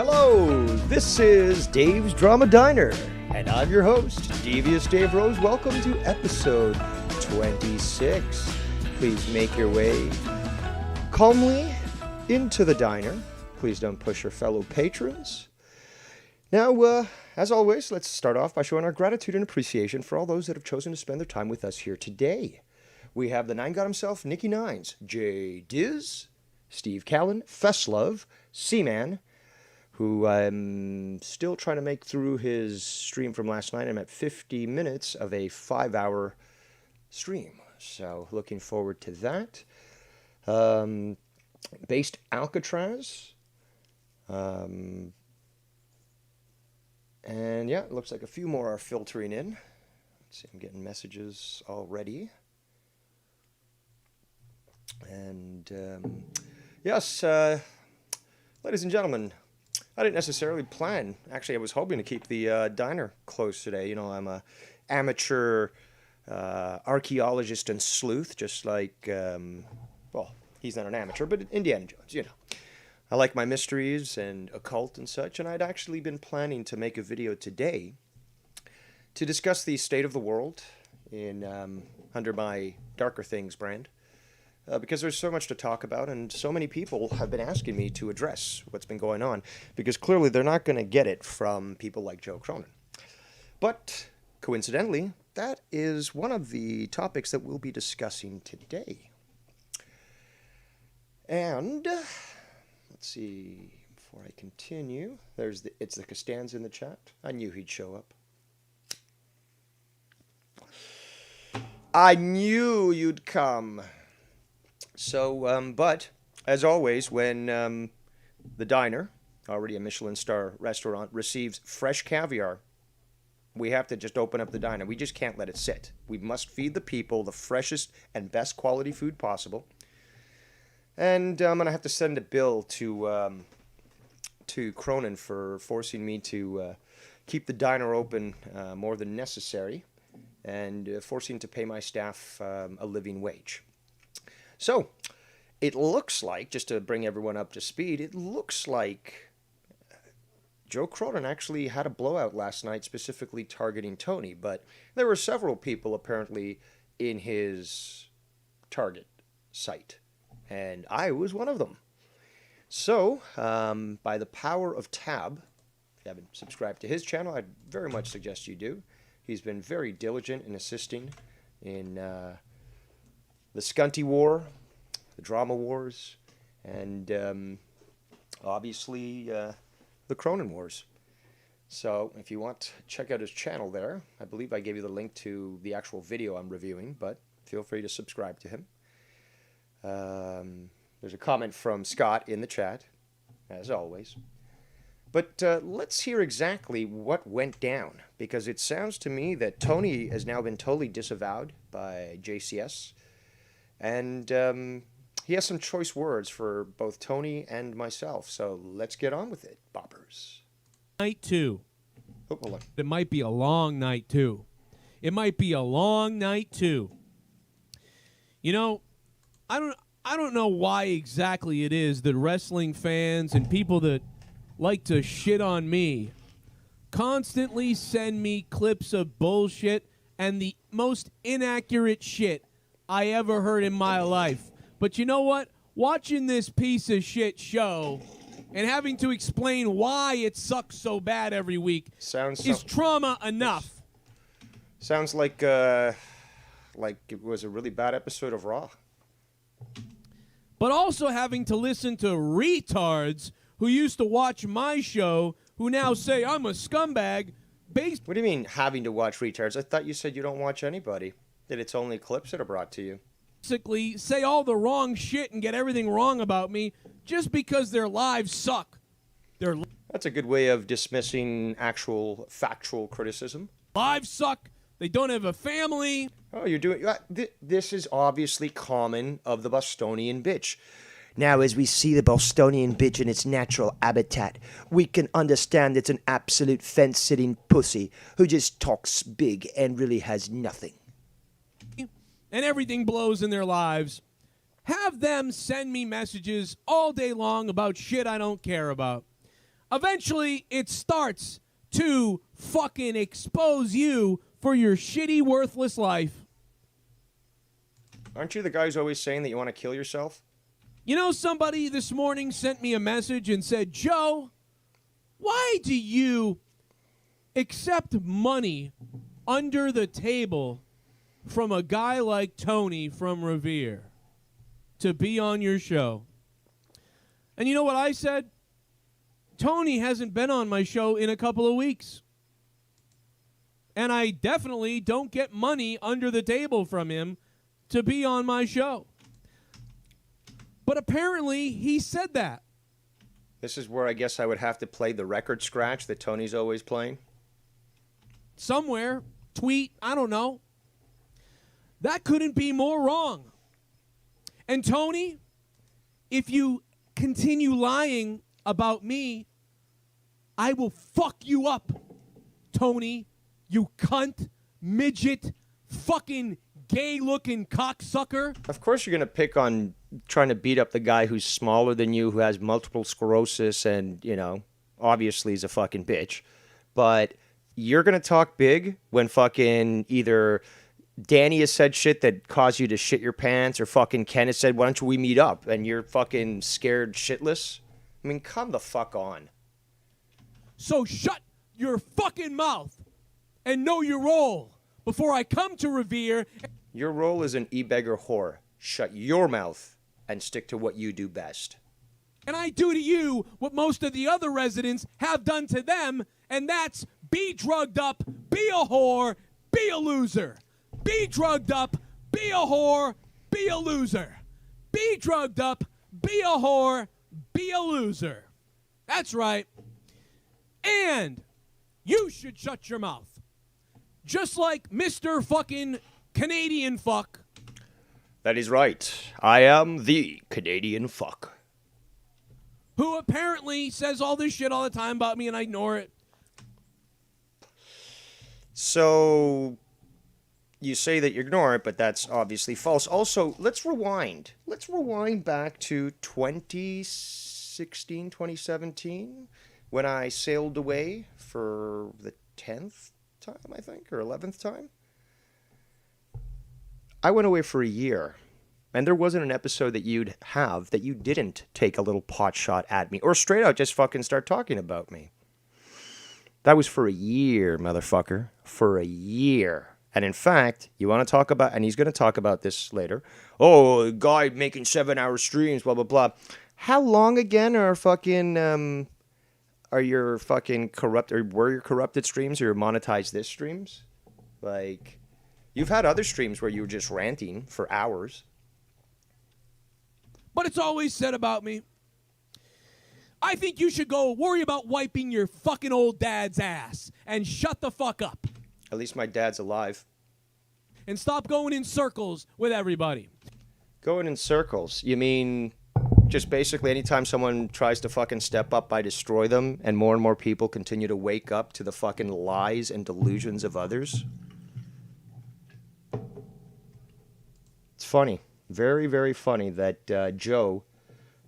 Hello, this is Dave's Drama Diner, and I'm your host, Devious Dave Rose. Welcome to episode 26. Please make your way calmly into the diner. Please don't push your fellow patrons. Now, as always, let's start off by showing our gratitude and appreciation for all those that have chosen to spend their time with us here today. We have the Nine God himself, Nicky Nines, Jay Diz, Steve Callan, Festlove, Seaman, who I'm still trying to make through his stream from last night. I'm at 50 minutes of a 5-hour stream, so looking forward to that. Based Alcatraz, and yeah, it looks like a few more are filtering in. Let's see, I'm getting messages already. And yes, ladies and gentlemen, I didn't necessarily plan. Actually, I was hoping to keep the diner closed today. You know, I'm a amateur archaeologist and sleuth, just like, well, he's not an amateur, but Indiana Jones, you know. I like my mysteries and occult and such, and I'd actually been planning to make a video today to discuss the state of the world in under my Darker Things brand. Because there's so much to talk about, and so many people have been asking me to address what's been going on, because clearly they're not going to get it from people like Joe Cronin. But, coincidentally, that is one of the topics that we'll be discussing today. And, let's see, before I continue, it's the Costanza in the chat. I knew he'd show up. I knew you'd come. So, but, as always, when the diner, already a Michelin star restaurant, receives fresh caviar, we have to just open up the diner. We just can't let it sit. We must feed the people the freshest and best quality food possible. And I'm going to have to send a bill to Cronin for forcing me to keep the diner open more than necessary, and forcing to pay my staff a living wage. So, it looks like, just to bring everyone up to speed, it looks like Joe Cronin actually had a blowout last night, specifically targeting Tony, but there were several people apparently in his target site, and I was one of them. So, by the power of Tab, if you haven't subscribed to his channel, I'd very much suggest you do. He's been very diligent in assisting in the Scunty War, the Drama Wars, and obviously the Cronin Wars. So if you want to check out his channel there, I believe I gave you the link to the actual video I'm reviewing, but feel free to subscribe to him. There's a comment from Scott in the chat, as always. But let's hear exactly what went down, because it sounds to me that Tony has now been totally disavowed by JCS. And he has some choice words for both Tony and myself. So let's get on with it, boppers. Night 2. Oh, hold on. It might be a long night, too. It might be a long night, too. You know, I don't know why exactly it is that wrestling fans and people that like to shit on me constantly send me clips of bullshit and the most inaccurate shit I ever heard in my life. But you know what? Watching this piece of shit show and having to explain why it sucks so bad every week is trauma enough. Sounds like it was a really bad episode of Raw. But also having to listen to retards who used to watch my show who now say I'm a scumbag based... What do you mean, having to watch retards? I thought you said you don't watch anybody. That it's only clips that are brought to you. Basically, say all the wrong shit and get everything wrong about me just because their lives suck. That's a good way of dismissing actual factual criticism. Lives suck. They don't have a family. Oh, you're doing... This is obviously common of the Bostonian bitch. Now, as we see the Bostonian bitch in its natural habitat, we can understand it's an absolute fence-sitting pussy who just talks big and really has nothing. And everything blows in their lives. Have them send me messages all day long about shit I don't care about. eventually it starts to fucking expose you for your shitty, worthless life. Aren't you the guy who's always saying that you want to kill yourself? You know, somebody this morning sent me a message and said, Joe, why do you accept money under the table from a guy like Tony from Revere to be on your show? And you know what I said? Tony hasn't been on my show in a couple of weeks. And I definitely don't get money under the table from him to be on my show. But apparently he said that. This is where I guess I would have to play the record scratch that Tony's always playing. Somewhere, tweet, I don't know. That couldn't be more wrong. And Tony, if you continue lying about me, I will fuck you up, Tony, you cunt, midget, fucking gay-looking cocksucker. Of course you're going to pick on trying to beat up the guy who's smaller than you, who has multiple sclerosis and, you know, obviously is a fucking bitch. But you're going to talk big when fucking either Danny has said shit that caused you to shit your pants, or fucking Ken has said, why don't we meet up? And you're fucking scared shitless. I mean, come the fuck on. So shut your fucking mouth and know your role before I come to Revere. Your role is an e-beggar whore. Shut your mouth and stick to what you do best. And I do to you what most of the other residents have done to them, and that's be drugged up, be a whore, be a loser. Be drugged up, be a whore, be a loser. Be drugged up, be a whore, be a loser. That's right. And you should shut your mouth. Just like Mr. fucking Canadian fuck. That is right. I am the Canadian fuck. Who apparently says all this shit all the time about me and I ignore it. So you say that you ignore it, but that's obviously false. Also, let's rewind. Let's rewind back to 2016, 2017, when I sailed away for the 10th time, I think, or 11th time. I went away for a year, and there wasn't an episode that you'd have that you didn't take a little pot shot at me, or straight out just fucking start talking about me. That was for a year, motherfucker. For a year. And in fact, you want to talk about, and he's going to talk about this later. Oh, a guy making 7-hour streams, blah, blah, blah. How long again are fucking, are your fucking corrupt, or were your corrupted streams, or your monetized this streams? Like, you've had other streams where you were just ranting for hours. But it's always said about me. I think you should go worry about wiping your fucking old dad's ass and shut the fuck up. At least my dad's alive. And stop going in circles with everybody. Going in circles? You mean just basically anytime someone tries to fucking step up, I destroy them, and more people continue to wake up to the fucking lies and delusions of others? It's funny. Very, very funny that Joe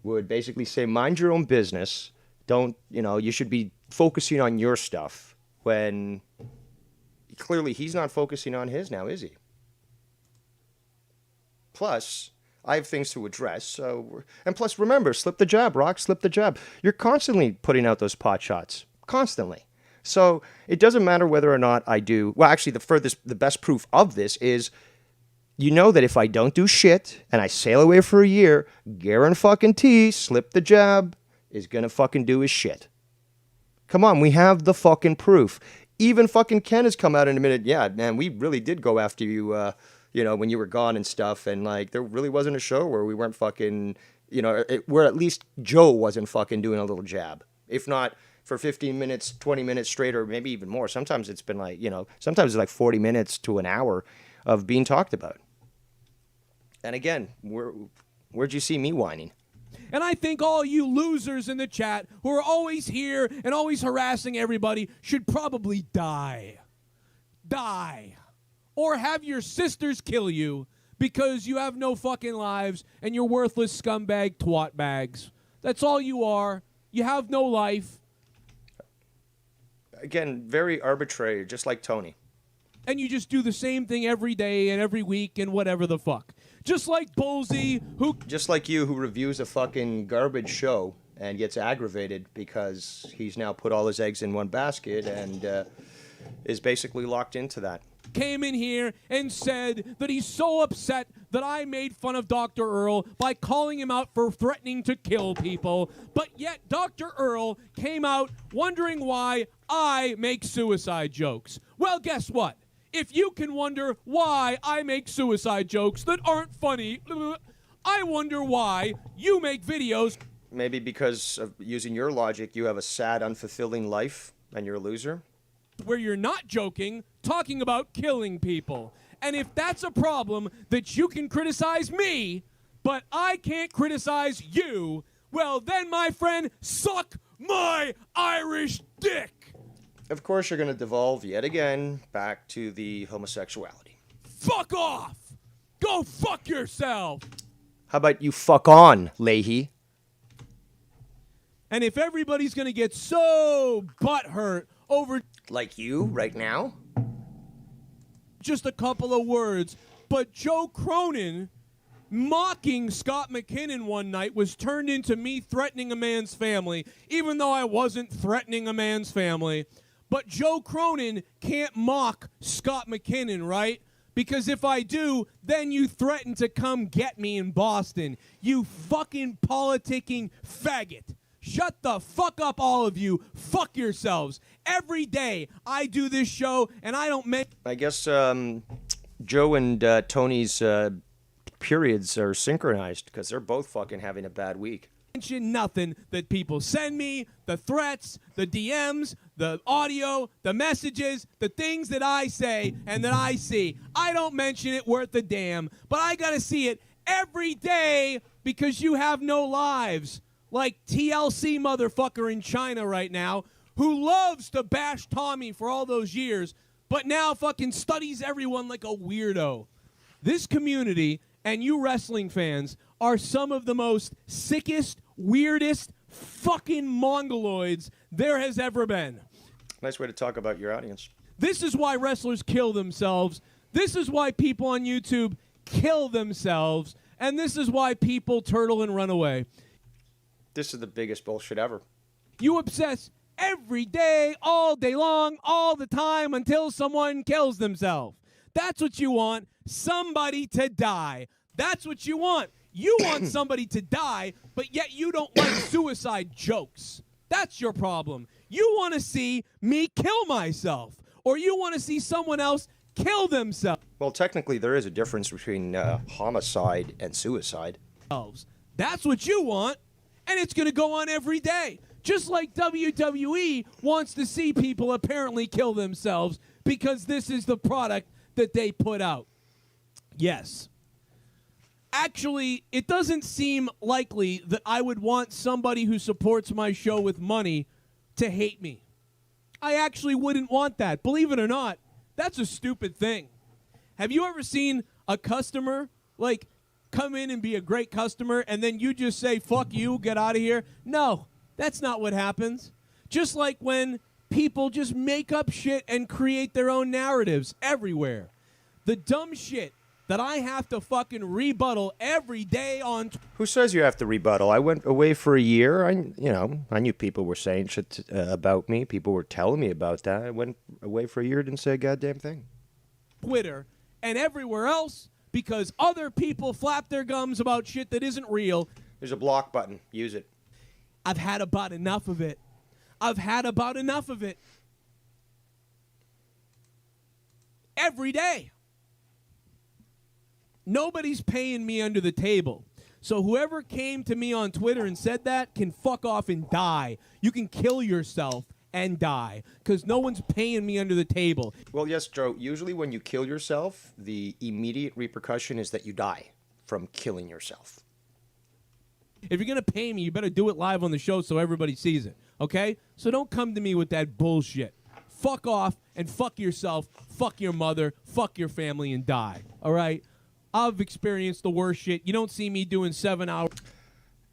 would basically say, mind your own business. Don't, you should be focusing on your stuff, when clearly he's not focusing on his now, is he? Plus, I have things to address. And plus, remember, slip the jab, Rock, slip the jab. You're constantly putting out those pot shots. Constantly. So it doesn't matter whether or not I do. Well, actually, the best proof of this is, you know that if I don't do shit and I sail away for a year, guarantee slip the jab is going to fucking do his shit. Come on, we have the fucking proof. Even fucking Ken has come out and admitted, yeah, man, we really did go after you, when you were gone and stuff. And, like, there really wasn't a show where we weren't fucking, where at least Joe wasn't fucking doing a little jab. If not for 15 minutes, 20 minutes straight, or maybe even more. Sometimes it's been like, sometimes it's like 40 minutes to an hour of being talked about. And again, where'd you see me whining? And I think all you losers in the chat who are always here and always harassing everybody should probably die. Die. Or have your sisters kill you because you have no fucking lives and you're worthless scumbag twat bags. That's all you are. You have no life. again, very arbitrary, just like Tony. And you just do the same thing every day and every week and whatever the fuck. Just like Bullseye, who... Just like you, who reviews a fucking garbage show and gets aggravated because he's now put all his eggs in one basket and is basically locked into that. Came in here and said that he's so upset that I made fun of Dr. Earl by calling him out for threatening to kill people. But yet Dr. Earl came out wondering why I make suicide jokes. Well, guess what? If you can wonder why I make suicide jokes that aren't funny, I wonder why you make videos. Maybe because of using your logic, you have a sad, unfulfilling life and you're a loser? Where you're not joking, talking about killing people. And if that's a problem that you can criticize me, but I can't criticize you, well then, my friend, suck my Irish dick. Of course, you're going to devolve yet again back to the homosexuality. Fuck off! Go fuck yourself! How about you fuck on, Leahy? And if everybody's going to get so butthurt over... Like you, right now? Just a couple of words, but Joe Cronin mocking Scott McKinnon one night was turned into me threatening a man's family, even though I wasn't threatening a man's family. But Joe Cronin can't mock Scott McKinnon, right? Because if I do, then you threaten to come get me in Boston. You fucking politicking faggot. Shut the fuck up, all of you. Fuck yourselves. Every day I do this show, and I don't make... I guess Joe and Tony's periods are synchronized because they're both fucking having a bad week. Mention nothing that people send me, the threats, the DMs, the audio, the messages, the things that I say and that I see. I don't mention it worth a damn, but I gotta see it every day because you have no lives. Like TLC motherfucker in China right now, who loves to bash Tommy for all those years, but now fucking studies everyone like a weirdo. This community and you wrestling fans are some of the most sickest, weirdest fucking mongoloids there has ever been. Nice way to talk about your audience. This is why wrestlers kill themselves. This is why people on YouTube kill themselves. And this is why people turtle and run away. This is the biggest bullshit ever. You obsess every day, all day long, all the time until someone kills themselves. That's what you want. Somebody to die. That's what you want. You want somebody to die, but yet you don't like suicide jokes. That's your problem. You want to see me kill myself, or you want to see someone else kill themselves. Well, technically, there is a difference between homicide and suicide. That's what you want, and it's going to go on every day. Just like WWE wants to see people apparently kill themselves because this is the product that they put out. Yes. Actually, it doesn't seem likely that I would want somebody who supports my show with money to hate me. I actually wouldn't want that. Believe it or not, that's a stupid thing. Have you ever seen a customer, like, come in and be a great customer, and then you just say, fuck you, get out of here? No, that's not what happens. Just like when people just make up shit and create their own narratives everywhere. The dumb shit that I have to fucking rebuttal every day on... Who says you have to rebuttal? I went away for a year. I knew people were saying shit about me. People were telling me about that. I went away for a year, didn't say a goddamn thing. Twitter and everywhere else because other people flap their gums about shit that isn't real. There's a block button. Use it. I've had about enough of it. I've had about enough of it. Every day. Nobody's paying me under the table. So whoever came to me on Twitter and said that can fuck off and die. You can kill yourself and die because no one's paying me under the table. Well, yes, Joe. Usually when you kill yourself, the immediate repercussion is that you die from killing yourself. If you're going to pay me, you better do it live on the show so everybody sees it, okay? So don't come to me with that bullshit. Fuck off and fuck yourself, fuck your mother, fuck your family, and die, all right? I've experienced the worst shit. You don't see me doing 7 hours.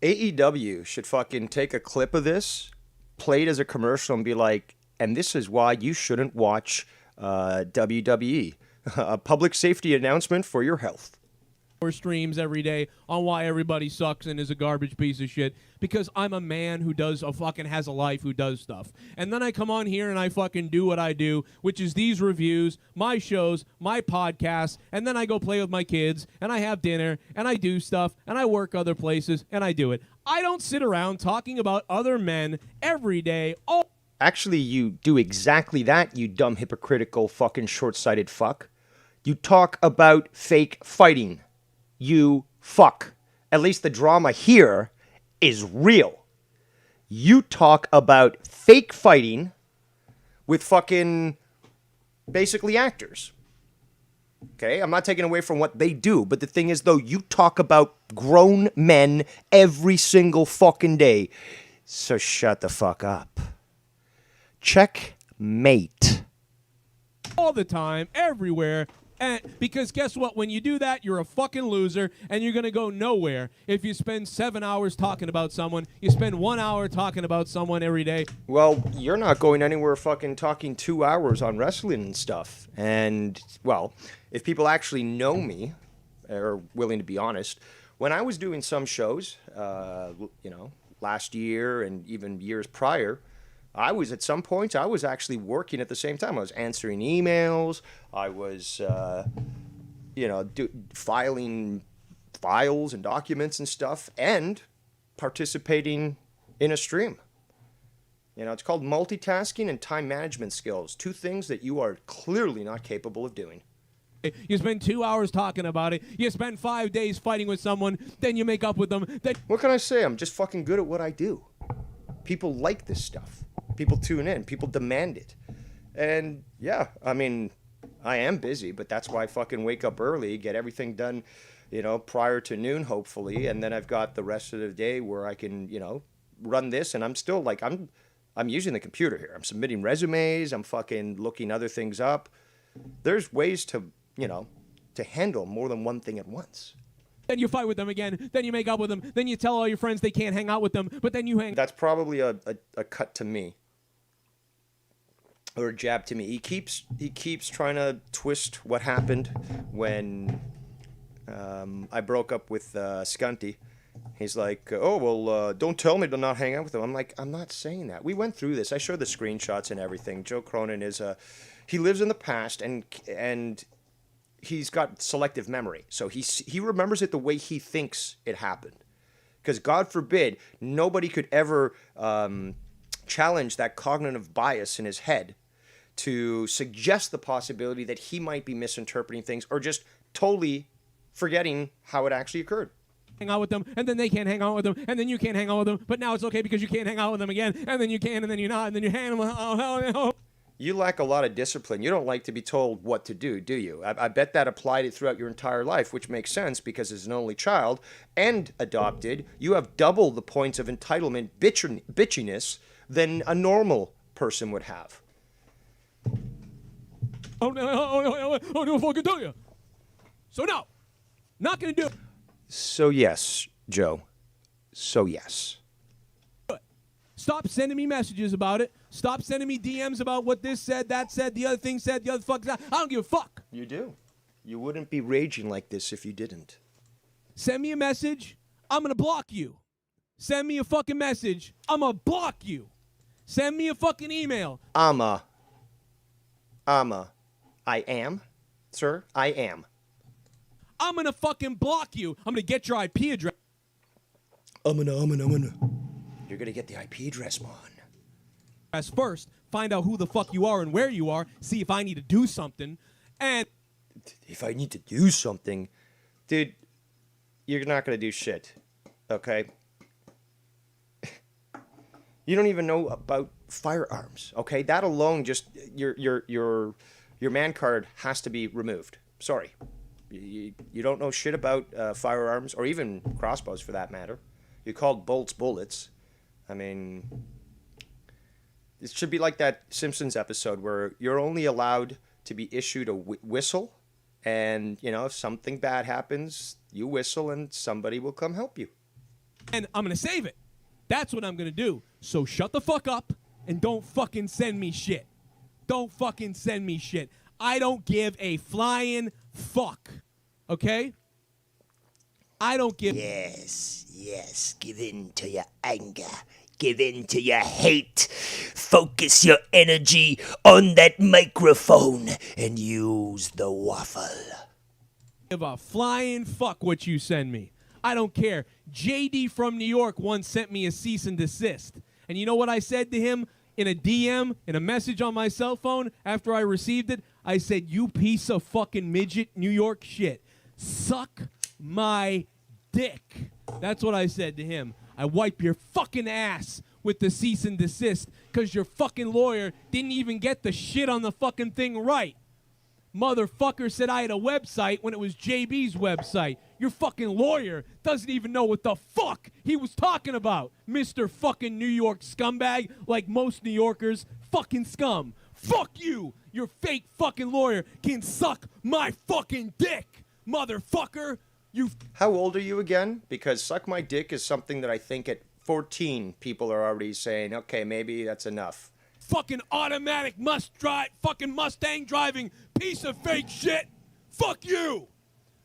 AEW should fucking take a clip of this, play it as a commercial, and be like, And this is why you shouldn't watch WWE. A public safety announcement for your health. Streams every day on why everybody sucks and is a garbage piece of shit, because I'm a man who has a life, who does stuff. And then I come on here and I fucking do what I do, which is these reviews, my shows, my podcasts, and then I go play with my kids and I have dinner and I do stuff and I work other places and I do it. I don't sit around talking about other men every day. Actually, you do exactly that, you dumb, hypocritical, fucking short-sighted fuck. You talk about fake fighting. You fuck. At least the drama here is real. You talk about fake fighting with fucking basically actors. Okay? I'm not taking away from what they do, but the thing is, though, you talk about grown men every single fucking day. So shut the fuck up. Checkmate. All the time, everywhere. And because guess what? When you do that, you're a fucking loser, and you're going to go nowhere. If you spend 7 hours talking about someone, you spend 1 hour talking about someone every day. Well, you're not going anywhere fucking talking 2 hours on wrestling and stuff. And, well, if people actually know me, or willing to be honest, when I was doing some shows, last year and even years prior, at some points, I was actually working at the same time. I was answering emails. I was, filing files and documents and stuff, and participating in a stream. It's called multitasking and time management skills. Two things that you are clearly not capable of doing. You spend 2 hours talking about it. You spend 5 days fighting with someone. Then you make up with them. What can I say? I'm just fucking good at what I do. People like this stuff. People tune in. People demand it. And, yeah, I mean, I am busy, but that's why I fucking wake up early, get everything done, prior to noon, hopefully, and then I've got the rest of the day where I can, run this, and I'm still, I'm using the computer here. I'm submitting resumes. I'm fucking looking other things up. There's ways to, to handle more than one thing at once. Then you fight with them again. Then you make up with them. Then you tell all your friends they can't hang out with them. But then you hang. That's probably a cut to me, or a jab to me. He keeps trying to twist what happened when I broke up with Scunty. He's like, don't tell me to not hang out with him. I'm like, I'm not saying that. We went through this. I showed the screenshots and everything. Joe Cronin he lives in the past and he's got selective memory. So he remembers it the way he thinks it happened. Because God forbid, nobody could ever challenge that cognitive bias in his head to suggest the possibility that he might be misinterpreting things or just totally forgetting how it actually occurred. Hang out with them, and then they can't hang out with them, and then you can't hang out with them, but now it's okay because you can't hang out with them again, and then you can, and then you're not, and then you hang them. You lack a lot of discipline. You don't like to be told what to do you? I bet that applied it throughout your entire life, which makes sense because as an only child and adopted, you have double the points of entitlement bitchiness than a normal person would have. Oh, no, fucking do you. So no, not gonna do it. So yes, Joe. So yes. Stop sending me messages about it. Stop sending me DMs about what this said, that said, the other thing said, the other fuck said. I don't give a fuck. You do. You wouldn't be raging like this if you didn't. Send me a message. I'm gonna block you. Send me a fucking message. I'm gonna block you. Send me a fucking email. I am, sir. I am. I'm gonna fucking block you. I'm gonna get your IP address. I'm gonna. You're gonna get the IP address, man. First, find out who the fuck you are and where you are. See if I need to do something. And if I need to do something, dude, you're not gonna do shit. Okay. You don't even know about firearms. Okay, that alone, just your man card has to be removed. Sorry. You don't know shit about firearms, or even crossbows for that matter. You called bolts bullets. I mean, it should be like that Simpsons episode where you're only allowed to be issued a whistle, and, if something bad happens, you whistle and somebody will come help you. And I'm going to save it. That's what I'm going to do. So shut the fuck up and don't fucking send me shit. Don't fucking send me shit. I don't give a flying fuck. Okay? I don't give... Yes, give in to your anger. Give in to your hate. Focus your energy on that microphone and use the waffle. Give a flying fuck what you send me. I don't care. JD from New York once sent me a cease and desist. And you know what I said to him in a DM, in a message on my cell phone after I received it? I said, you piece of fucking midget New York shit. Suck my dick. That's what I said to him. I wipe your fucking ass with the cease and desist because your fucking lawyer didn't even get the shit on the fucking thing right. Motherfucker said I had a website when it was JB's website. Your fucking lawyer doesn't even know what the fuck he was talking about. Mr. fucking New York scumbag, like most New Yorkers, fucking scum. Fuck you. Your fake fucking lawyer can suck my fucking dick, motherfucker. How old are you again? Because suck my dick is something that I think at 14 people are already saying, okay, maybe that's enough. Fucking automatic fucking Mustang driving piece of fake shit. Fuck you.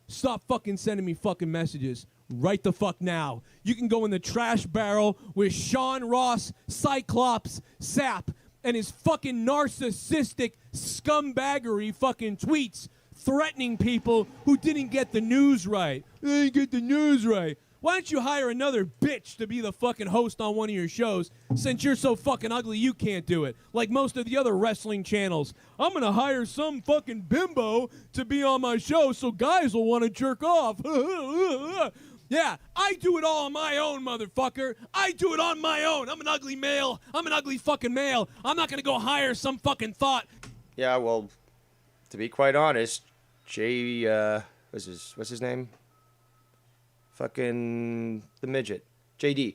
Stop fucking sending me fucking messages right the fuck now. You can go in the trash barrel with Sean Ross, Cyclops, Sap, and his fucking narcissistic scumbaggery fucking tweets threatening people who didn't get the news right. They didn't get the news right. Why don't you hire another bitch to be the fucking host on one of your shows since you're so fucking ugly you can't do it? Like most of the other wrestling channels. I'm going to hire some fucking bimbo to be on my show so guys will want to jerk off. Yeah, I do it all on my own, motherfucker. I do it on my own. I'm an ugly male. I'm an ugly fucking male. I'm not going to go hire some fucking thought. Yeah, well, to be quite honest, what's his name? Fucking the midget, JD.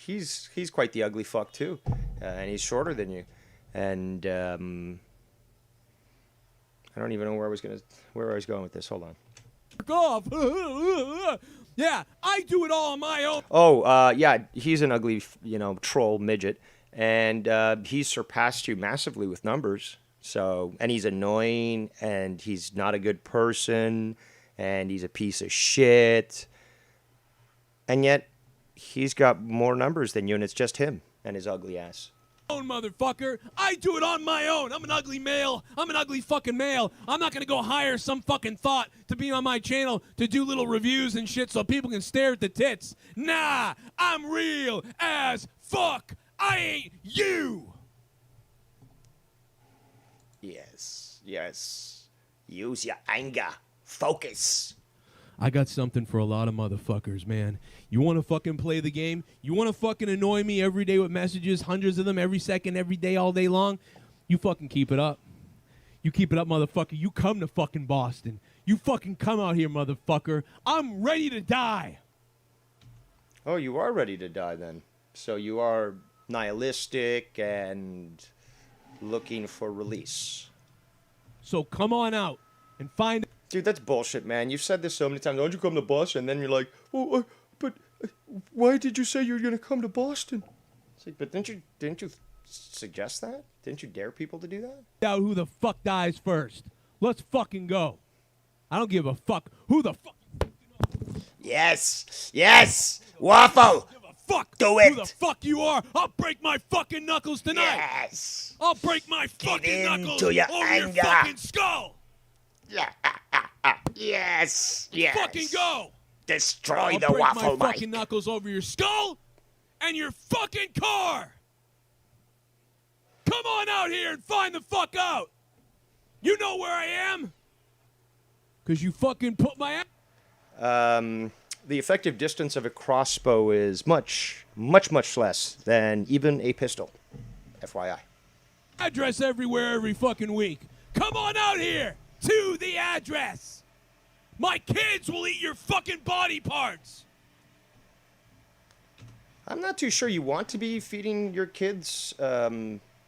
He's quite the ugly fuck too, and he's shorter than you. And I don't even know where I was going with this. Hold on. Off. Yeah, I do it all on my own. Oh, yeah, he's an ugly, troll midget, and he's surpassed you massively with numbers. So, and he's annoying, and he's not a good person. And he's a piece of shit. And yet, he's got more numbers than you, and it's just him and his ugly ass. Motherfucker, I do it on my own. I'm an ugly male. I'm an ugly fucking male. I'm not gonna go hire some fucking thought to be on my channel to do little reviews and shit so people can stare at the tits. Nah, I'm real as fuck. I ain't you. Yes. Use your anger. Focus. I got something for a lot of motherfuckers, man. You want to fucking play the game? You want to fucking annoy me every day with messages, hundreds of them every second, every day, all day long? You fucking keep it up. You keep it up, motherfucker. You come to fucking Boston. You fucking come out here, motherfucker. I'm ready to die. Oh, you are ready to die then. So you are nihilistic and looking for release. So come on out and find... Dude, that's bullshit, man. You've said this so many times. Why don't you come to Boston? And then you're like, but why did you say you were going to come to Boston? It's like, but didn't you suggest that? Didn't you dare people to do that? Out who the fuck dies first. Let's fucking go. I don't give a fuck who the fuck... Yes. Waffle. Fuck do it. Who the fuck you are? I'll break my fucking knuckles tonight. Yes. I'll break my fucking knuckles into your over anger. your fucking skull. Yeah. Yes. Fucking go. Destroy I'll the break waffle my mic. fucking knuckles over your skull and your fucking car. Come on out here and find the fuck out. You know where I am? Because you fucking put my... The effective distance of a crossbow is much, much, much less than even a pistol. FYI. Address everywhere every fucking week. Come on out here to the address. My kids will eat your fucking body parts. I'm not too sure you want to be feeding your kids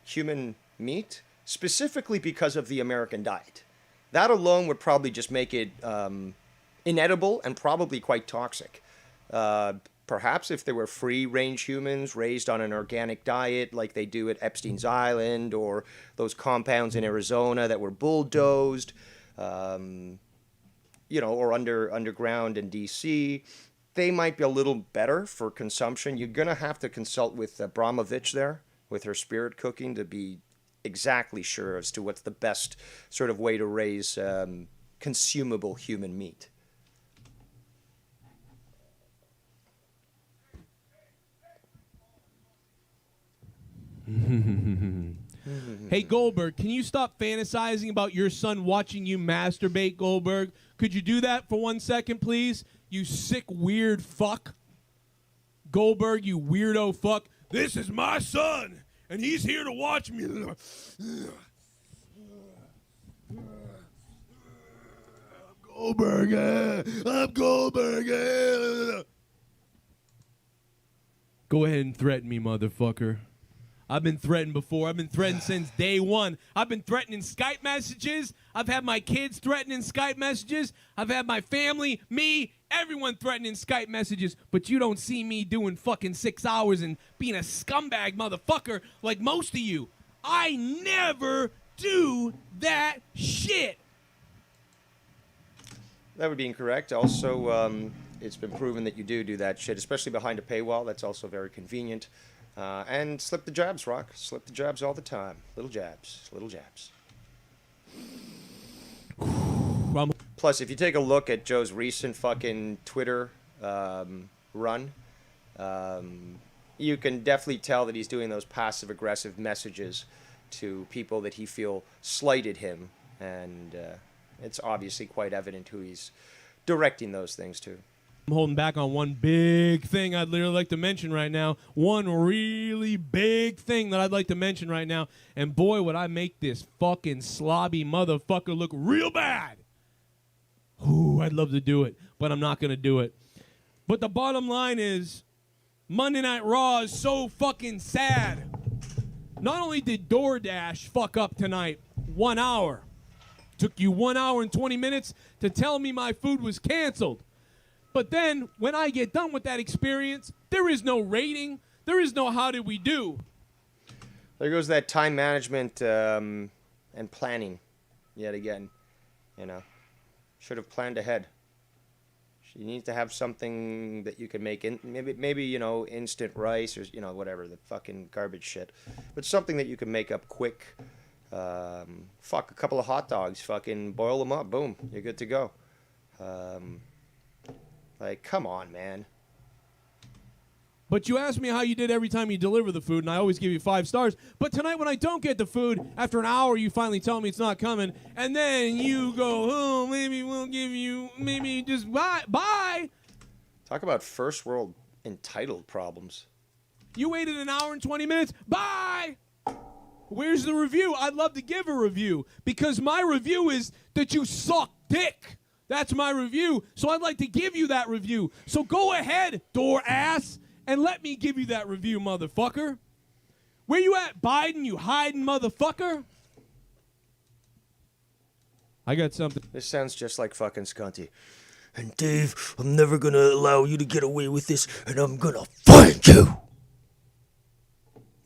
human meat, specifically because of the American diet. That alone would probably just make it inedible and probably quite toxic. perhaps if there were free-range humans raised on an organic diet like they do at Epstein's Island or those compounds in Arizona that were bulldozed, or underground in D.C., they might be a little better for consumption. You're going to have to consult with Abramovich there, with her spirit cooking, to be exactly sure as to what's the best sort of way to raise consumable human meat. Hey, Goldberg, can you stop fantasizing about your son watching you masturbate, Goldberg? Could you do that for 1 second, please? You sick, weird fuck. Goldberg, you weirdo fuck. This is my son, and he's here to watch me. I'm Goldberg. I'm Goldberg. Go ahead and threaten me, motherfucker. I've been threatened before. I've been threatened since day one. I've been threatening Skype messages. I've had my kids threatening Skype messages. I've had my family, me, everyone threatening Skype messages. But you don't see me doing fucking 6 hours and being a scumbag motherfucker like most of you. I never do that shit. That would be incorrect. Also, it's been proven that you do that shit, especially behind a paywall. That's also very convenient. And slip the jabs, Rock. Slip the jabs all the time. Little jabs. Little jabs. Plus, if you take a look at Joe's recent fucking Twitter run, you can definitely tell that he's doing those passive-aggressive messages to people that he feel slighted him. And it's obviously quite evident who he's directing those things to. I'm holding back on one big thing I'd really like to mention right now. One really big thing that I'd like to mention right now. And boy, would I make this fucking slobby motherfucker look real bad. Ooh, I'd love to do it, but I'm not going to do it. But the bottom line is, Monday Night Raw is so fucking sad. Not only did DoorDash fuck up tonight, 1 hour. Took you 1 hour and 20 minutes to tell me my food was canceled. But then, when I get done with that experience, there is no rating. There is no how did we do. There goes that time management and planning yet again. Should have planned ahead. You need to have something that you can make, maybe instant rice or, whatever, the fucking garbage shit. But something that you can make up quick. A couple of hot dogs, fucking boil them up, boom, you're good to go. Come on, man. But you ask me how you did every time you deliver the food, and I always give you 5 stars. But tonight when I don't get the food, after an hour you finally tell me it's not coming, and then you go, oh, maybe we'll give you, maybe just bye. Talk about first world entitled problems. You waited an hour and 20 minutes, bye. Where's the review? I'd love to give a review, because my review is that you suck dick. That's my review, so I'd like to give you that review. So go ahead, door ass, and let me give you that review, motherfucker. Where you at, Biden, you hiding motherfucker? I got something. This sounds just like fucking Scunty. And Dave, I'm never gonna allow you to get away with this, and I'm gonna find you.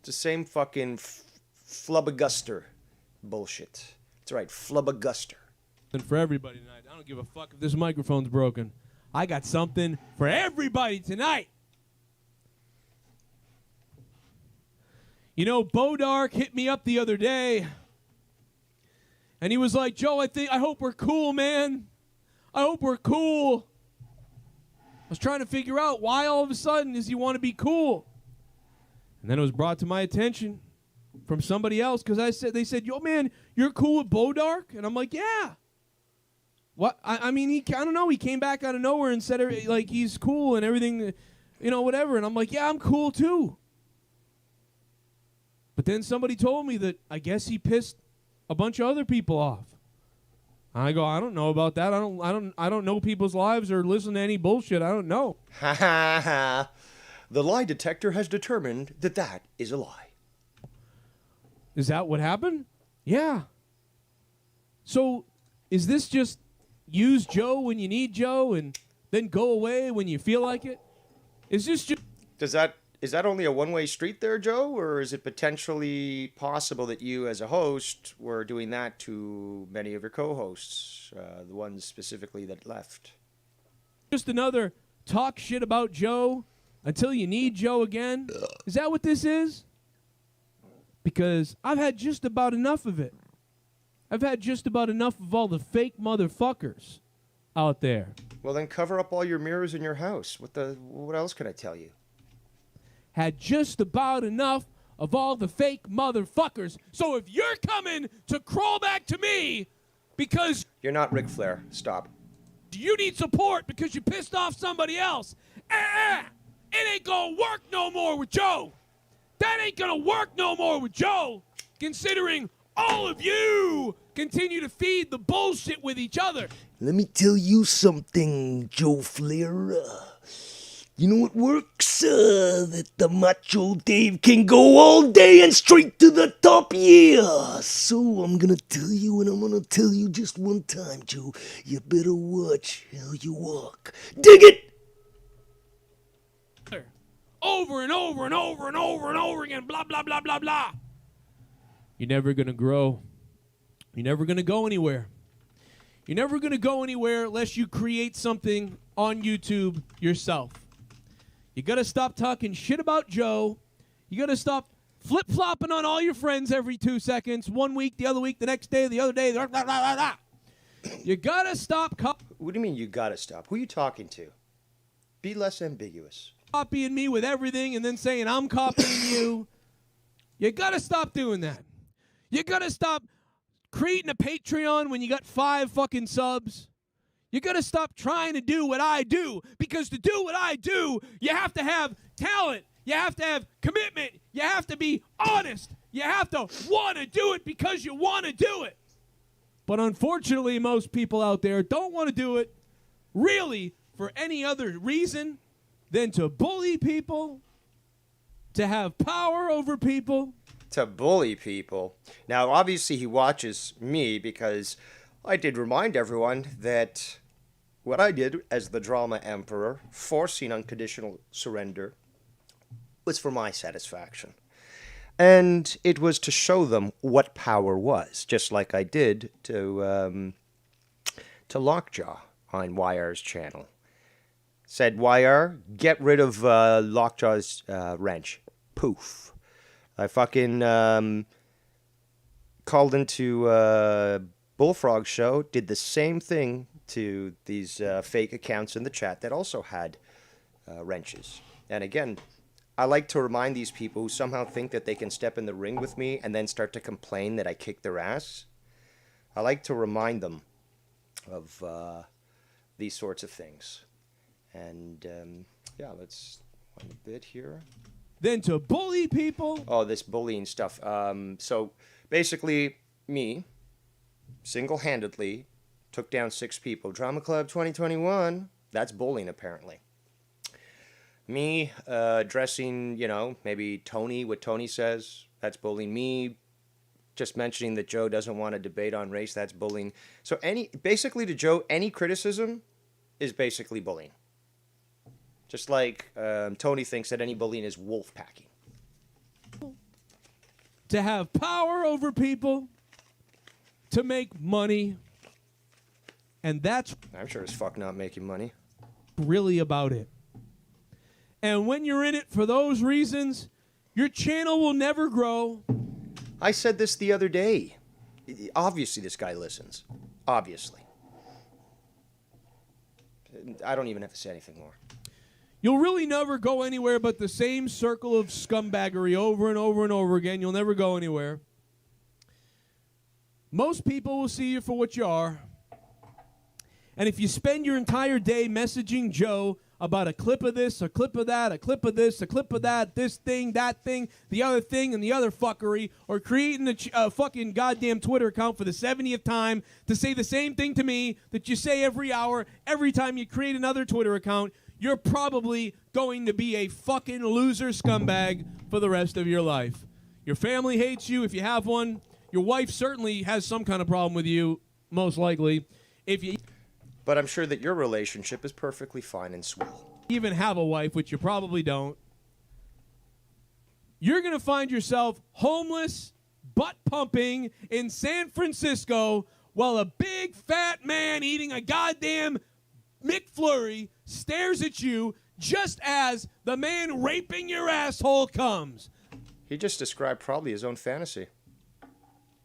It's the same fucking flubberguster bullshit. That's right, flubberguster. And for everybody tonight. I don't give a fuck if this microphone's broken. I got something for everybody tonight. Bodark hit me up the other day, and he was like, Joe, I hope we're cool, man. I hope we're cool. I was trying to figure out why all of a sudden does he want to be cool. And then it was brought to my attention from somebody else, because they said, yo, man, you're cool with Bodark? And I'm like, yeah. What? I mean, I don't know. He came back out of nowhere and said, he's cool and everything, whatever. And I'm like, yeah, I'm cool too. But then somebody told me that I guess he pissed a bunch of other people off. I go, I don't know about that. I don't know people's lives or listen to any bullshit. I don't know. Ha ha ha. The lie detector has determined that is a lie. Is that what happened? Yeah. So, is this just use Joe when you need Joe and then go away when you feel like it? Is this just Is that only a one-way street there, Joe, or is it potentially possible that you, as a host, were doing that to many of your co-hosts, the ones specifically that left? another talk shit about Joe until you need Joe again? Is that what this is? Because I've had just about enough of it. I've had just about enough of all the fake motherfuckers out there. Well, then cover up all your mirrors in your house. What else can I tell you? Had just about enough of all the fake motherfuckers. So if you're coming to crawl back to me because You're not Ric Flair. Stop. you need support because you pissed off somebody else, it ain't gonna work no more with Joe. That ain't gonna work no more with Joe, considering all of you continue to feed the bullshit with each other. Let me tell you something, Joe Flair. You know what works? That the Macho Dave can go all day and straight to the top, yeah. So I'm gonna tell you, and I'm gonna tell you just one time, Joe. You better watch how you walk. Dig it! Over and over and over and over and over again, blah, blah, blah, blah, blah. You're never gonna grow. You're never gonna go anywhere. You're never gonna go anywhere unless you create something on YouTube yourself. You gotta stop talking shit about Joe. You gotta stop flip-flopping on all your friends every 2 seconds. 1 week, the other week, the next day, the other day. Blah, blah, blah, blah. You gotta stop What do you mean you gotta stop? Who are you talking to? Be less ambiguous. copying me with everything and then saying I'm copying you. You gotta stop doing that. You gotta stop creating a Patreon when you got 5 fucking subs. You gotta stop trying to do what I do, because to do what I do, you have to have talent. You have to have commitment. You have to be honest. You have to want to do it because you want to do it. But unfortunately, most people out there don't want to do it really for any other reason than to bully people, to have power over people. To bully people. Now, obviously, he watches me because I did remind everyone that what I did as the drama emperor, forcing unconditional surrender, was for my satisfaction. And it was to show them what power was, just like I did to Lockjaw on YR's channel. Said, YR, get rid of Lockjaw's wrench. Poof. I fucking called into Bullfrog show, did the same thing to these fake accounts in the chat that also had wrenches. And again, I like to remind these people who somehow think that they can step in the ring with me and then start to complain that I kick their ass. I like to remind them of these sorts of things. And yeah, let's one bit here. Then to bully people. Oh, this bullying stuff. So basically, me single-handedly took down 6 people. Drama Club 2021. That's bullying, apparently. Me addressing, maybe Tony, what Tony says. That's bullying. Me just mentioning that Joe doesn't want to debate on race. That's bullying. So basically to Joe, any criticism is basically bullying. Just like Tony thinks that any bullying is wolf packing. To have power over people, to make money, and that's I'm sure as fuck not making money. really about it. And when you're in it for those reasons, your channel will never grow. I said this the other day. Obviously this guy listens. Obviously. I don't even have to say anything more. You'll really never go anywhere but the same circle of scumbaggery over and over and over again. You'll never go anywhere. Most people will see you for what you are. And if you spend your entire day messaging Joe about a clip of this, a clip of that, a clip of this, a clip of that, this thing, that thing, the other thing, and the other fuckery, or creating a fucking goddamn Twitter account for the 70th time to say the same thing to me that you say every hour, every time you create another Twitter account, you're probably going to be a fucking loser scumbag for the rest of your life. Your family hates you if you have one. Your wife certainly has some kind of problem with you, most likely. But I'm sure that your relationship is perfectly fine and swell. even have a wife, which you probably don't, you're going to find yourself homeless, butt pumping in San Francisco while a big fat man eating a goddamn McFlurry stares at you just as the man raping your asshole comes. He just described probably his own fantasy.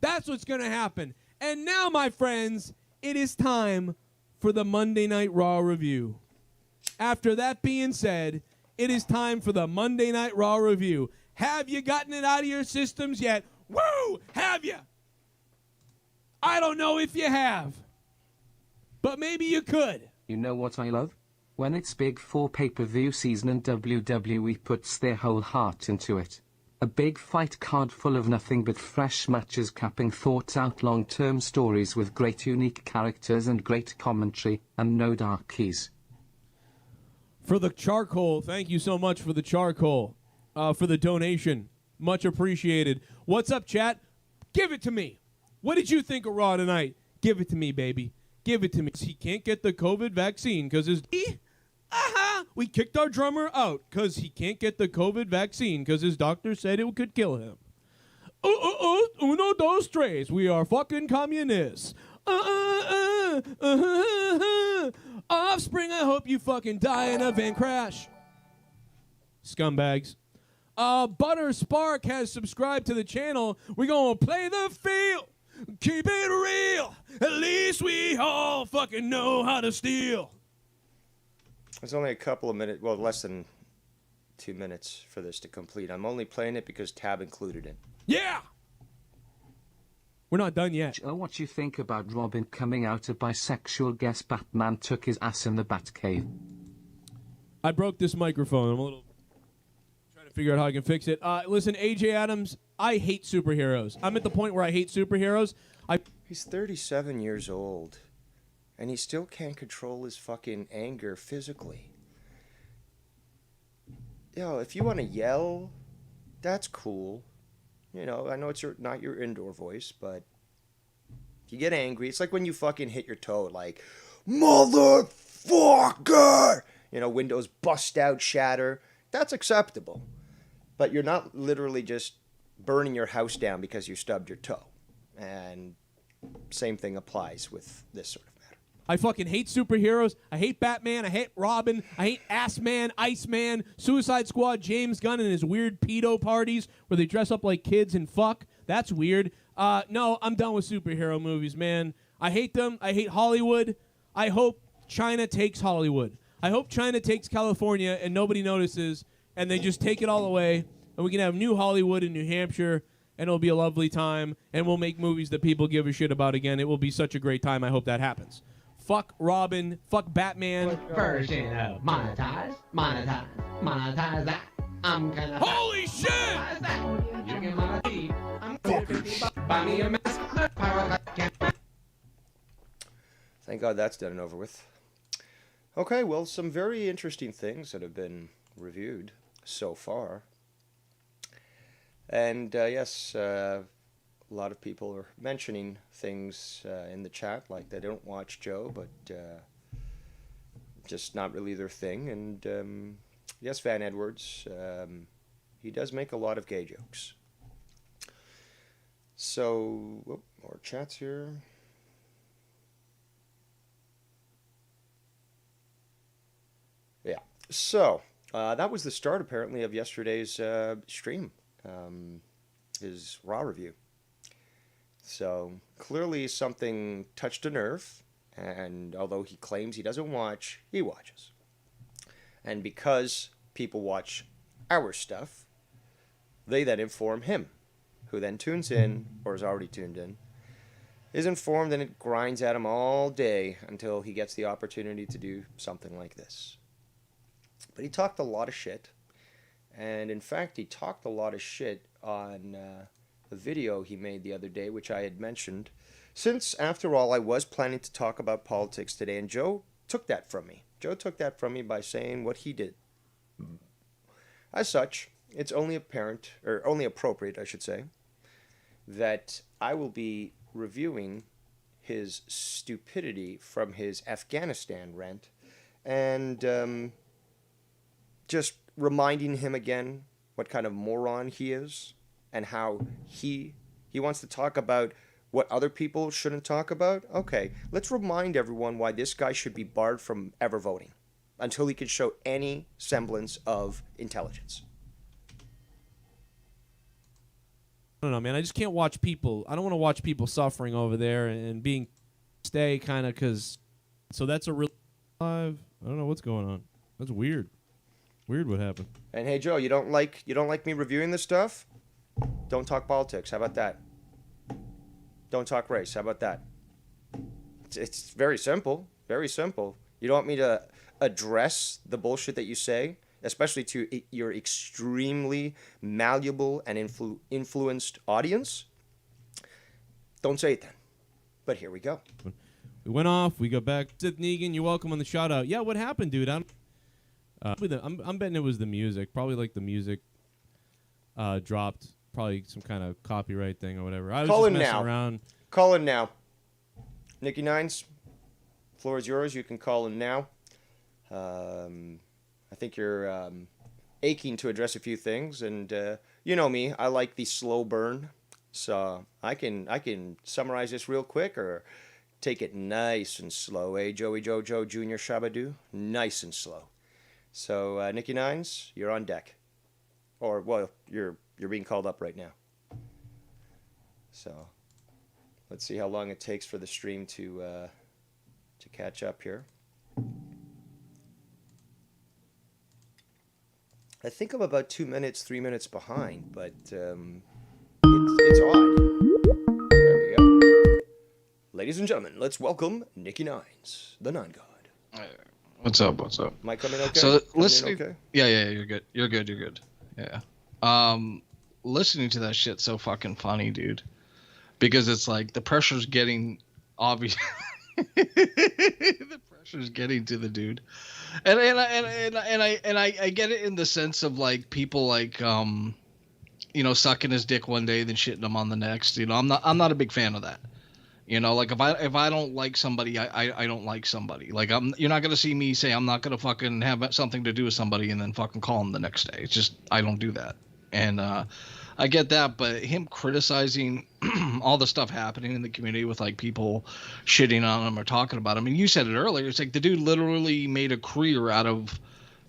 That's what's going to happen. And now, my friends, it is time for the Monday Night Raw review. After that being said, it is time for the Monday Night Raw review. Have you gotten it out of your systems yet? Woo! Have you? I don't know if you have, but maybe you could. You know what I love? When it's big for pay-per-view season and WWE puts their whole heart into it. A big fight card full of nothing but fresh matches capping thought-out long-term stories with great unique characters and great commentary, and no darkies. For the charcoal, thank you so much for the charcoal, for the donation. Much appreciated. What's up, chat? Give it to me. What did you think of Raw tonight? Give it to me, baby. Give it to me. He can't get the COVID vaccine because his... We kicked our drummer out because he can't get the COVID vaccine because his doctor said it could kill him. Uno, dos, tres. We are fucking communists. Offspring, I hope you fucking die in a van crash. Scumbags. Butter Spark has subscribed to the channel. We're going to play the field. Keep it real. At least we all fucking know how to steal. There's only a couple of minutes, well, less than 2 minutes for this to complete. I'm only playing it because Tab included it. Yeah! We're not done yet. What you think about Robin coming out a bisexual guess Batman took his ass in the Batcave? I broke this microphone. I'm a little trying to figure out how I can fix it. Listen, AJ Adams, I hate superheroes. I'm at the point where I hate superheroes. He's 37 years old, and he still can't control his fucking anger physically. Yo, if you want to yell, that's cool. You know, I know it's not your indoor voice, but if you get angry, it's like when you fucking hit your toe, like, motherfucker! You know, windows bust out, shatter. That's acceptable. But you're not literally just burning your house down because you stubbed your toe. And same thing applies with this sort of matter. I fucking hate superheroes. I hate Batman. I hate Robin. I hate Assman, Iceman, Suicide Squad, James Gunn and his weird pedo parties where they dress up like kids and fuck. That's weird. No, I'm done with superhero movies, man. I hate them. I hate Hollywood. I hope China takes Hollywood. I hope China takes California and nobody notices and they just take it all away and we can have new Hollywood in New Hampshire and it'll be a lovely time and we'll make movies that people give a shit about again. It will be such a great time. I hope that happens. Fuck Robin. Fuck Batman. Version of monetize that. I'm gonna Holy shit! monetize that. You can monetize. I'm $50. Buy me a mask. Power cut. Thank God that's done and over with. Okay, well, some very interesting things that have been reviewed so far. And yes, a lot of people are mentioning things in the chat like they don't watch Joe, but just not really their thing. And yes, Van Edwards, he does make a lot of gay jokes. So, more chats here. Yeah, so that was the start apparently of yesterday's stream, his Raw review. So clearly something touched a nerve, and although he claims he doesn't watch, he watches. And because people watch our stuff, they then inform him, who then tunes in, or is already tuned in, is informed, and it grinds at him all day until he gets the opportunity to do something like this. But he talked a lot of shit, and in fact he talked a lot of shit on a video he made the other day, which I had mentioned, since, after all, I was planning to talk about politics today, and Joe took that from me. Joe took that from me by saying what he did. As such, it's only apparent, or only appropriate, I should say, that I will be reviewing his stupidity from his Afghanistan rant, and just reminding him again what kind of moron he is and how he wants to talk about what other people shouldn't talk about? Okay, let's remind everyone why this guy should be barred from ever voting until he can show any semblance of intelligence. I don't know, man. I just can't watch people. I don't want to watch people suffering over there and being stay kind of because. So that's a real live. I don't know what's going on. That's weird. Weird what happened. And hey, Joe, you don't like me reviewing this stuff? Don't talk politics. How about that? Don't talk race. How about that? It's very simple. Very simple. You don't want me to address the bullshit that you say, especially to your extremely malleable and influenced audience? Don't say it then. But here we go. We went off. We got back. Sith Negan, you're welcome on the shout out. Yeah, what happened, dude? I'm betting it was the music. Probably like the music dropped. Probably some kind of copyright thing or whatever. I was Call just in messing now. around. Call in now. Nikki Nines, floor is yours. You can call in now. I think you're aching to address a few things, and you know me. I like the slow burn, so I can summarize this real quick or take it nice and slow. Joey Jojo Junior Shabadoo, nice and slow. So Nikki Nines, you're on deck, or well, you're being called up right now. So let's see how long it takes for the stream to catch up here. I think I'm about 2 minutes, 3 minutes behind, but it's odd. There we go. Ladies and gentlemen, let's welcome Nikki Nines, the Nine God. What's up? Am I coming okay? So Coming listening, in okay? yeah, you're good. Yeah. Listening to that shit's so fucking funny, dude. Because it's like the pressure's getting obvious. The pressure's getting to the dude, and I get it in the sense of like people like sucking his dick one day then shitting him on the next. I'm not a big fan of that. Like if I don't like somebody, I don't like somebody. Like you're not gonna see me say I'm not gonna fucking have something to do with somebody and then fucking call him the next day. It's just I don't do that. And I get that, but him criticizing all the stuff happening in the community with like people shitting on him or talking about him. And you said it earlier. It's like the dude literally made a career out of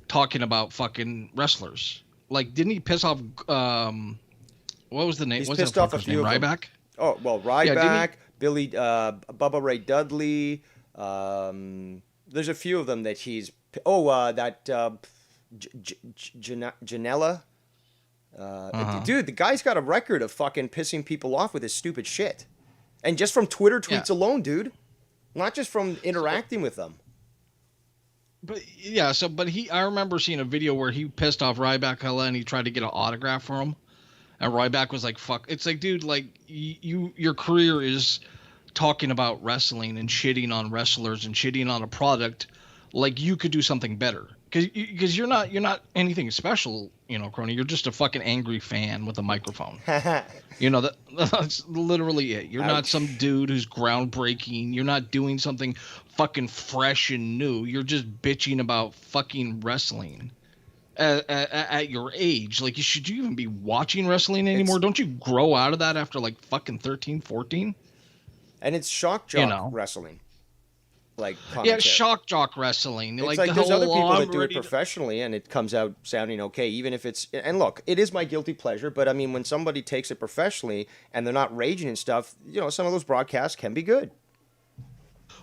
talking about fucking wrestlers. Like, didn't he piss off? What was the name? He's What's pissed that off a fucker's few name? of them. Ryback. Oh well, Ryback, Yeah, Billy, Bubba Ray Dudley. There's a few of them that he's. Janela. Dude, the guy's got a record of fucking pissing people off with his stupid shit, and just from Twitter tweets alone, dude. Not just from interacting with them. But yeah, I remember seeing a video where he pissed off Ryback hella and he tried to get an autograph from him. And Ryback was like, fuck. It's like, dude, like your career is talking about wrestling and shitting on wrestlers and shitting on a product. Like you could do something better. Cause you're not anything special, Cronin. You're just a fucking angry fan with a microphone. That's literally it. You're not some dude who's groundbreaking. You're not doing something fucking fresh and new. You're just bitching about fucking wrestling at your age. Like, should you even be watching wrestling anymore? Don't you grow out of that after like fucking 13, 14? And it's shock jock wrestling. Like commentary. Shock jock wrestling. It's like there's other people that do it professionally and it comes out sounding okay, even if it's. And look, it is my guilty pleasure, but I mean, when somebody takes it professionally and they're not raging and stuff, some of those broadcasts can be good.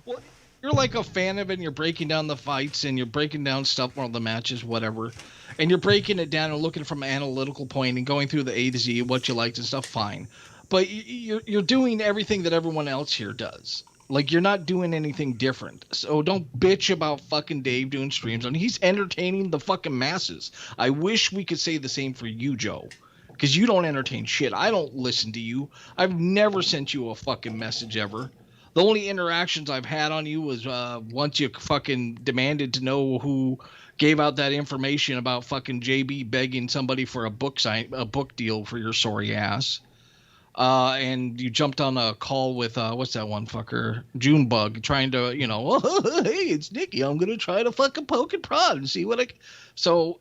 Well, you're like a fan of it and you're breaking down the fights and you're breaking down stuff on the matches, whatever. And you're breaking it down and looking from an analytical point and going through the A to Z, what you liked and stuff, fine. But you're doing everything that everyone else here does. Like, you're not doing anything different. So don't bitch about fucking Dave doing streams. He's entertaining the fucking masses. I wish we could say the same for you, Joe. Because you don't entertain shit. I don't listen to you. I've never sent you a fucking message ever. The only interactions I've had on you was once you fucking demanded to know who gave out that information about fucking JB begging somebody for a book deal for your sorry ass. and you jumped on a call with what's that one fucker, Junebug, trying to, oh, hey, it's Nikki, I'm gonna try to fucking poke and prod and see what I. So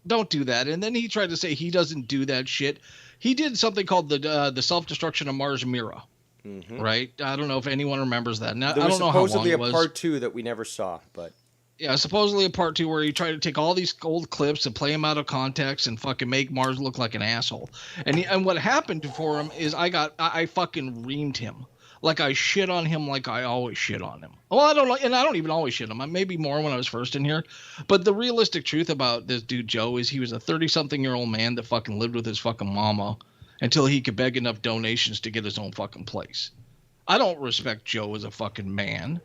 don't do that. And then he tried to say he doesn't do that shit. He did something called the self-destruction of Mars Mira. Mm-hmm. Right? I don't know if anyone remembers that. Now, There I was don't know how long supposedly it a was. part 2 that we never saw, but Yeah, supposedly a part 2 where he tried to take all these old clips and play them out of context and fucking make Mars look like an asshole. And what happened for him is I fucking reamed him. Like I shit on him like I always shit on him. Well, I don't even always shit on him. Maybe more when I was first in here. But the realistic truth about this dude Joe is he was a 30-something-year-old man that fucking lived with his fucking mama until he could beg enough donations to get his own fucking place. I don't respect Joe as a fucking man.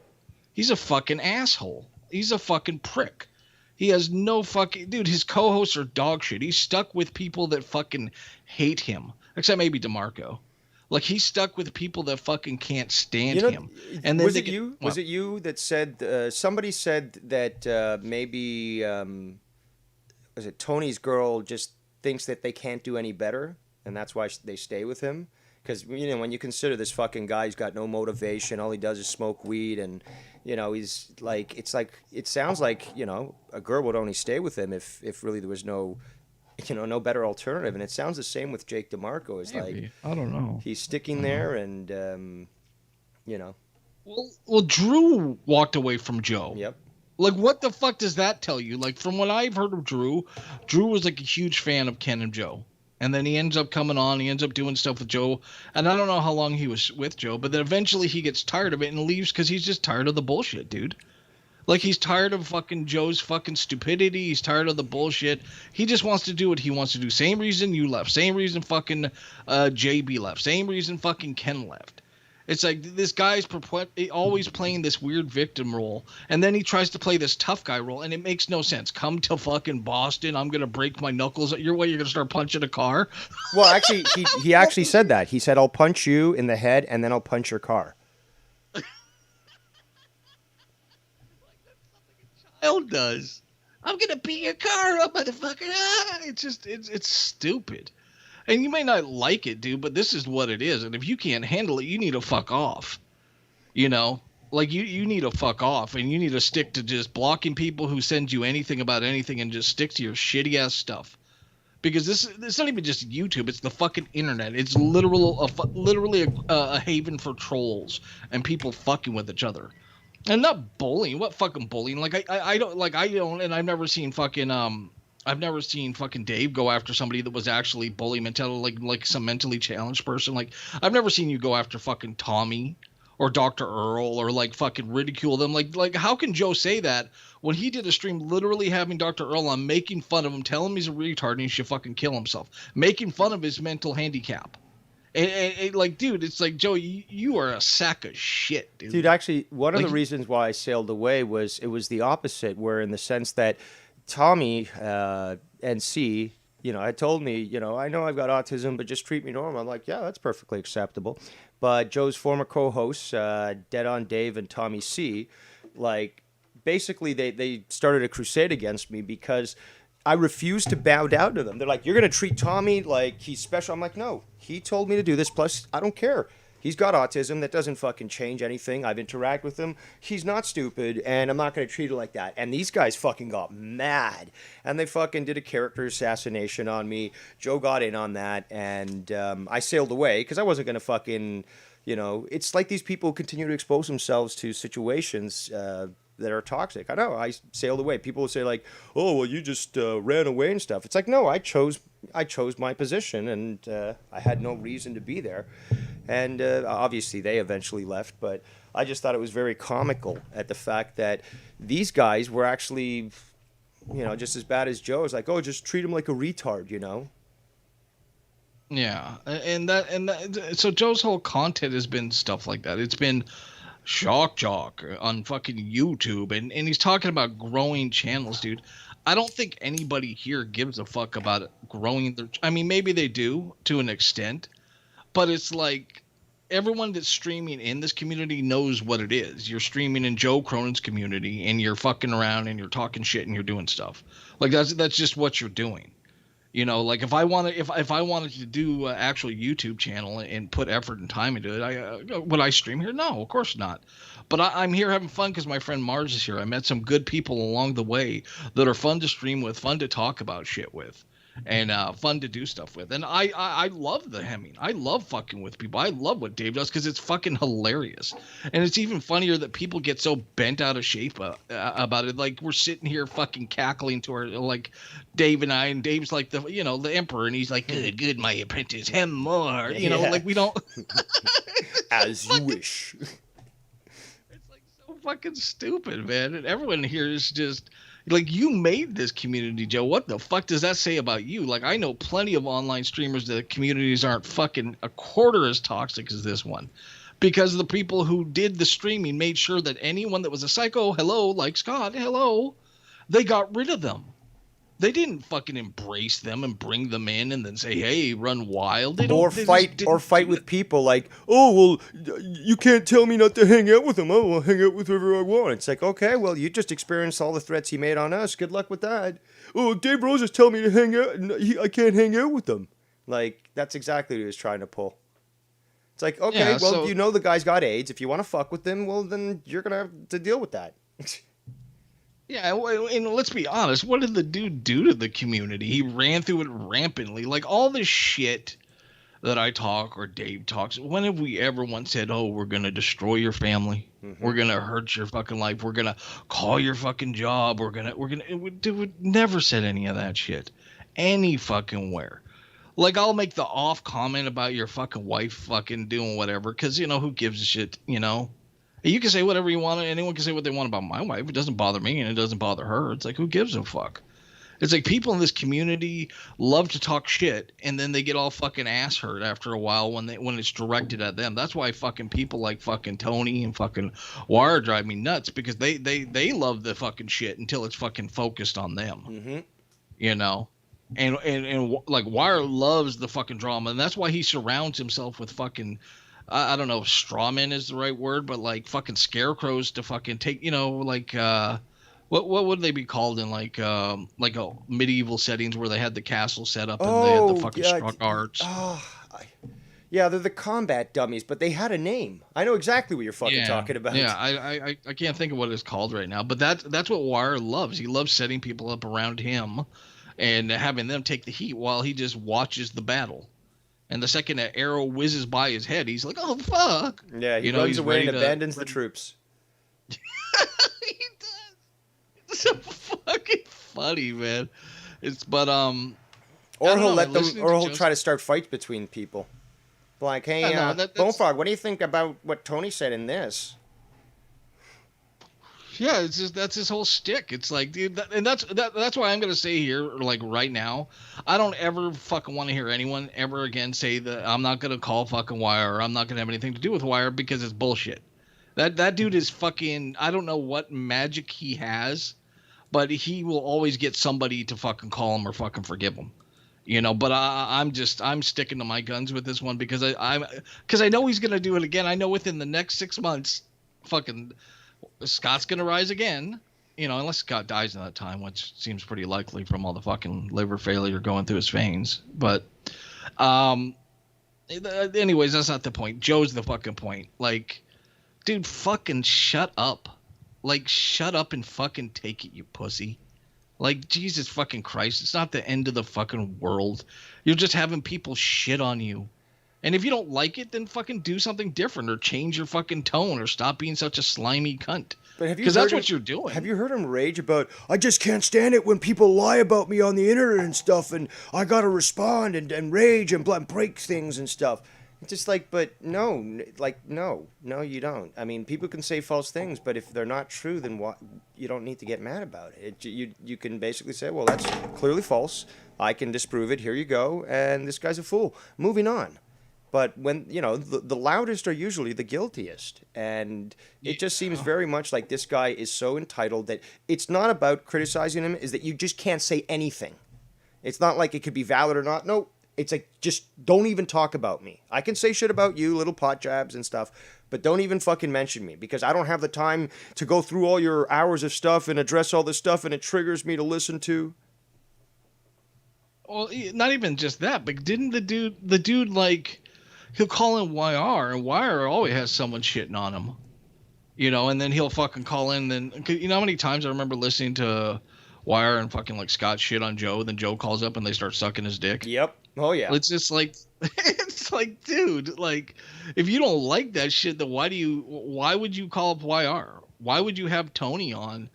He's a fucking asshole. He's a fucking prick. He has no fucking... Dude, his co-hosts are dog shit. He's stuck with people that fucking hate him. Except maybe DeMarco. Like, he's stuck with people that fucking can't stand him. And then was it you? Was it you that said... somebody said that maybe... was it Tony's girl just thinks that they can't do any better? And that's why they stay with him? Because, when you consider this fucking guy, he's got no motivation. All he does is smoke weed. And, he's like, it sounds like, a girl would only stay with him if really there was no, no better alternative. And it sounds the same with Jake DeMarco. It's like, I don't know. He's sticking there and, Well, Drew walked away from Joe. Yep. Like, what the fuck does that tell you? Like, from what I've heard of Drew was like a huge fan of Ken and Joe. And then he ends up coming on. He ends up doing stuff with Joe. And I don't know how long he was with Joe, but then eventually he gets tired of it and leaves because he's just tired of the bullshit, dude. Like, he's tired of fucking Joe's fucking stupidity. He's tired of the bullshit. He just wants to do what he wants to do. Same reason you left. Same reason fucking JB left. Same reason fucking Ken left. It's like this guy's always playing this weird victim role, and then he tries to play this tough guy role, and it makes no sense. Come to fucking Boston, I'm gonna break my knuckles at your way. You're gonna start punching a car. Well, actually, he actually said that. He said, "I'll punch you in the head, and then I'll punch your car." Child does. I'm gonna beat your car up, motherfucker. It's stupid. And you may not like it, dude, but this is what it is. And if you can't handle it, you need to fuck off. Like you need to fuck off, and you need to stick to just blocking people who send you anything about anything, and just stick to your shitty ass stuff. Because it's not even just YouTube; it's the fucking internet. It's literally a haven for trolls and people fucking with each other, and not bullying. What fucking bullying? Like I don't, and I've never seen fucking Dave go after somebody that was actually bully mentality, like some mentally challenged person. Like, I've never seen you go after fucking Tommy or Dr. Earl or like fucking ridicule them. Like how can Joe say that when he did a stream literally having Dr. Earl on, making fun of him, telling him he's a retard and he should fucking kill himself, making fun of his mental handicap. And like, dude, it's like, Joe, you are a sack of shit, dude. Dude, actually, one of the reasons why I sailed away was it was the opposite, where in the sense that Tommy and C, had told me, I know I've got autism, but just treat me normal. I'm like, yeah, that's perfectly acceptable. But Joe's former co-hosts, Dead on Dave and Tommy C, like, basically they started a crusade against me because I refused to bow down to them. They're like, you're going to treat Tommy like he's special. I'm like, no, he told me to do this. Plus, I don't care. He's got autism. That doesn't fucking change anything. I've interacted with him. He's not stupid, and I'm not going to treat him like that. And these guys fucking got mad, and they fucking did a character assassination on me. Joe got in on that, and I sailed away because I wasn't going to fucking, it's like these people continue to expose themselves to situations that are toxic. I know. I sailed away. People will say like, "Oh, well, you just ran away and stuff." It's like, no, I chose my position, and I had no reason to be there. And obviously, they eventually left. But I just thought it was very comical at the fact that these guys were actually, just as bad as Joe. It's like, oh, just treat him like a retard, Yeah, and so Joe's whole content has been stuff like that. It's been shock jock on fucking YouTube, and he's talking about growing channels, dude. I don't think anybody here gives a fuck about it growing their. I mean, maybe they do to an extent, but it's like everyone that's streaming in this community knows what it is. You're streaming in Joe Cronin's community, and you're fucking around, and you're talking shit, and you're doing stuff. Like that's just what you're doing. You know, like if I wanted to do an actual YouTube channel and put effort and time into it, would I stream here? No, of course not. But I'm here having fun because my friend Mars is here. I met some good people along the way that are fun to stream with, fun to talk about shit with, and fun to do stuff with. And I love the hemming. I love fucking with people. I love what Dave does because it's fucking hilarious. And it's even funnier that people get so bent out of shape about it. Like we're sitting here fucking cackling to our, like Dave and I, and Dave's like the, you know, the emperor, and he's like, good, my apprentice, hem more. You know, like we don't. As you wish. It's like so fucking stupid, man. And everyone here is just like, you made this community, Joe. What the fuck does that say about you? Like, I know plenty of online streamers that communities aren't fucking a quarter as toxic as this one, because the people who did the streaming made sure that anyone that was a psycho, hello, like Scott, hello, they got rid of them. They didn't fucking embrace them and bring them in and then say, "Hey, run wild." Or fight with people like, "Oh, well, you can't tell me not to hang out with him. Oh, I'll hang out with whoever I want." It's like, okay, well, you just experienced all the threats he made on us. Good luck with that. Oh, Dave Rose is telling me to hang out, and I can't hang out with them. Like, that's exactly what he was trying to pull. It's like, okay, Yeah, well, so- you know the guy's got AIDS. If you want to fuck with him, well, then you're gonna have to deal with that. Yeah, and let's be honest. What did the dude do to the community? He ran through it rampantly. Like all the shit that I talk or Dave talks. When have we ever once said, "Oh, we're gonna destroy your family. We're gonna hurt your fucking life. We're gonna call your fucking job. We're gonna." It would never said any of that shit, any fucking where. Like I'll make the off comment about your fucking wife fucking doing whatever, because you know who gives a shit, you know. You can say whatever you want. Anyone can say what they want about my wife. It doesn't bother me, and it doesn't bother her. It's like, who gives a fuck? It's like people in this community love to talk shit, and then they get all fucking ass hurt after a while when it's directed at them. That's why fucking people like fucking Tony and fucking Wire drive me nuts, because they love the fucking shit until it's fucking focused on them. Mm-hmm. You know? And like Wire loves the fucking drama, and that's why he surrounds himself with fucking, I don't know if strawman is the right word, but like fucking scarecrows to fucking take, you know, like what would they be called in like a medieval settings where they had the castle set up and they had the fucking struck arts. Yeah, they're the combat dummies, but they had a name. I know exactly what you're fucking talking about. Yeah, I can't think of what it's called right now, but that's what Wire loves. He loves setting people up around him and having them take the heat while he just watches the battle. And the second an arrow whizzes by his head, he's like, "Oh fuck!" Yeah, he runs away and abandons the troops. He does. It's so fucking funny, man. Or he'll try to start fights between people. Like, hey, Bonefrog, what do you think about what Tony said in this? Yeah, it's just that's his whole shtick. It's like, dude, that's why I'm gonna say here, like right now, I don't ever fucking want to hear anyone ever again say that I'm not gonna call fucking Wire or I'm not gonna have anything to do with Wire, because it's bullshit. That dude is fucking, I don't know what magic he has, but he will always get somebody to fucking call him or fucking forgive him. You know, but I'm sticking to my guns with this one because I know he's gonna do it again. I know within the next 6 months, fucking Scott's gonna rise again. You know, unless Scott dies in that time, which seems pretty likely from all the fucking liver failure going through his veins. But, anyways, that's not the point. Joe's the fucking point. Like, dude, fucking shut up. Like, shut up and fucking take it, you pussy. Like, Jesus fucking Christ, it's not the end of the fucking world. You're just having people shit on you. And if you don't like it, then fucking do something different or change your fucking tone or stop being such a slimy cunt. Because that's what you're doing. Have you heard him rage about, I just can't stand it when people lie about me on the internet and stuff, and I gotta respond and rage and break things and stuff. It's just like, but no, you don't. I mean, people can say false things, but if they're not true, then you don't need to get mad about it. You can basically say, well, that's clearly false. I can disprove it. Here you go. And this guy's a fool. Moving on. But when, you know, the loudest are usually the guiltiest. And it just seems very much like this guy is so entitled that it's not about criticizing him, is that you just can't say anything. It's not like it could be valid or not. No, it's like, just don't even talk about me. I can say shit about you, little pot jabs and stuff, but don't even fucking mention me, because I don't have the time to go through all your hours of stuff and address all this stuff, and it triggers me to listen to. Well, not even just that, but didn't the dude like, he'll call in YR, and YR always has someone shitting on him, and then he'll fucking call in. Then you know how many times I remember listening to YR and fucking like Scott shit on Joe, then Joe calls up and they start sucking his dick. Yep. Oh yeah. It's just like, it's like, dude, like, if you don't like that shit, then why would you call up YR? Why would you have Tony on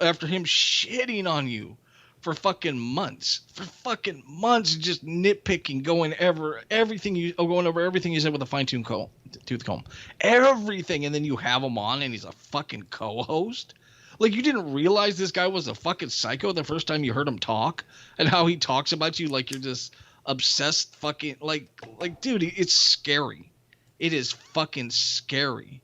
after him shitting on you for fucking months, just nitpicking, going over everything you said with a tooth comb, everything, and then you have him on and he's a fucking co-host. Like, you didn't realize this guy was a fucking psycho the first time you heard him talk, and how he talks about you like you're just obsessed fucking like dude, it's scary. It is fucking scary.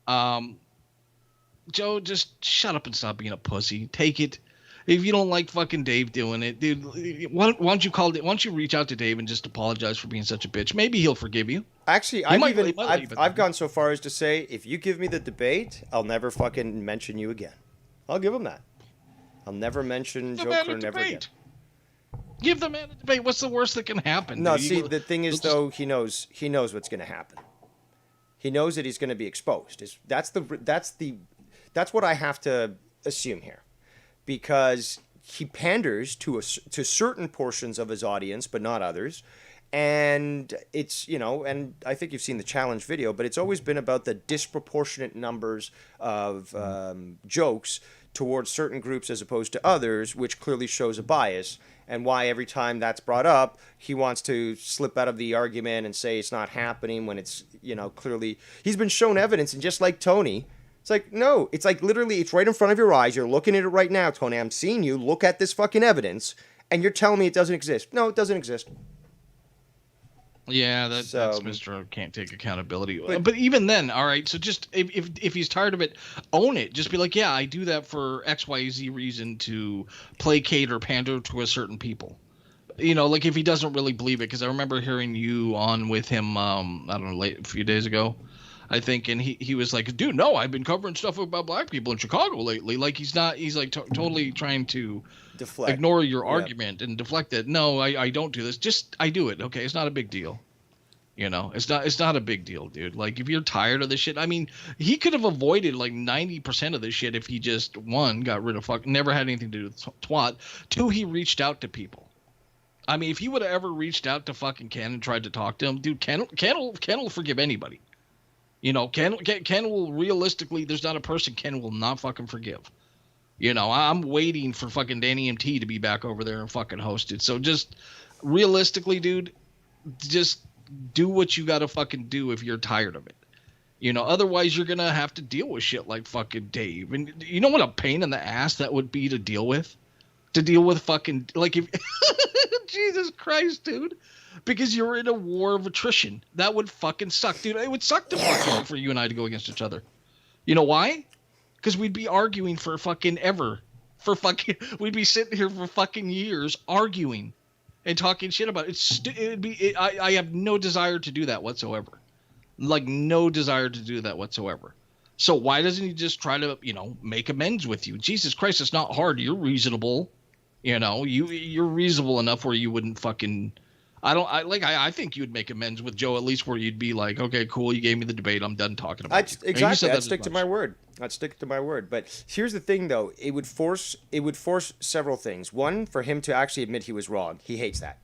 Joe, just shut up and stop being a pussy. Take it. If you don't like fucking Dave doing it, dude, why don't you reach out to Dave and just apologize for being such a bitch? Maybe he'll forgive you. Actually, I've gone so far as to say, if you give me the debate, I'll never fucking mention you again. I'll give him that. I'll never mention Joe Cronin ever again. Give the man a debate. What's the worst that can happen? No, dude? see, the thing is, though, he knows what's going to happen. He knows that he's going to be exposed. That's what I have to assume here, because he panders to certain portions of his audience, but not others. And it's, and I think you've seen the challenge video, but it's always been about the disproportionate numbers of jokes towards certain groups as opposed to others, which clearly shows a bias. And why every time that's brought up, he wants to slip out of the argument and say it's not happening when it's, clearly he's been shown evidence. And just like Tony, it's like, no, it's like literally it's right in front of your eyes. You're looking at it right now, Tony. I'm seeing you look at this fucking evidence and you're telling me it doesn't exist. No, it doesn't exist. Yeah, that's Mr. Can't take accountability. But even then, all right, so just if he's tired of it, own it. Just be like, yeah, I do that for XYZ reason to placate or pander to a certain people. Like if he doesn't really believe it, because I remember hearing you on with him, I don't know, a few days ago, I think, and he was like, dude, no, I've been covering stuff about black people in Chicago lately. Like he's like totally trying to ignore your argument and deflect it. No, I don't do this. Just I do it. Okay, it's not a big deal. It's not a big deal, dude. Like if you're tired of this shit, I mean, he could have avoided like 90% of this shit if he just got rid of never had anything to do with twat. 2, he reached out to people. I mean, if he would have ever reached out to fucking Ken and tried to talk to him, dude, Ken will forgive anybody. Ken will realistically, there's not a person Ken will not fucking forgive. I'm waiting for fucking Danny MT to be back over there and fucking host it. So just realistically, dude, just do what you gotta fucking do if you're tired of it. Otherwise you're gonna have to deal with shit like fucking Dave. And you know what a pain in the ass that would be to deal with? To deal with fucking, like, if Jesus Christ, dude. Because you're in a war of attrition. That would fucking suck, dude. It would suck to fucking for you and I to go against each other. You know why? Because we'd be arguing for fucking ever. We'd be sitting here for fucking years arguing and talking shit about it. I have no desire to do that whatsoever. Like, no desire to do that whatsoever. So why doesn't he just try to, make amends with you? Jesus Christ, it's not hard. You're reasonable. You're reasonable enough where you wouldn't fucking... I think you'd make amends with Joe, at least where you'd be like, okay, cool, you gave me the debate, I'm done talking about it. Exactly, I'd stick to my word. But here's the thing, though. It would force several things. 1, for him to actually admit he was wrong. He hates that.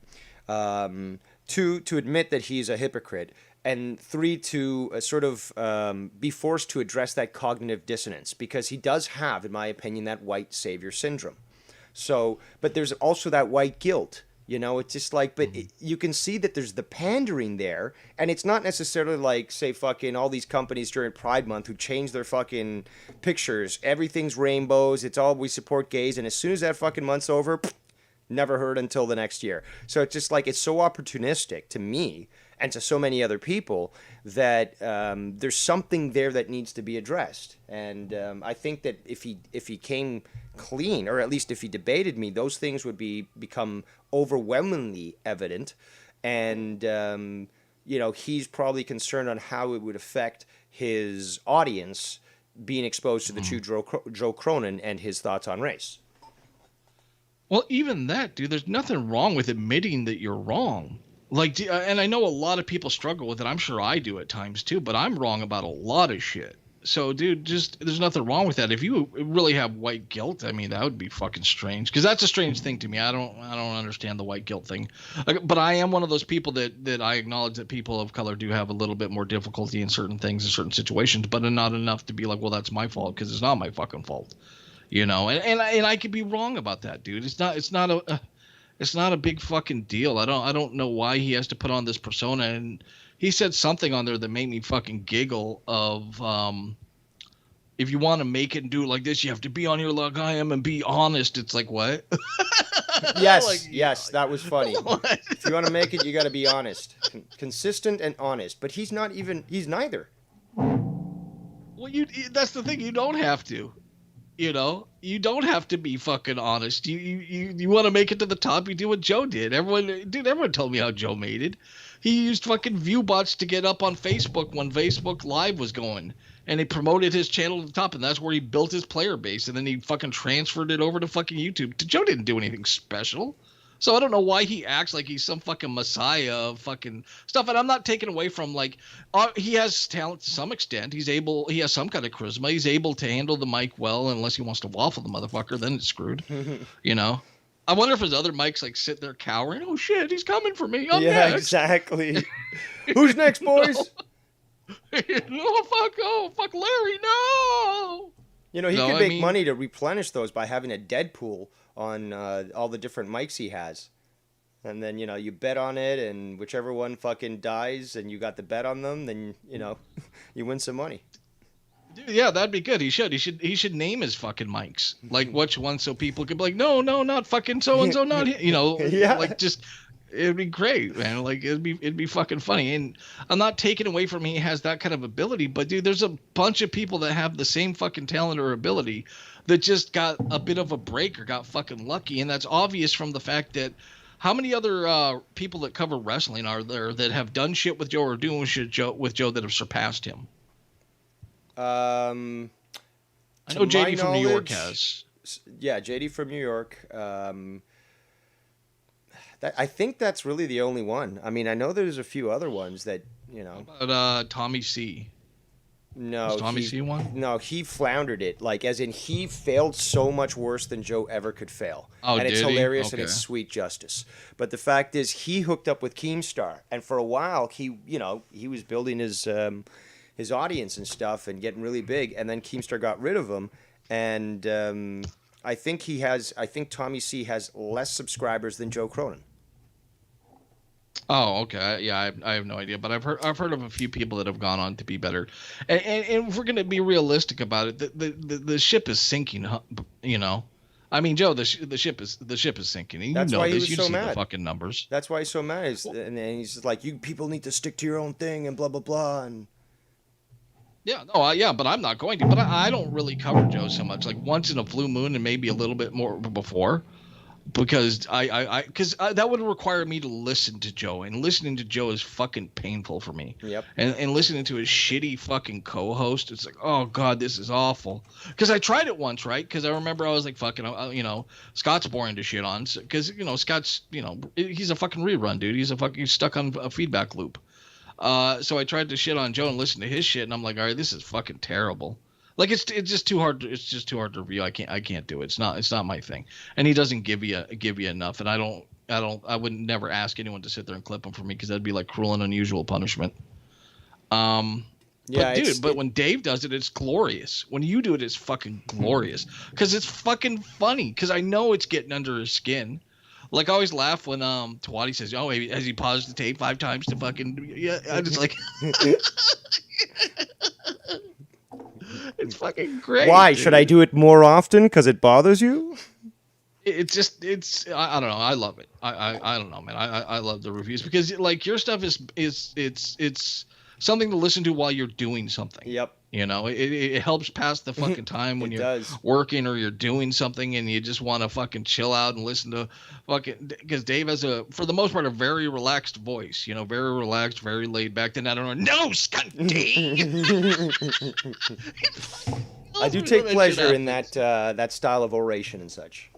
2, to admit that he's a hypocrite. And 3, to be forced to address that cognitive dissonance, because he does have, in my opinion, that white savior syndrome. So, but there's also that white guilt. It's just like, but you can see that there's the pandering there, and it's not necessarily like, say, fucking all these companies during Pride Month who change their fucking pictures. Everything's rainbows. It's all, we support gays, and as soon as that fucking month's over, never heard until the next year. So it's just like, it's so opportunistic to me and to so many other people that there's something there that needs to be addressed. And I think that if he came clean, or at least if he debated me, those things would become overwhelmingly evident. And he's probably concerned on how it would affect his audience being exposed to the true Joe Cronin and his thoughts on race. Well, even that, dude, there's nothing wrong with admitting that you're wrong. Like, and I know a lot of people struggle with it. I'm sure I do at times too, but I'm wrong about a lot of shit. So, dude, just there's nothing wrong with that. If you really have white guilt, I mean, that would be fucking strange. Because that's a strange thing to me. I don't understand the white guilt thing. But I am one of those people that I acknowledge that people of color do have a little bit more difficulty in certain things, in certain situations, but not enough to be like, well, that's my fault, because it's not my fucking fault. You know, and I could be wrong about that, dude. It's not a big fucking deal. I don't know why he has to put on this persona. And he said something on there that made me fucking giggle of, if you want to make it and do it like this, you have to be on here like I am and be honest. It's like, what? Yes, Like, yes, that was funny. What? If you want to make it, you got to be honest, consistent and honest. But he's neither. Well, that's the thing. You don't have to. You know, you don't have to be fucking honest. You want to make it to the top, you do what Joe did. Everyone told me how Joe made it. He used fucking view bots to get up on Facebook when Facebook Live was going. And he promoted his channel to the top, and that's where he built his player base. And then he fucking transferred it over to fucking YouTube. Joe didn't do anything special. So I don't know why he acts like he's some fucking messiah of fucking stuff. And I'm not taking away from, like, he has talent to some extent. He has some kind of charisma. He's able to handle the mic well, unless he wants to waffle the motherfucker, then it's screwed. You know? I wonder if his other mics, like, sit there cowering. Oh shit, he's coming for me. I'm Yeah, next. exactly. Who's next, boys? Oh fuck Larry, no. You know, he No, could I make mean- money to replenish those by having a Deadpool on all the different mics he has. And then, you know, you bet on it, and whichever one fucking dies and you got the bet on them, then, you know, you win some money. Dude, yeah, that'd be good. He should name his fucking mics. Like, which one, so people could be like, no, not fucking so and so, not he-" you know, Yeah. like, just it'd be great, man. Like, it'd be fucking funny. And I'm not taking away from he has that kind of ability, but dude, there's a bunch of people that have the same fucking talent or ability that just got a bit of a break or got fucking lucky, and that's obvious from the fact that how many other people that cover wrestling are there that have done shit with Joe or doing shit with Joe that have surpassed him? I I know JD from New York has. Yeah, JD from New York. I think that's really the only one. I mean, I know there's a few other ones that, you know. But Tommy C. No, Was Tommy C one? No, he floundered it. Like, as in, he failed so much worse than Joe ever could fail. Oh, and it's did he? hilarious and Okay. it's sweet justice. But the fact is, he hooked up with Keemstar, and for a while, he was building his audience and stuff and getting really big. And then Keemstar got rid of him, and I think Tommy C has less subscribers than Joe Cronin. Oh, okay. Yeah, I have no idea, but I've heard of a few people that have gone on to be better. And if we're gonna be realistic about it, the ship is sinking. You know, I mean, Joe, the ship is sinking. And That's you know why he this. was You so see mad. the fucking numbers. That's why he's so mad. And he's just like, you people need to stick to your own thing and blah, blah, blah. And Yeah, no, yeah, but I'm not going to. But I don't really cover Joe so much. Like once in a blue moon and maybe a little bit more before. Because that would require me to listen to Joe, and listening to Joe is fucking painful for me. Yep. And listening to his shitty fucking co-host, it's like, oh god, this is awful. Because I tried it once, right? Because I remember I was like, fucking, you know, Scott's boring to shit on. Because you know, Scott's, you know, he's a fucking rerun, dude. He's stuck on a feedback loop. So I tried to shit on Joe and listen to his shit, and I'm like, all right, this is fucking terrible. Like it's just too hard. It's just too hard to review. I can't do it. It's not my thing. And he doesn't give you enough. And I would never ask anyone to sit there and clip him for me because that'd be like cruel and unusual punishment. yeah, But dude, when Dave does it, it's glorious. When you do it, it's fucking glorious because it's fucking funny. Because I know it's getting under his skin. Like I always laugh when Tawadi says, "Oh, has he paused the tape 5 times to fucking?" Yeah, I'm just like. It's fucking great. why? Dude. Should I do it more often because it bothers you? It's I don't know. I love it. I don't know, man. I love the reviews because like your stuff is it's something to listen to while you're doing something. Yep. You know, it helps pass the fucking time when It you're does. working or you're doing something and you just want to fucking chill out and listen to fucking, because Dave has for the most part, a very relaxed voice, you know, very relaxed, very laid back. Then I don't know, no, Scunty! I do take pleasure in that style of oration and such.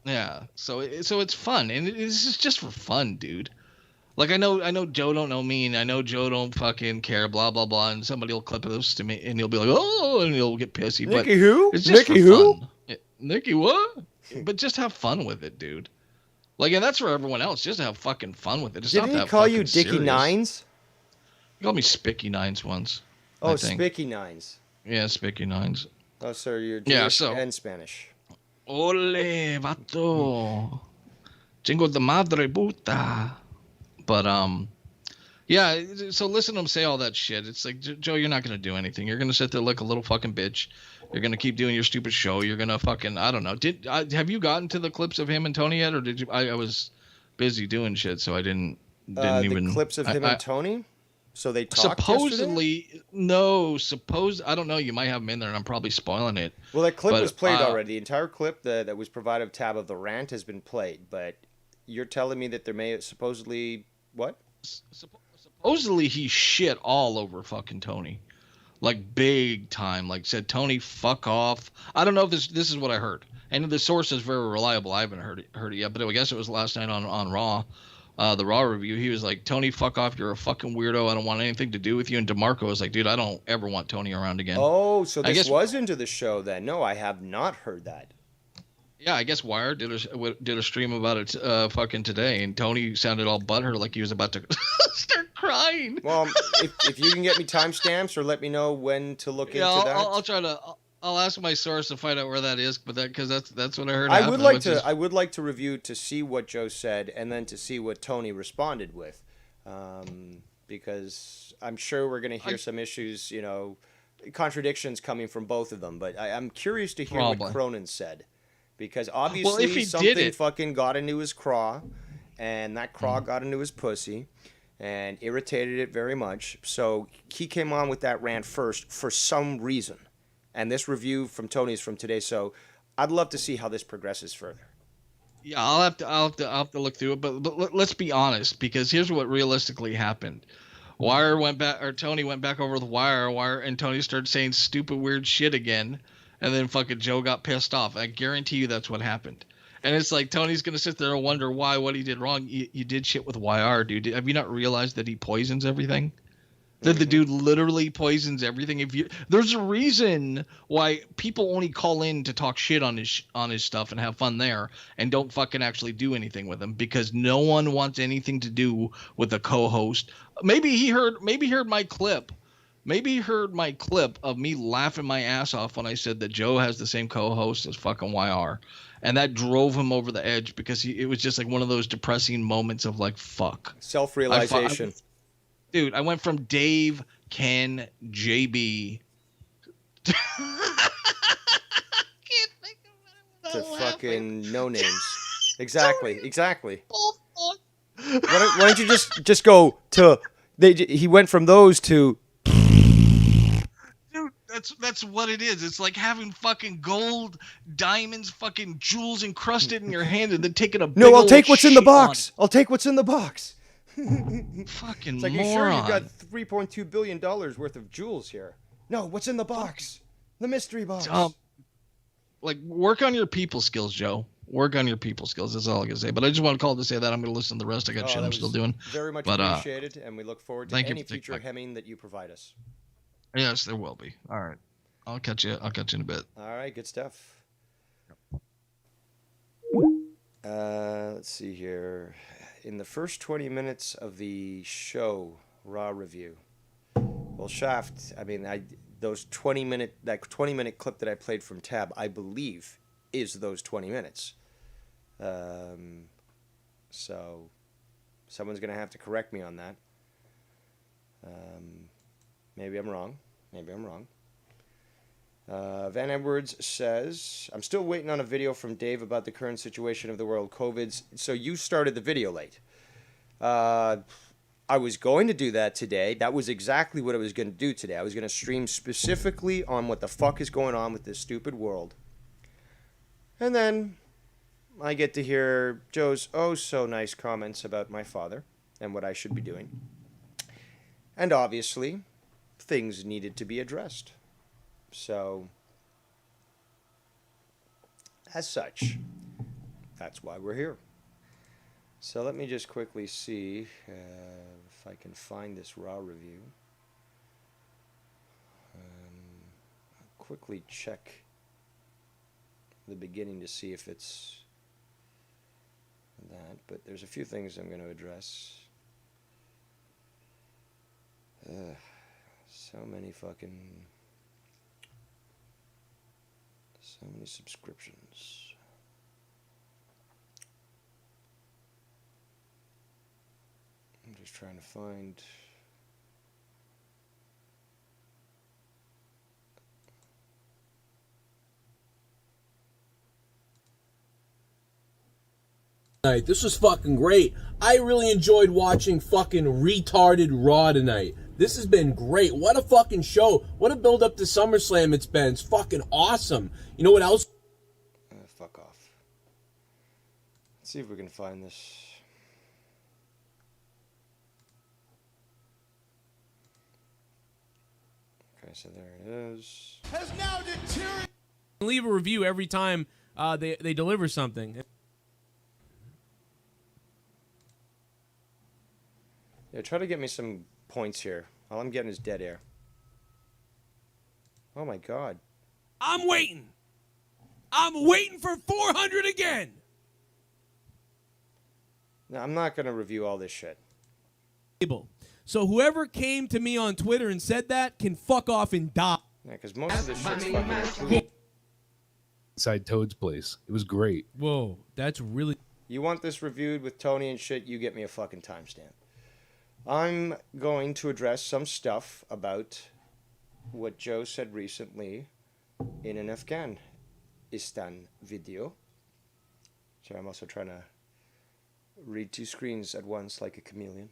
Yeah, so it's fun, and it's just for fun, dude. Like I know Joe don't know me, and I know Joe don't fucking care, blah blah blah, and somebody will clip this to me, and he'll be like, oh, and he'll get pissy. But Nikki who? it's just Nikki for who? fun. Nikki what? But just have fun with it, dude. Like, and that's for everyone else. Just have fucking fun with it. It's Didn't not he that call you fucking Dickie serious. Nines? He called me Spicky Nines once. Oh, I think. Spicky Nines. Yeah, Spicky Nines. Oh, sir, you're Jewish Yeah, so- and Spanish. Ole, vato. Jingo de madre puta. But, yeah, so listen to him say all that shit. It's like, Joe, you're not going to do anything. You're going to sit there like a little fucking bitch. You're going to keep doing your stupid show. You're going to fucking, I don't know. Have you gotten to the clips of him and Tony yet? Or did you? I was busy doing shit, so I didn't even. The clips of him and Tony? So they talked supposedly, yesterday? no, I don't know. You might have him in there, and I'm probably spoiling it. Well, that clip But, was played already. The entire clip that was provided of Tab of the rant has been played. But you're telling me that there may supposedly what? Supposedly he shit all over fucking Tony, like big time. Like said, Tony, fuck off. I don't know if this is what I heard, and the source is very reliable. I haven't heard it yet, but I guess it was last night on Raw. The Raw review, he was like, Tony, fuck off. You're a fucking weirdo. I don't want anything to do with you. And DeMarco was like, dude, I don't ever want Tony around again. Oh, so I this guess- was into the show then. No, I have not heard that. Yeah, I guess Wired did a stream about it fucking today, and Tony sounded all butthurt like he was about to start crying. Well, if you can get me timestamps or let me know when to look into that. I'll try to. I'll ask my source to find out where that is, but because that's what I heard. I would like to review to see what Joe said and then to see what Tony responded with, because I'm sure we're going to hear some issues, contradictions coming from both of them. But I'm curious to hear what Cronin said, because obviously if he something did it, fucking got into his craw, and that craw got into his pussy, and irritated it very much. So he came on with that rant first for some reason. And this review from Tony is from today, so I'd love to see how this progresses further. Yeah, I'll have to look through it, but let's be honest, because here's what realistically happened. Tony went back over the wire, and Tony started saying stupid weird shit again, and then fucking Joe got pissed off. I guarantee you that's what happened. And it's like Tony's gonna sit there and wonder what he did wrong. You did shit with YR, dude. Have you not realized that he poisons everything? That the dude literally poisons everything. There's a reason why people only call in to talk shit on his stuff and have fun there, and don't fucking actually do anything with him, because no one wants anything to do with a co-host. Maybe he heard my clip. Maybe he heard my clip of me laughing my ass off when I said that Joe has the same co-host as fucking YR, and that drove him over the edge, because it was just like one of those depressing moments of like, fuck. Self-realization. Dude, I went from Dave, Ken, JB to fucking no names. Exactly. Why don't you just go to? He went from those to. Dude, that's what it is. It's like having fucking gold, diamonds, fucking jewels encrusted in your hand, and then taking a big No, I'll old take what's in the shit on box. I'll take what's in the box. Fucking It's like, moron. you sure you've got $3.2 billion worth of jewels here? No, what's in the box? The mystery box. Like, work on your people skills, Joe. Work on your people skills. That's all I can say. But I just want to call to say that. I'm going to listen to the rest. I got shit I'm still doing. Very much appreciated, and we look forward to any future feedback. hemming that you provide us. Yes, there will be. All right. I'll catch you in a bit. All right, good stuff. Let's see here. In the first 20 minutes of the show, Raw review. Well, Shaft, I mean, that 20-minute clip that I played from Tab, I believe, is those 20 minutes. So someone's going to have to correct me on that. Maybe I'm wrong. Van Edwards says, I'm still waiting on a video from Dave about the current situation of the world. COVID's. So you started the video late. I was going to do that today. That was exactly what I was going to do today. I was going to stream specifically on what the fuck is going on with this stupid world. And then I get to hear Joe's so nice comments about my father and what I should be doing. And obviously, things needed to be addressed. So, as such, that's why we're here. So let me just quickly see if I can find this Raw review. I'll quickly check the beginning to see if it's that, but there's a few things I'm going to address. So many subscriptions. I'm just trying to find. This was fucking great. I really enjoyed watching fucking retarded Raw tonight. This has been great. What a fucking show. What a build up to SummerSlam it's been. It's fucking awesome. You know what else? Fuck off. Let's see if we can find this. Okay, so there it is. Has now deteriorated. Leave a review every time they deliver something. Yeah, try to get me some points here. All I'm getting is dead air. Oh my god. I'm waiting. I'm waiting for 400 again. No, I'm not going to review all this shit. So whoever came to me on Twitter and said that can fuck off and die. Yeah, because most of this shit's fucking included. Inside Toad's place. It was great. Whoa, that's really... You want this reviewed with Tony and shit, you get me a fucking timestamp. I'm going to address some stuff about what Joe said recently in an Afghanistan video. So I'm also trying to read two screens at once like a chameleon.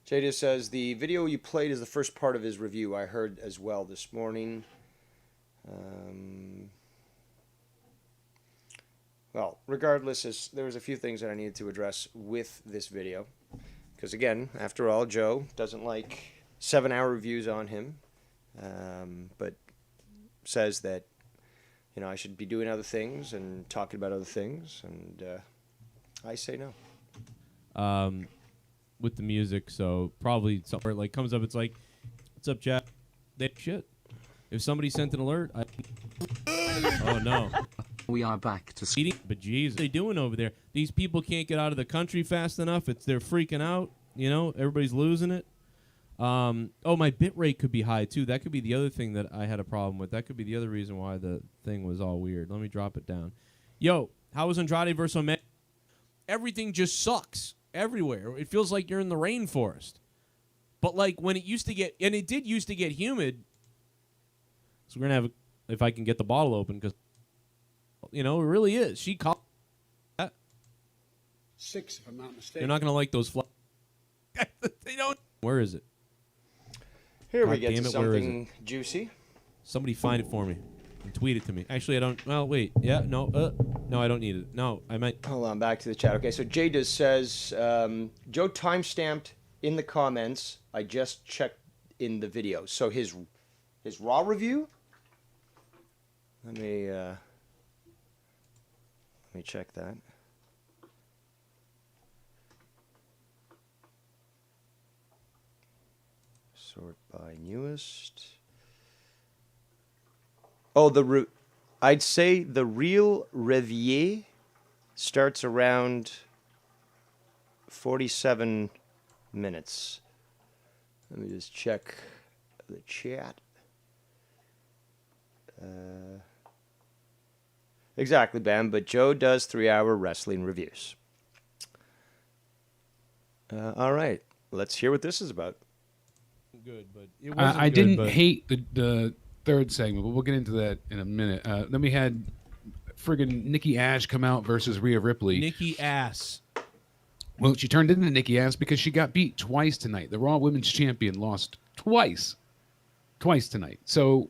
Jada says, the video you played is the first part of his review. I heard as well this morning. Well, regardless, there was a few things that I needed to address with this video. Because again, after all, Joe doesn't like 7-hour reviews on him. But says that, you know, I should be doing other things and talking about other things. And I say no. With the music, so probably somewhere like comes up, it's like, what's up, chat? That shit. If somebody sent an alert, oh no. We are back to Eating, but geez, what are they doing over there? These people can't get out of the country fast enough. They're freaking out. You know, everybody's losing it. Oh, my bit rate could be high too. That could be the other thing that I had a problem with. That could be the other reason why the thing was all weird. Let me drop it down. Yo, how was Andrade versus Omega? Everything just sucks everywhere. It feels like you're in the rainforest. But like when it used to get, and it did used to get humid. So we're gonna have, if I can get the bottle open, because you know it really is. She called that 6, if I'm not mistaken. They're not gonna like those flowers. They don't. Where is it? Here God we get damn to it, where is something juicy. Somebody find it for me and tweet it to me. Actually, I don't. Well, wait. Yeah, no, no, I don't need it. No, I might. Hold on, back to the chat. Okay, so Jada says, Joe timestamped in the comments. I just checked in the video. So his raw review. Let me check that. Sort by newest. Oh, I'd say the real Revier starts around 47 minutes. Let me just check the chat. Exactly, Bam, but Joe does 3-hour wrestling reviews. All right, let's hear what this is about. Good, but it wasn't I good, didn't but hate the third segment, but we'll get into that in a minute. Then we had friggin' Nikki Ash come out versus Rhea Ripley. Nikki Ass. Well, she turned into Nikki Ash because she got beat twice tonight. The Raw Women's Champion lost twice tonight. So,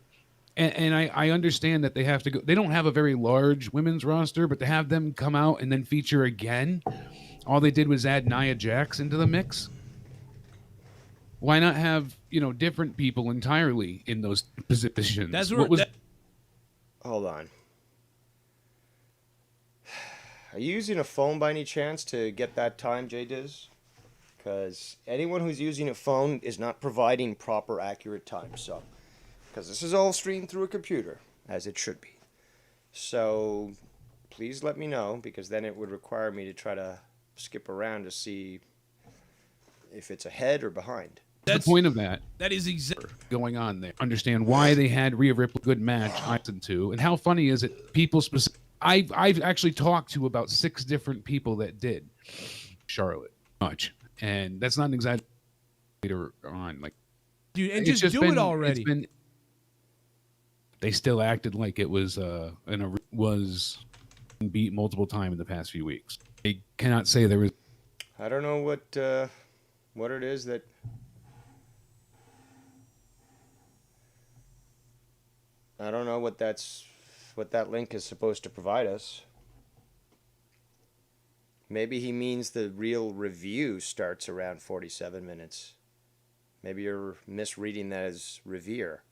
and I understand that they have to go. They don't have a very large women's roster, but to have them come out and then feature again, all they did was add Nia Jax into the mix. Why not have different people entirely in those positions? That's what was. Hold on. Are you using a phone by any chance to get that time, J-Diz? Because anyone who's using a phone is not providing proper, accurate time. So, because this is all streamed through a computer, as it should be. So, please let me know, because then it would require me to try to skip around to see if it's ahead or behind. That's the point of that. That is exactly going on there. Understand why they had Rhea Ripley good match, I listen to, and how funny is it? People specific. I've actually talked to about 6 different people that did Charlotte much, and that's not an exaggeration. Later on, like, dude, and just do it already. They still acted like it was was beat multiple times in the past few weeks. They cannot say there was. I don't know what it is that. I don't know what that link is supposed to provide us. Maybe he means the real review starts around 47 minutes. Maybe you're misreading that as revere.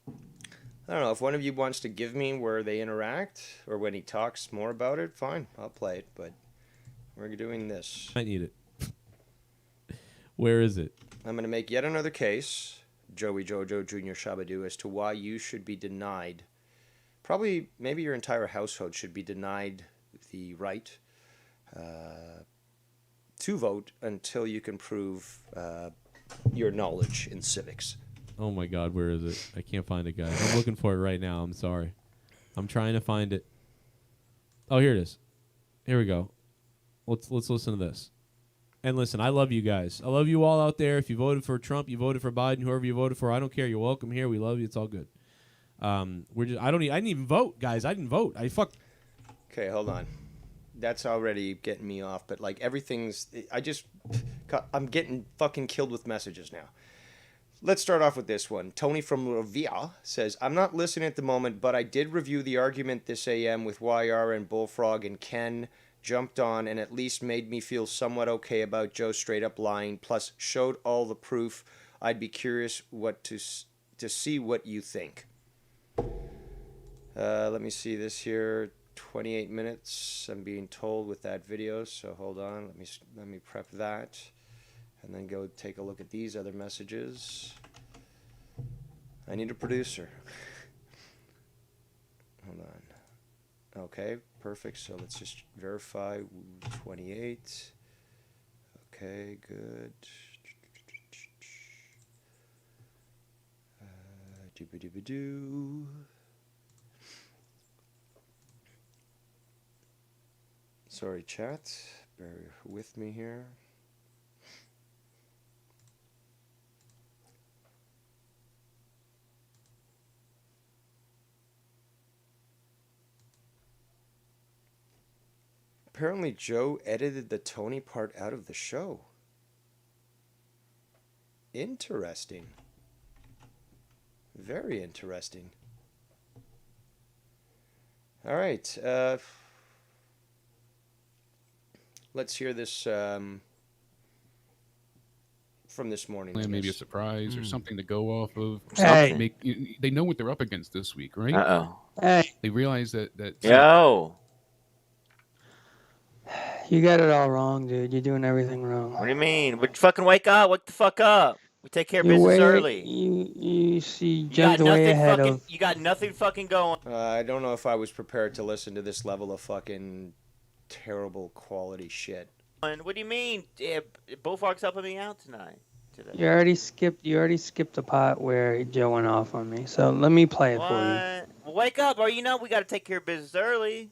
I don't know, if one of you wants to give me where they interact or when he talks more about it, fine, I'll play it, but we're doing this. I need it. Where is it? I'm going to make yet another case, Joey Jojo Jr. Shabadoo, as to why you should be denied. Probably, maybe your entire household should be denied the right to vote until you can prove your knowledge in civics. Oh my God, where is it? I can't find it, guys. I'm looking for it right now. I'm sorry. I'm trying to find it. Oh, here it is. Here we go. Let's listen to this. And listen, I love you guys. I love you all out there. If you voted for Trump, you voted for Biden, whoever you voted for, I don't care. You're welcome here. We love you. It's all good. I didn't even vote, guys. I didn't vote. Okay, hold on. That's already getting me off, but like I'm getting fucking killed with messages now. Let's start off with this one. Tony from Ravia says, I'm not listening at the moment, but I did review the argument this AM with YR and Bullfrog, and Ken jumped on and at least made me feel somewhat okay about Joe straight up lying, plus showed all the proof. I'd be curious to see what you think. Let me see this here. 28 minutes, I'm being told, with that video, so hold on. Let me prep that. And then go take a look at these other messages. I need a producer. Hold on. Okay, perfect. So let's just verify 28. Okay, good. Doobie-doobie-doo. Sorry, chat. Bear with me here. Apparently, Joe edited the Tony part out of the show. Interesting. Very interesting. All right. Let's hear this from this morning. Maybe a surprise or something to go off of. Hey. They know what they're up against this week, right? Uh-oh. Hey. They realize that. Yo. You got it all wrong, dude. You're doing everything wrong. What do you mean? Would you fucking wake up? Wake the fuck up. We take care of business early. You jumped way ahead of. You got nothing fucking going. I don't know if I was prepared to listen to this level of fucking terrible quality shit. What do you mean? Bullfrog's helping me out tonight. Today. You already skipped the part where Joe went off on me. So let me play it for you. Well, wake up, or we got to take care of business early.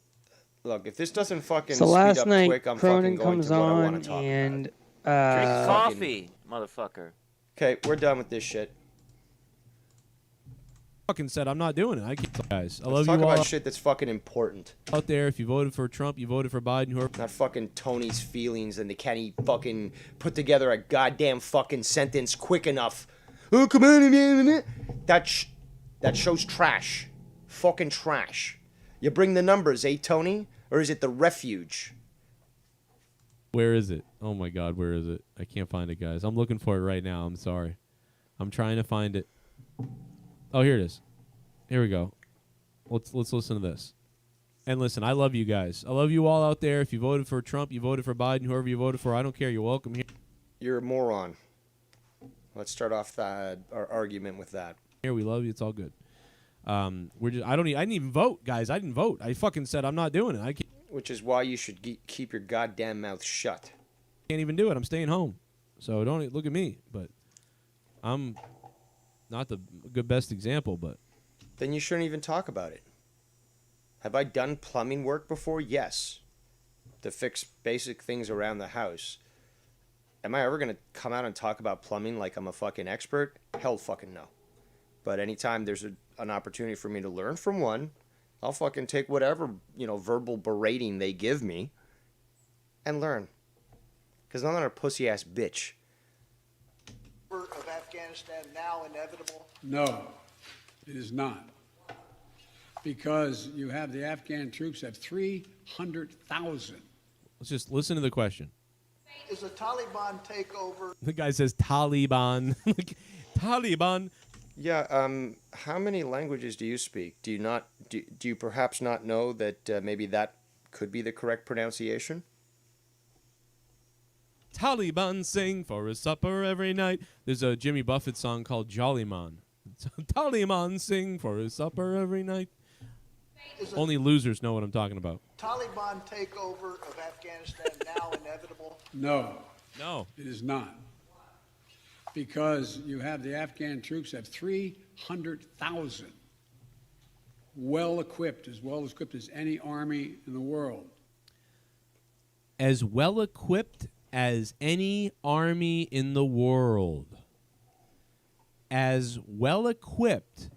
Look, if this doesn't fucking so speed last up night, quick, I'm Cronin fucking going comes to what I on want to talk and about. Drink coffee, motherfucker. Okay, we're done with this shit. Fucking said I'm not doing it. I can't, guys. I love Let's you talk all about shit that's fucking important. out there. If you voted for Trump, you voted for Biden. Whoever. Not fucking Tony's feelings, and they can't even fucking put together a goddamn fucking sentence quick enough. Oh, come on, that show's trash. Fucking trash. You bring the numbers, eh, Tony? Or is it the refuge? Where is it? Oh my God, where is it? I can't find it, guys. I'm looking for it right now. I'm sorry. I'm trying to find it. Oh, here it is. Here we go. Let's listen to this. And listen, I love you guys. I love you all out there. If you voted for Trump, you voted for Biden, whoever you voted for, I don't care. You're welcome here. You're a moron. Let's start off our argument with that. Here, we love you. It's all good. I didn't even vote, guys. I didn't vote. I fucking said I'm not doing it. I can't. Which is why you should keep your goddamn mouth shut. Can't even do it. I'm staying home. So don't look at me. But I'm not the best example, but. Then you shouldn't even talk about it. Have I done plumbing work before? Yes. To fix basic things around the house. Am I ever going to come out and talk about plumbing like I'm a fucking expert? Hell fucking no. But anytime there's an opportunity for me to learn from one, I'll fucking take whatever, verbal berating they give me and learn. Because I'm not a pussy-ass bitch. Of Afghanistan now inevitable? No, it is not. Because you have the Afghan troops have 300,000. Let's just listen to the question. Is a Taliban takeover? The guy says Taliban. Taliban. Yeah, how many languages do you speak? Do you perhaps not know that maybe that could be the correct pronunciation? Taliban sing for his supper every night. There's a Jimmy Buffett song called Jollyman. Taliban sing for his supper every night. Only losers know what I'm talking about. Taliban takeover of Afghanistan now inevitable? No, it is not. Because you have the Afghan troops have 300,000 well equipped as any army in the world. As well equipped as any army in the world. As well equipped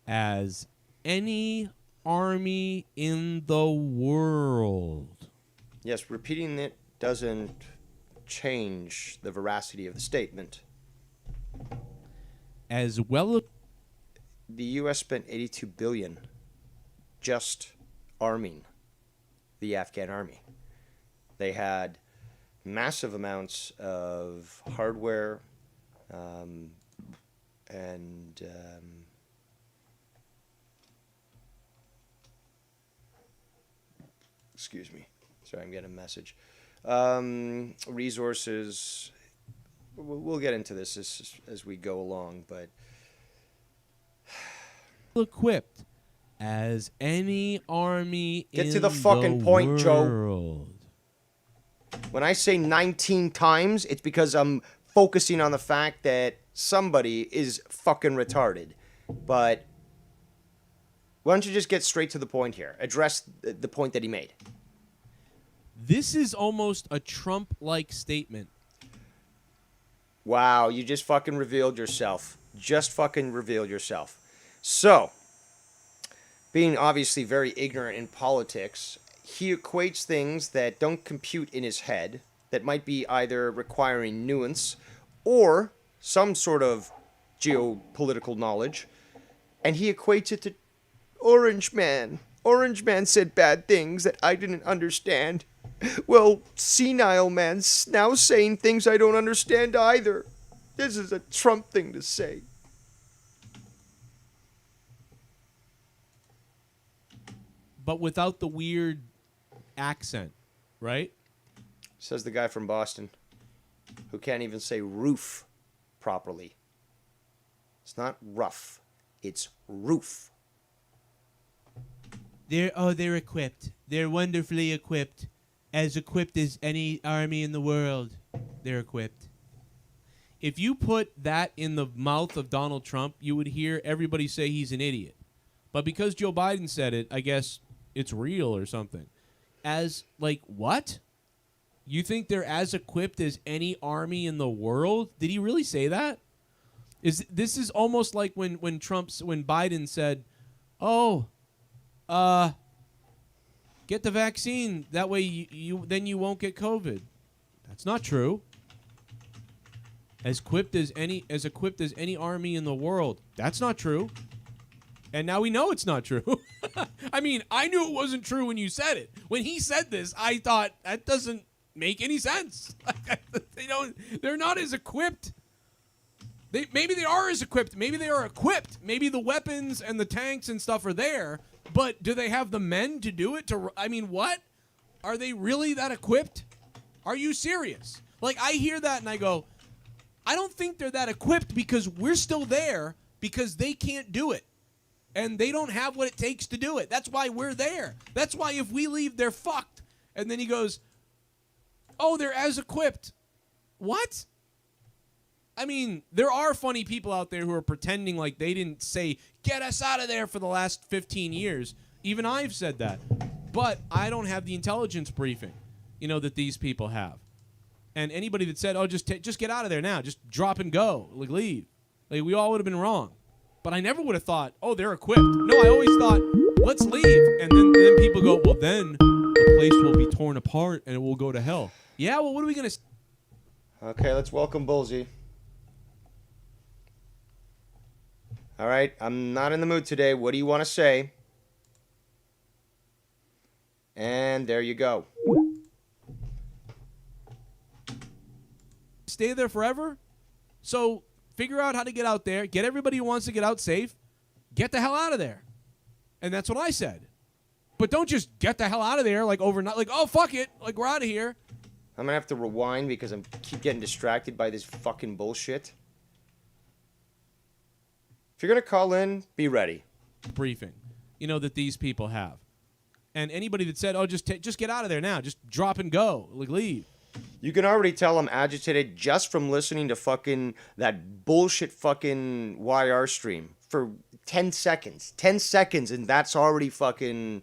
as any army in the world. Yes, repeating it doesn't change the veracity of the statement. As well, the U.S. spent $82 billion just arming the Afghan army. They had massive amounts of hardware and excuse me. Sorry, I'm getting a message. Resources. We'll get into this as we go along, but equipped as any army get in to the fucking point, world. Joe. When I say 19 times, it's because I'm focusing on the fact that somebody is fucking retarded. But why don't you just get straight to the point here? Address the point that he made. This is almost a Trump-like statement. Wow, you just fucking revealed yourself. Just fucking revealed yourself. So, being obviously very ignorant in politics, he equates things that don't compute in his head, that might be either requiring nuance or some sort of geopolitical knowledge, and he equates it to Orange Man. Orange Man said bad things that I didn't understand. Well, senile man's now saying things I don't understand either. This is a Trump thing to say. But without the weird accent, right? Says the guy from Boston who can't even say roof properly. It's not rough. It's roof. They're equipped. They're wonderfully equipped. As equipped as any army in the world. They're equipped. If you put that in the mouth of Donald Trump, you would hear everybody say he's an idiot. But because Joe Biden said it, I guess it's real or something. As, like, what? You think they're as equipped as any army in the world? Did he really say that? This is almost like when Biden said, get the vaccine. That way you won't get COVID. That's not true. As equipped as any army in the world. That's not true. And now we know it's not true. I mean, I knew it wasn't true when you said it. When he said this, I thought that doesn't make any sense. They're not as equipped. Maybe they are as equipped. Maybe they are equipped. Maybe the weapons and the tanks and stuff are there, but do they have the men to do it? I mean, what? Are they really that equipped? Are you serious? Like, I hear that and I go, I don't think they're that equipped because we're still there because they can't do it. And they don't have what it takes to do it. That's why we're there. That's why if we leave, they're fucked. And then he goes, oh, they're as equipped. What? I mean, there are funny people out there who are pretending like they didn't say, get us out of there for the last 15 years. Even I've said that. But I don't have the intelligence briefing, that these people have. And anybody that said, oh, just get out of there now. Just drop and go. Like, leave. Like, we all would have been wrong. But I never would have thought, oh, they're equipped. No, I always thought, let's leave. And then people go, well, then the place will be torn apart and it will go to hell. Yeah, well, what are we going to... Okay, let's welcome Bullseye. All right, I'm not in the mood today. What do you want to say? And there you go. Stay there forever? So figure out how to get out there. Get everybody who wants to get out safe. Get the hell out of there. And that's what I said. But don't just get the hell out of there like overnight. Like, oh, fuck it. Like, we're out of here. I'm going to have to rewind because I keep getting distracted by this fucking bullshit. If you're going to call in, be ready. Briefing, that these people have. And anybody that said, oh, just get out of there now. Just drop and go. Like, leave. You can already tell I'm agitated just from listening to fucking that bullshit fucking YR stream for 10 seconds. 10 seconds, and that's already fucking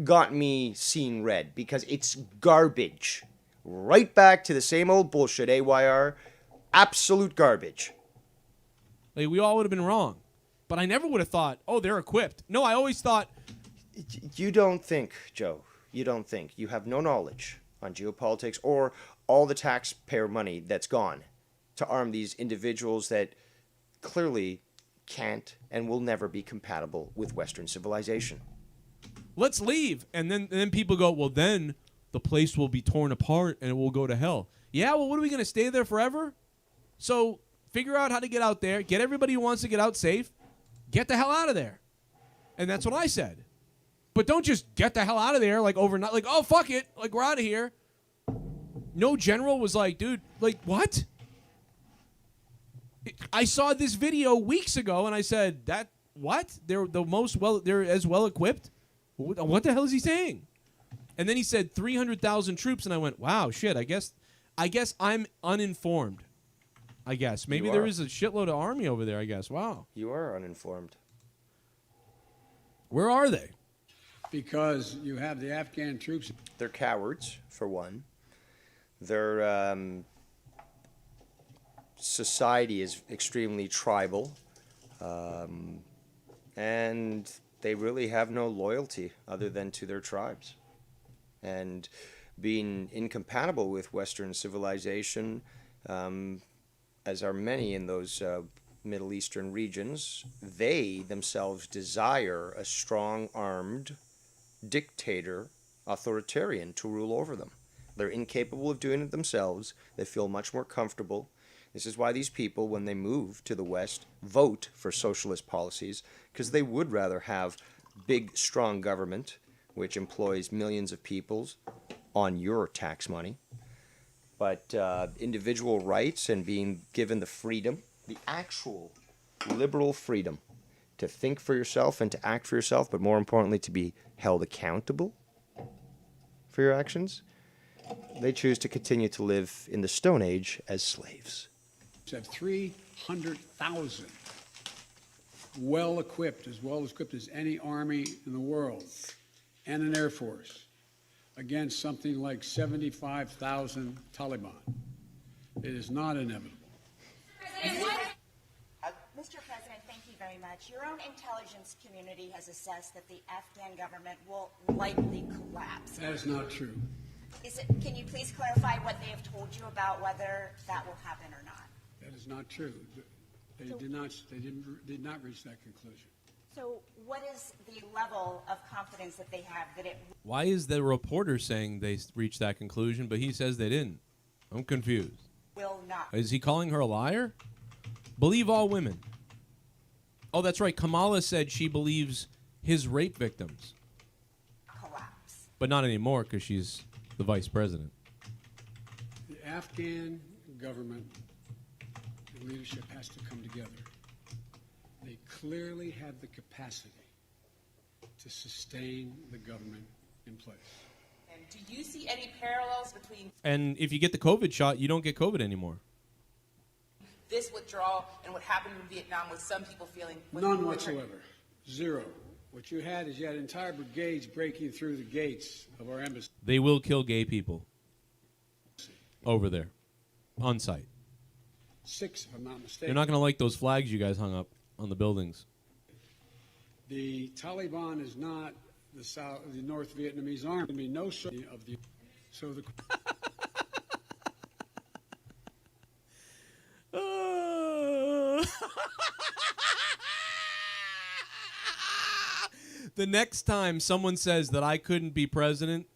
got me seeing red because it's garbage. Right back to the same old bullshit, AYR. Absolute garbage. Like, we all would have been wrong. But I never would have thought, oh, they're equipped. No, I always thought... You don't think, Joe. You don't think. You have no knowledge on geopolitics or all the taxpayer money that's gone to arm these individuals that clearly can't and will never be compatible with Western civilization. Let's leave. And then people go, well, then the place will be torn apart and it will go to hell. Yeah, well, what are we going to stay there forever? So figure out how to get out there. Get everybody who wants to get out safe. Get the hell out of there. And that's what I said. But don't just get the hell out of there like overnight. Like, oh, fuck it. Like, we're out of here. No general was like, dude, like, what? I saw this video weeks ago and I said, what? They're they're as well equipped? What the hell is he saying? And then he said 300,000 troops and I went, wow, shit, I guess I'm uninformed. I guess. Maybe there is a shitload of army over there, I guess. Wow. You are uninformed. Where are they? Because you have the Afghan troops. They're cowards, for one. Their society is extremely tribal. And they really have no loyalty other than to their tribes. And being incompatible with Western civilization, as are many in those Middle Eastern regions, they themselves desire a strong armed dictator, authoritarian to rule over them. They're incapable of doing it themselves. They feel much more comfortable. This is why these people, when they move to the West, vote for socialist policies, because they would rather have big, strong government, which employs millions of people on your tax money. But individual rights and being given the freedom, the actual liberal freedom to think for yourself and to act for yourself, but more importantly, to be held accountable for your actions, they choose to continue to live in the Stone Age as slaves. Have 300,000 well-equipped as any army in the world, and an air force, against something like 75,000 Taliban. It is not inevitable. Mr. President, thank you very much. Your own intelligence community has assessed that the Afghan government will likely collapse. That is not true. Can you please clarify what they have told you about whether that will happen or not? That is not true. They did not reach that conclusion. So what is the level of confidence that they have that it Why is the reporter saying they reached that conclusion, but he says they didn't? I'm confused. will not Is he calling her a liar? Believe all women. Oh, that's right. Kamala said she believes his rape victims. collapse? But not anymore because she's the vice president. The Afghan government and leadership has to come together. They clearly have the capacity to sustain the government in place. And do you see any parallels between And if you get the COVID shot, you don't get COVID anymore. this withdrawal and what happened in Vietnam, with some people feeling None whatsoever. Zero. What you had is you had entire brigades breaking through the gates of our embassy. They will kill gay people over there, on site. 6, if I'm not mistaken. You're not going to like those flags you guys hung up on the buildings. The Taliban is not the North Vietnamese army. There will be no certainty of the. So the. The next time someone says that I couldn't be president,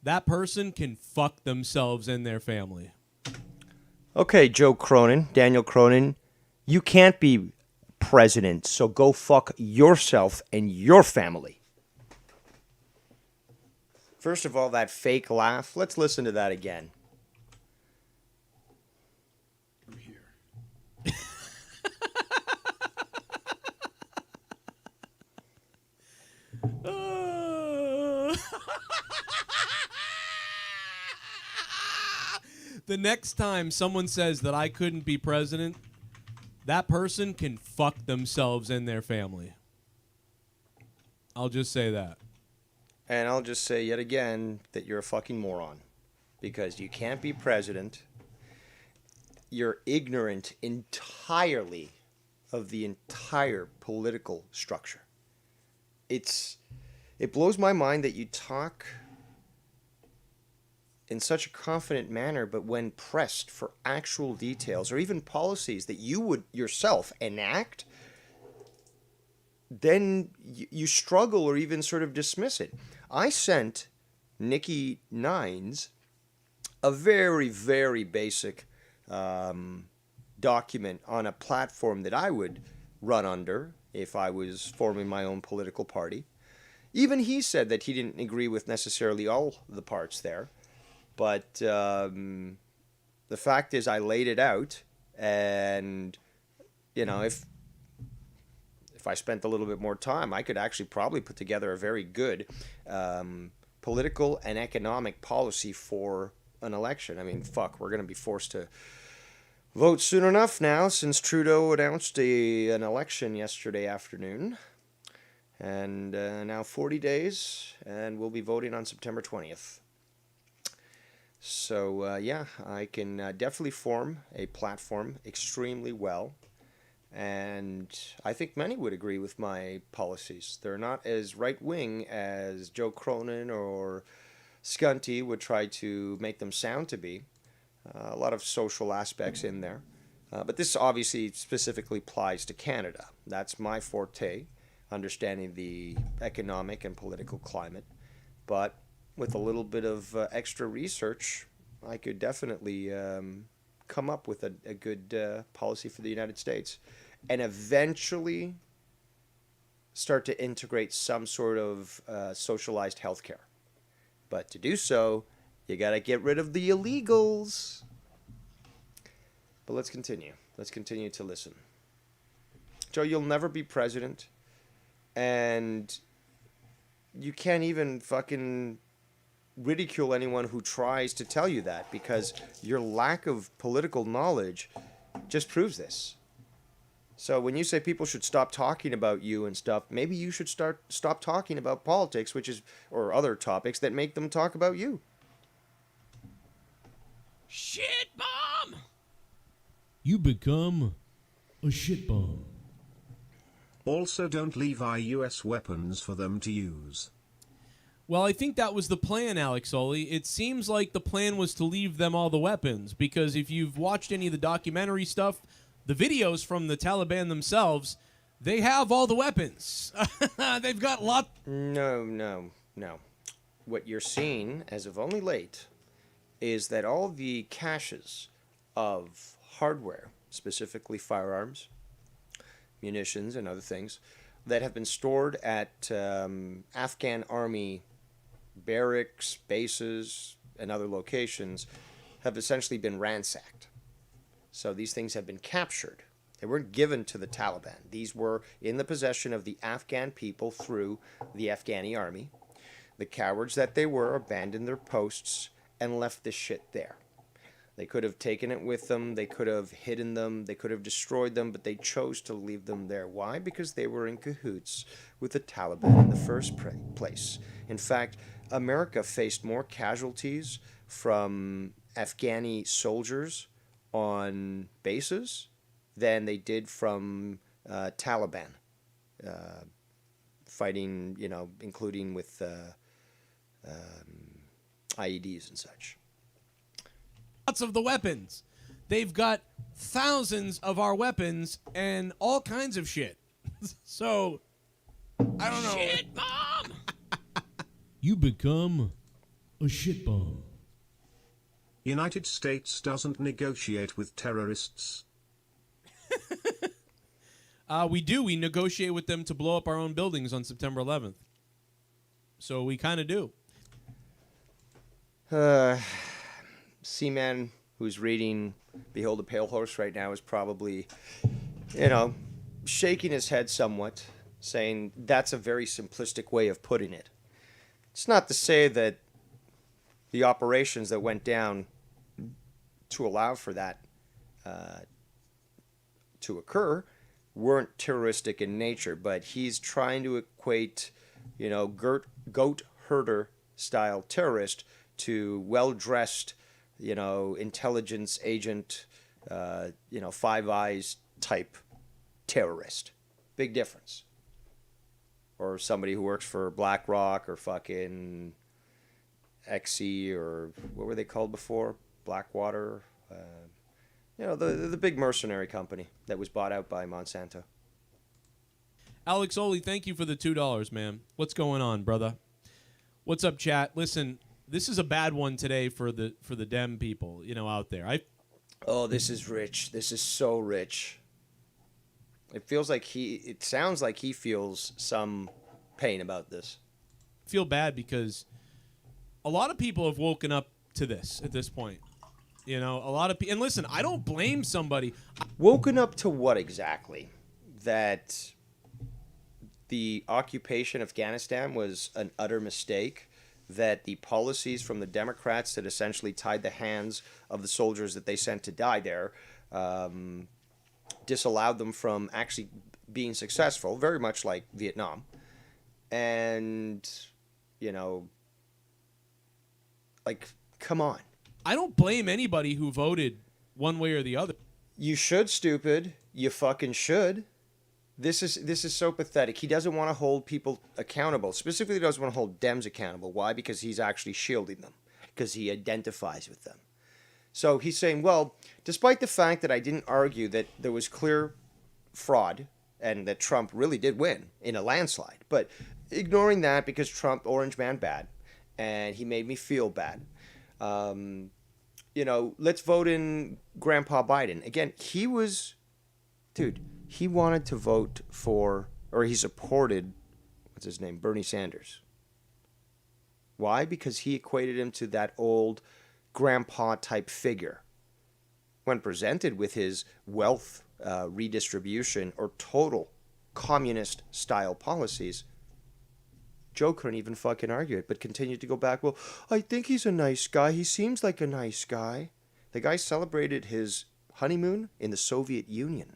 that person can fuck themselves and their family. Okay, Joe Cronin, Daniel Cronin, you can't be president, so go fuck yourself and your family. First of all, that fake laugh, let's listen to that again. From here. The next time someone says that I couldn't be president, that person can fuck themselves and their family. I'll just say that. And I'll just say yet again that you're a fucking moron. Because you can't be president. You're ignorant entirely of the entire political structure. It blows my mind that you talk in such a confident manner, but when pressed for actual details or even policies that you would yourself enact, then you struggle or even sort of dismiss it. I sent Nikki Nines a very, very basic document on a platform that I would run under if I was forming my own political party. Even he said that he didn't agree with necessarily all the parts there. But the fact is I laid it out, and, you know, if I spent a little bit more time, I could actually probably put together a very good political and economic policy for an election. I mean, fuck, we're going to be forced to vote soon enough now, since Trudeau announced an election yesterday afternoon. And now 40 days, and we'll be voting on September 20th. So, yeah, I can definitely form a platform extremely well. And I think many would agree with my policies. They're not as right-wing as Joe Cronin or Skunty would try to make them sound to be. A lot of social aspects in there. But this obviously specifically applies to Canada. That's my forte, understanding the economic and political climate. But with a little bit of extra research, I could definitely come up with a good policy for the United States and eventually start to integrate some sort of socialized healthcare. But to do so, you got to get rid of the illegals. But let's continue. Let's continue to listen. Joe, you'll never be president, and you can't even fucking ridicule anyone who tries to tell you that, because your lack of political knowledge just proves this. So when you say people should stop talking about you and stuff, maybe you should stop talking about politics, or other topics that make them talk about you. Shit bomb! You become a shit bomb. Also, don't leave our US weapons for them to use. Well, I think that was the plan, Alex Oli. It seems like the plan was to leave them all the weapons, because if you've watched any of the documentary stuff, the videos from the Taliban themselves, They have all the weapons. They've got lot. No. What you're seeing, as of only late, is that all the caches of hardware, specifically firearms, munitions, and other things, that have been stored at Afghan army barracks, bases, and other locations, have essentially been ransacked. So these things have been captured. They weren't given to the Taliban. These were in the possession of the Afghan people through the Afghani army. The cowards that they were abandoned their posts and left this shit there. They could have taken it with them, they could have hidden them, they could have destroyed them, but they chose to leave them there. Why? Because they were in cahoots with the Taliban in the first place. In fact, America faced more casualties from Afghani soldiers on bases than they did from Taliban fighting, including with IEDs and such. Lots of the weapons. They've got thousands of our weapons and all kinds of shit. So, I don't know. Shit bomb! You become a shit bomb. United States doesn't negotiate with terrorists. We do. We negotiate with them to blow up our own buildings on September 11th. So we kind of do. Seaman, who's reading Behold a Pale Horse right now, is probably, shaking his head somewhat, saying that's a very simplistic way of putting it. It's not to say that the operations that went down to allow for that to occur weren't terroristic in nature, but he's trying to equate, goat herder style terrorist to well-dressed, intelligence agent, Five Eyes type terrorist. Big difference. Or somebody who works for BlackRock or fucking XE or what were they called before? Blackwater. The big mercenary company that was bought out by Monsanto. Alex Oli, thank you for the $2, man. What's going on, brother? What's up, chat? Listen, this is a bad one today for the Dem people, out there. Oh, this is rich. This is so rich. It sounds like he feels some pain about this. I feel bad because a lot of people have woken up to this at this point. A lot of people, and listen, I don't blame somebody. Woken up to what exactly? That the occupation of Afghanistan was an utter mistake, that the policies from the Democrats that essentially tied the hands of the soldiers that they sent to die there disallowed them from actually being successful, very much like Vietnam. And, come on. I don't blame anybody who voted one way or the other. You should, stupid. You fucking should. This is so pathetic. He doesn't want to hold people accountable. Specifically, he doesn't want to hold Dems accountable. Why? Because he's actually shielding them. Because he identifies with them. So he's saying, well, despite the fact that I didn't argue that there was clear fraud and that Trump really did win in a landslide, but ignoring that because Trump, orange man bad, and he made me feel bad. Let's vote in Grandpa Biden. Again, he wanted to vote for, or he supported, Bernie Sanders. Why? Because he equated him to that old grandpa type figure. When presented with his wealth redistribution or total communist style policies, Joe couldn't even fucking argue it, but continued to go back, well, I think he's a nice guy. He seems like a nice guy. The guy celebrated his honeymoon in the Soviet Union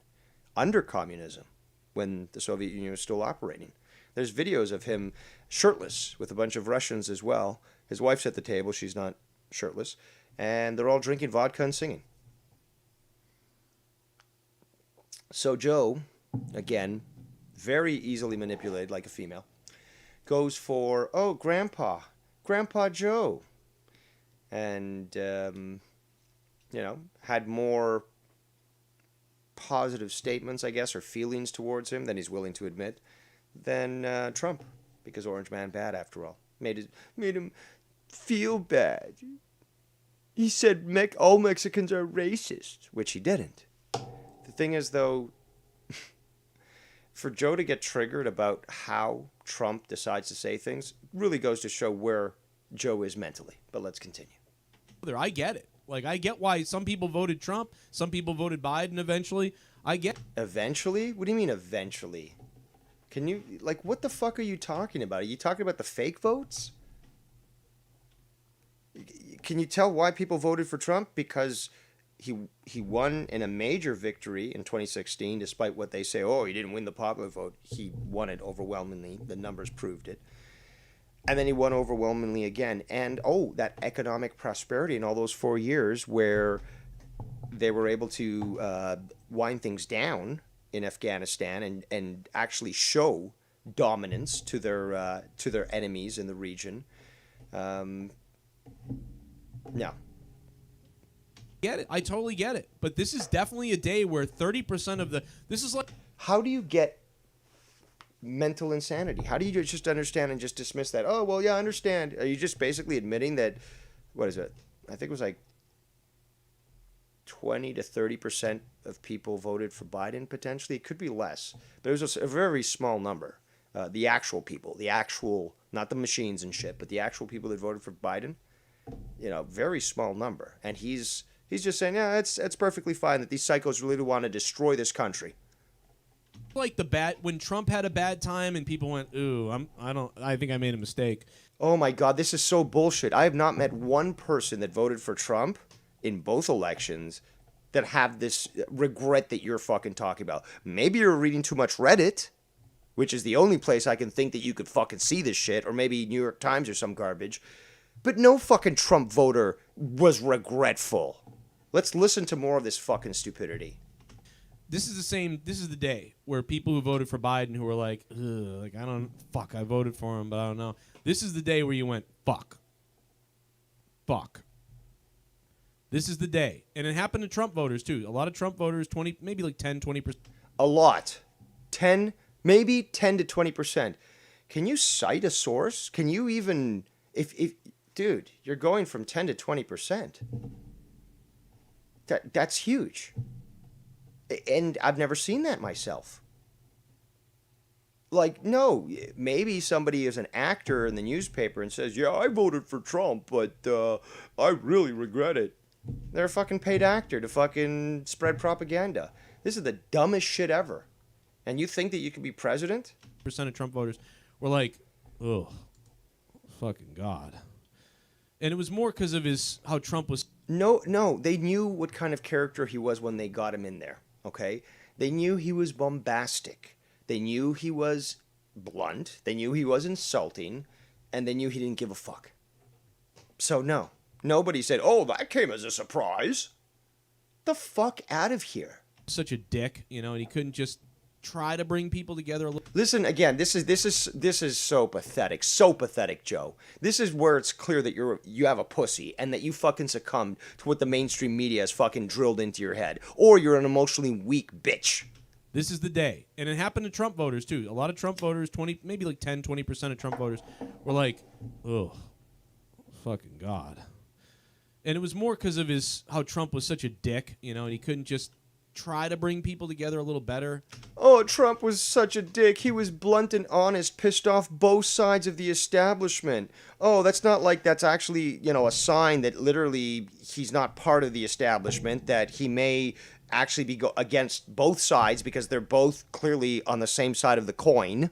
under communism when the Soviet Union was still operating. There's videos of him shirtless with a bunch of Russians as well. His wife's at the table. She's not shirtless. And they're all drinking vodka and singing. So Joe, again, very easily manipulated like a female, goes for, oh, Grandpa Joe. And, had more positive statements, I guess, or feelings towards him than he's willing to admit than Trump, because Orange Man bad after all. Made him feel bad. He said all Mexicans are racist, which he didn't. The thing is, though, for Joe to get triggered about how Trump decides to say things really goes to show where Joe is mentally. But let's continue. I get it. Like, I get why some people voted Trump, some people voted Biden eventually. I get. Eventually? What do you mean eventually? Can you, like, what the fuck are you talking about? Are you talking about the fake votes? Can you tell why people voted for Trump? Because he won in a major victory in 2016, despite what they say, oh, he didn't win the popular vote. He won it overwhelmingly. The numbers proved it. And then he won overwhelmingly again. And, that economic prosperity in all those 4 years where they were able to wind things down in Afghanistan and actually show dominance to their enemies in the region. No. Get it. I totally get it. But this is definitely a day where 30% of this is like. How do you get mental insanity? How do you just understand and just dismiss that? Oh, well, yeah, I understand. Are you just basically admitting that, what is it? I think it was like 20 to 30% of people voted for Biden potentially. It could be less, but it was a very small number. The actual people, not the machines and shit, but the actual people that voted for Biden, very small number. And he's just saying, yeah, it's perfectly fine that these psychos really want to destroy this country. Like when Trump had a bad time and people went, ooh, I think I made a mistake. Oh my God, this is so bullshit. I have not met one person that voted for Trump in both elections that have this regret that you're fucking talking about. Maybe you're reading too much Reddit, which is the only place I can think that you could fucking see this shit, or maybe New York Times or some garbage. But no fucking Trump voter was regretful. Let's listen to more of this fucking stupidity. This is the day where people who voted for Biden who were like, I voted for him, but I don't know. This is the day where you went, fuck. This is the day. And it happened to Trump voters, too. A lot of Trump voters, 20, maybe like 10, 20%. A lot. 10, maybe 10 to 20%. Can you cite a source? Can you even, dude, you're going from 10 to 20%. That's huge. And I've never seen that myself. Like, no, maybe somebody is an actor in the newspaper and says, yeah, I voted for Trump, but I really regret it. They're a fucking paid actor to fucking spread propaganda. This is the dumbest shit ever. And you think that you can be president? Percent of Trump voters were like, oh, fucking God. And it was more because of how Trump was. No, they knew what kind of character he was when they got him in there. Okay, they knew he was bombastic. They knew he was blunt. They knew he was insulting, and they knew he didn't give a fuck. So no, nobody said, "Oh, that came as a surprise." The fuck out of here! Such a dick, and he couldn't just try to bring people together a little. Listen again. This is so pathetic, Joe. This is where it's clear that you have a pussy and that you fucking succumbed to what the mainstream media has fucking drilled into your head, or you're an emotionally weak bitch. This is the day, and it happened to Trump voters too. A lot of Trump voters, 20, maybe like 10, 20% of Trump voters, were like, "Oh, fucking God," and it was more because of how Trump was such a dick, and he couldn't just try to bring people together a little better. Oh, Trump was such a dick. He was blunt and honest, pissed off both sides of the establishment. Oh, that's not like that's actually, a sign that literally he's not part of the establishment, that he may actually be against both sides because they're both clearly on the same side of the coin,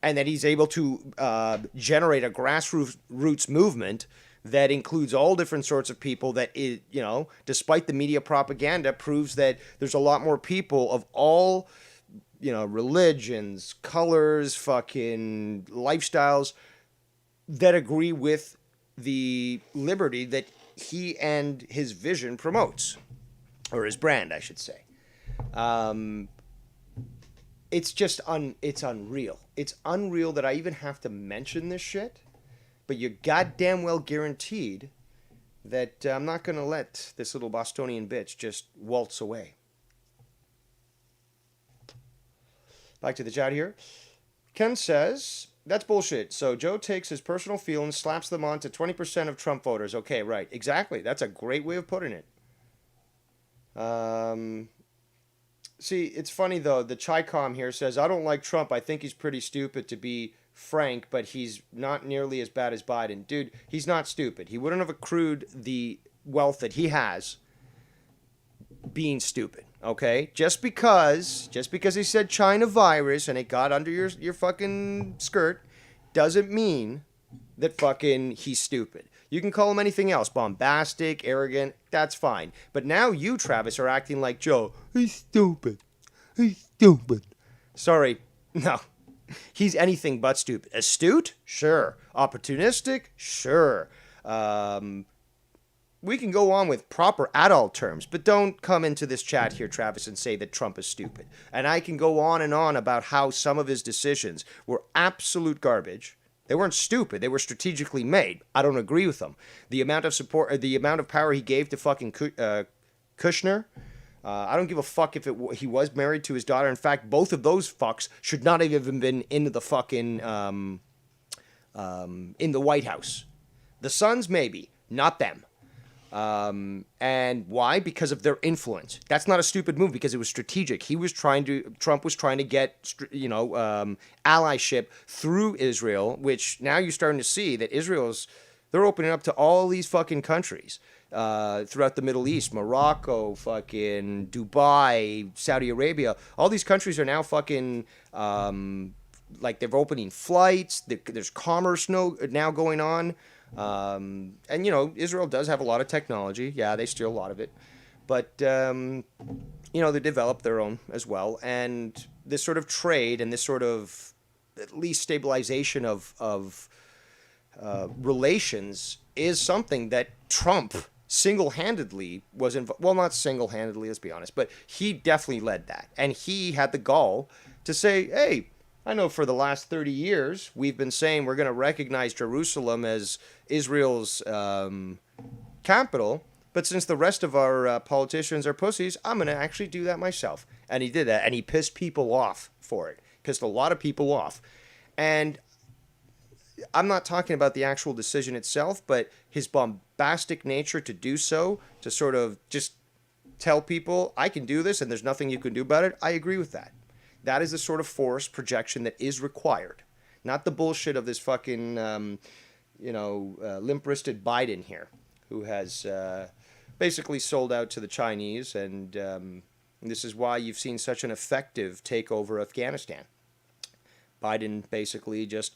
and that he's able to generate a grassroots movement that includes all different sorts of people that, despite the media propaganda, proves that there's a lot more people of all, religions, colors, fucking lifestyles that agree with the liberty that he and his vision promotes, or his brand, I should say. It's just it's unreal. It's unreal that I even have to mention this shit. But you're goddamn well guaranteed that I'm not going to let this little Bostonian bitch just waltz away. Back to the chat here. Ken says, that's bullshit. So Joe takes his personal feelings, slaps them on to 20% of Trump voters. Okay, right. Exactly. That's a great way of putting it. See, it's funny, though. The Chicom here says, I don't like Trump. I think he's pretty stupid, to be frank, but he's not nearly as bad as Biden. Dude, he's not stupid. He wouldn't have accrued the wealth that he has being stupid, okay? Just because he said China virus and it got under your fucking skirt doesn't mean that fucking he's stupid. You can call him anything else, bombastic, arrogant, that's fine. But now you, Travis, are acting like Joe. He's stupid. He's stupid. Sorry, no. He's anything but stupid. Astute? Sure. Opportunistic? Sure. We can go on with proper adult terms, but don't come into this chat here, Travis, and say that Trump is stupid. And I can go on and on about how some of his decisions were absolute garbage. They weren't stupid. They were strategically made. I don't agree with them. The amount of support, the amount of power he gave to fucking Kushner, I don't give a fuck if he was married to his daughter. In fact, both of those fucks should not have even been into the fucking in the White House. The sons, maybe, not them. And why? Because of their influence. That's not a stupid move because it was strategic. Trump was trying to get, allyship through Israel, which now you're starting to see that they're opening up to all these fucking countries, throughout the Middle East, Morocco, fucking Dubai, Saudi Arabia. All these countries are now fucking, like they're opening flights. There's commerce now going on. And, Israel does have a lot of technology. Yeah, they steal a lot of it. But, they develop their own as well. And this sort of trade and this sort of at least stabilization of relations is something that Trump single-handedly was involved. Well, not single-handedly, let's be honest. But he definitely led that. And he had the gall to say, hey, I know for the last 30 years, we've been saying we're going to recognize Jerusalem as Israel's capital, but since the rest of our politicians are pussies, I'm going to actually do that myself. And he did that, and he pissed people off for it. Pissed a lot of people off. And I'm not talking about the actual decision itself, but his bombastic nature to do so, to sort of just tell people, I can do this and there's nothing you can do about it, I agree with that. That is the sort of force projection that is required. Not the bullshit of this fucking, limp-wristed Biden here, who has basically sold out to the Chinese, and this is why you've seen such an effective takeover of Afghanistan. Biden basically just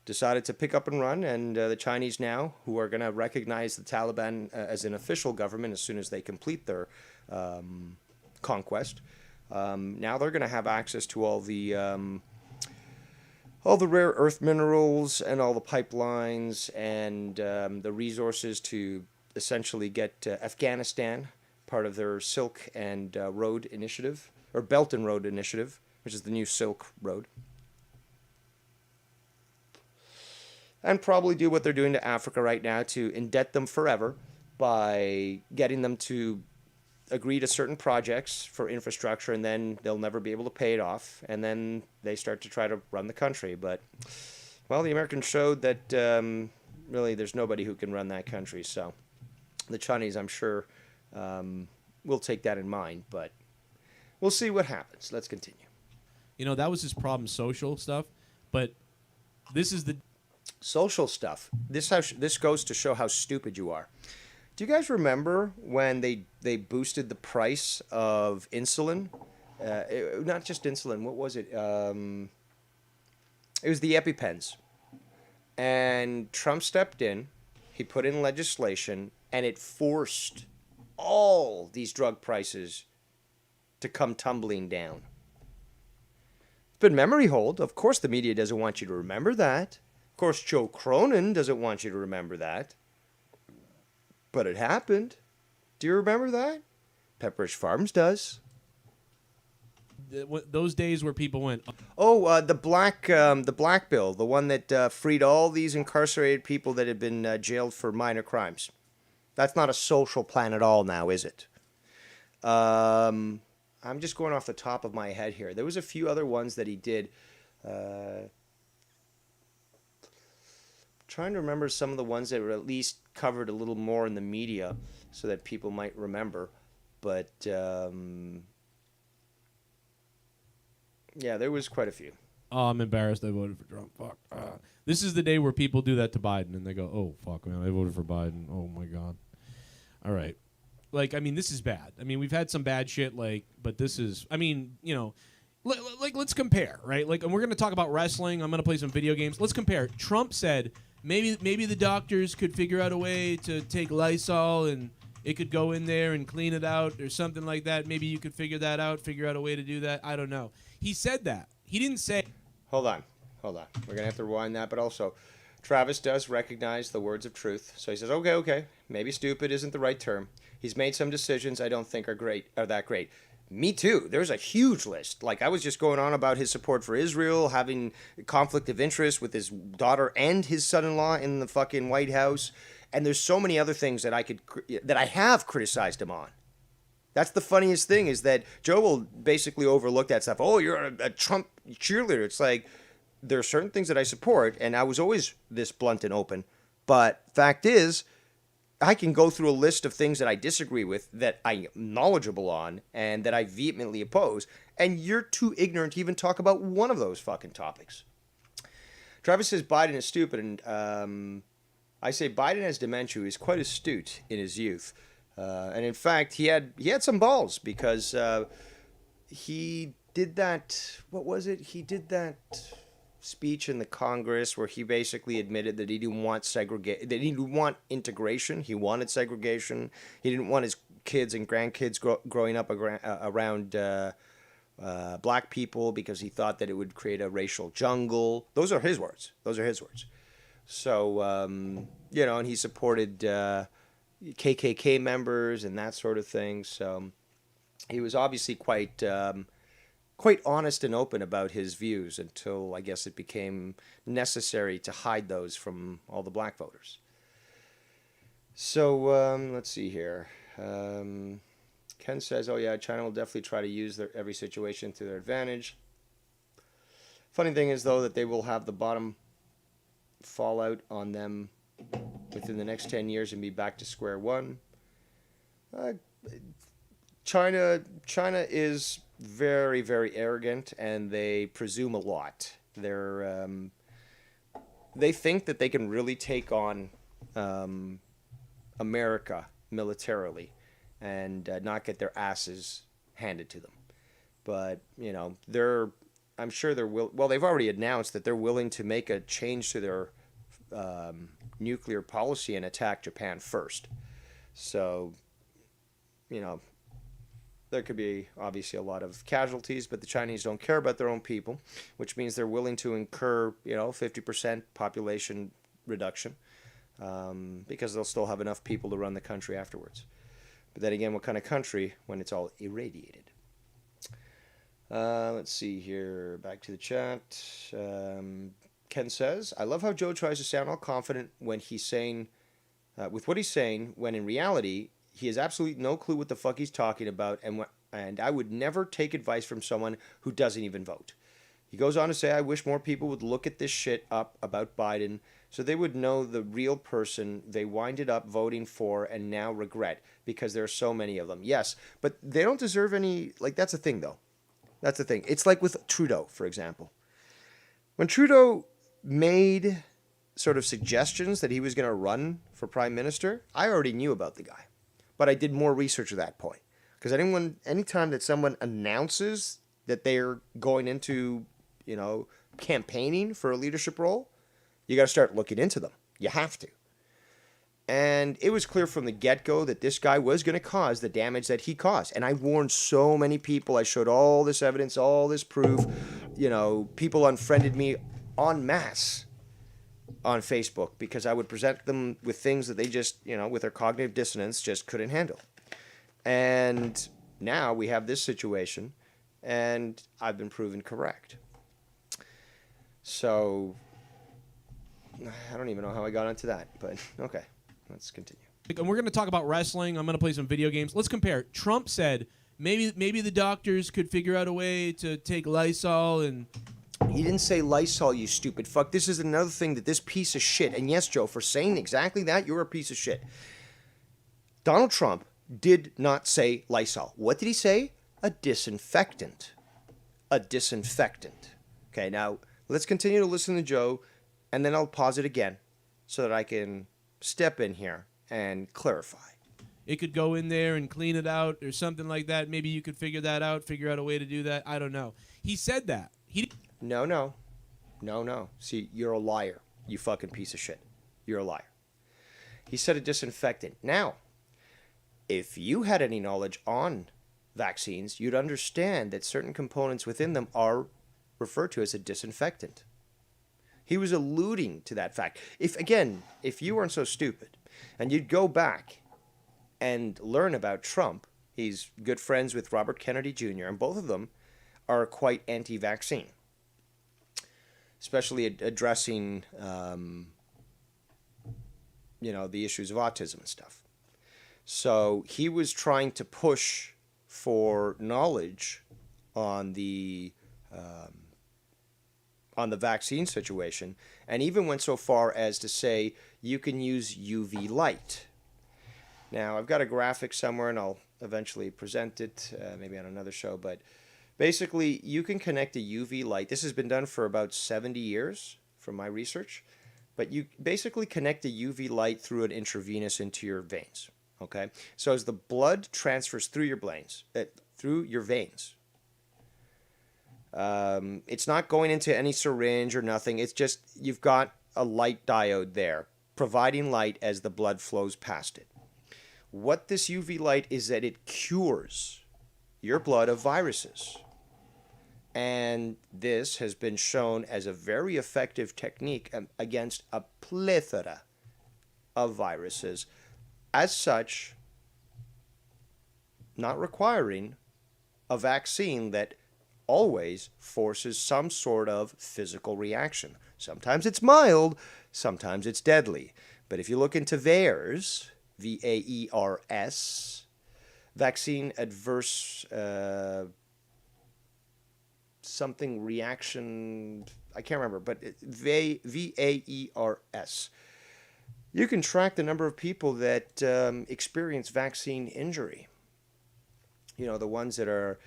decided to pick up and run, and the Chinese now, who are going to recognize the Taliban as an official government as soon as they complete their conquest, now they're going to have access to all the rare earth minerals and all the pipelines and the resources to essentially get Afghanistan part of their Silk and Road Initiative, or Belt and Road Initiative, which is the new Silk Road. And probably do what they're doing to Africa right now to indebt them forever by getting them to agree to certain projects for infrastructure, and then they'll never be able to pay it off, and then they start to try to run the country. But, well, the Americans showed that really there's nobody who can run that country, so the Chinese, I'm sure, will take that in mind, but we'll see what happens. Let's continue. That was his problem, social stuff, but this is the social stuff. This goes to show how stupid you are. Do you guys remember when they boosted the price of insulin? Not just insulin. What was it? It was the EpiPens. And Trump stepped in. He put in legislation, and it forced all these drug prices to come tumbling down. But memory hold. Of course, the media doesn't want you to remember that. Of course, Joe Cronin doesn't want you to remember that. But it happened. Do you remember that? Pepperidge Farms does. Those days where people went, oh, the black bill, the one that freed all these incarcerated people that had been jailed for minor crimes. That's not a social plan at all now, is it? I'm just going off the top of my head here. There was a few other ones that he did. Trying to remember some of the ones that were at least covered a little more in the media so that people might remember. But, yeah, there was quite a few. Oh, I'm embarrassed I voted for Trump. Fuck. This is the day where people do that to Biden, and they go, oh, fuck, man, I voted for Biden. Oh, my God. All right. Like, I mean, this is bad. I mean, we've had some bad shit, like, but this is, I mean, you know, like, let's compare, right? Like, and we're going to talk about wrestling. I'm going to play some video games. Let's compare. Trump said maybe the doctors could figure out a way to take Lysol and it could go in there and clean it out or something like that. Maybe you could figure out a way to do that. I don't know. He said that. He didn't say. Hold on. We're going to have to rewind that, but also Travis does recognize the words of truth. So he says, okay, maybe stupid isn't the right term. He's made some decisions I don't think are that great. Me too. There's a huge list. Like, I was just going on about his support for Israel, having conflict of interest with his daughter and his son-in-law in the fucking White House. And there's so many other things that I have criticized him on. That's the funniest thing, is that Joe will basically overlook that stuff. Oh, you're a Trump cheerleader. It's like, there are certain things that I support, and I was always this blunt and open. But fact is, I can go through a list of things that I disagree with, that I'm knowledgeable on, and that I vehemently oppose, and you're too ignorant to even talk about one of those fucking topics. Travis says Biden is stupid, and I say Biden has dementia. He's quite astute in his youth. And in fact, he had some balls, because he did that, what was it? He did that speech in the Congress where he basically admitted that he didn't want that he didn't want integration. He wanted segregation. He didn't want his kids and grandkids growing up around black people, because he thought that it would create a racial jungle. Those are his words. So, you know, and he supported KKK members and that sort of thing. So he was obviously quite honest and open about his views, until I guess it became necessary to hide those from all the black voters. So let's see here. Ken says, oh yeah, China will definitely try to use every situation to their advantage. Funny thing is, though, that they will have the bottom fall out on them within the next 10 years and be back to square one. China is very, very arrogant, and they presume a lot. They think that they can really take on America militarily and not get their asses handed to them. But, you know, I'm sure they've already announced that they're willing to make a change to their nuclear policy and attack Japan first. So, you know, there could be obviously a lot of casualties, but the Chinese don't care about their own people, which means they're willing to incur, 50% population reduction, because they'll still have enough people to run the country afterwards. But then again, what kind of country when it's all irradiated? Let's see here. Back to the chat. Ken says, I love how Joe tries to sound all confident when he's saying, with what he's saying, when in reality, he has absolutely no clue what the fuck he's talking about, and I would never take advice from someone who doesn't even vote. He goes on to say, I wish more people would look at this shit up about Biden so they would know the real person they winded up voting for and now regret, because there are so many of them. Yes, but they don't deserve any, that's the thing, though. That's the thing. It's like with Trudeau, for example. When Trudeau made sort of suggestions that he was going to run for prime minister, I already knew about the guy. But I did more research at that point. Because anytime that someone announces that they're going into, campaigning for a leadership role, you got to start looking into them. You have to. And it was clear from the get-go that this guy was going to cause the damage that he caused. And I warned so many people. I showed all this evidence, all this proof. People unfriended me en masse on Facebook because I would present them with things that they just, with their cognitive dissonance, just couldn't handle. And now we have this situation, and I've been proven correct. So I don't even know how I got onto that, but okay, let's continue. And we're going to talk about wrestling. I'm going to play some video games. Let's compare. Trump said maybe the doctors could figure out a way to take Lysol and. He didn't say Lysol, you stupid fuck. This is another thing that this piece of shit, and yes, Joe, for saying exactly that, you're a piece of shit. Donald Trump did not say Lysol. What did he say? A disinfectant. A disinfectant. Okay, now let's continue to listen to Joe, and then I'll pause it again so that I can step in here and clarify. It could go in there and clean it out or something like that. Maybe you could figure that out, figure out a way to do that. I don't know. He said that. No. See, you're a liar, you fucking piece of shit. You're a liar. He said a disinfectant. Now, if you had any knowledge on vaccines, you'd understand that certain components within them are referred to as a disinfectant. He was alluding to that fact. If you weren't so stupid and you'd go back and learn about Trump, he's good friends with Robert Kennedy Jr., and both of them are quite anti-vaccine, especially addressing, the issues of autism and stuff. So he was trying to push for knowledge on the vaccine situation, and even went so far as to say you can use UV light. Now, I've got a graphic somewhere, and I'll eventually present it, maybe on another show, but basically, you can connect a UV light. This has been done for about 70 years from my research, but you basically connect a UV light through an intravenous into your veins. Okay, so as the blood transfers through your veins, it's not going into any syringe or nothing. It's just you've got a light diode there, providing light as the blood flows past it. What this UV light is that it cures your blood of viruses. And this has been shown as a very effective technique against a plethora of viruses. As such, not requiring a vaccine that always forces some sort of physical reaction. Sometimes it's mild, sometimes it's deadly. But if you look into VAERS, VAERS, vaccine adverse something reaction, I can't remember, but VAERS. You can track the number of people that experience vaccine injury. The ones that are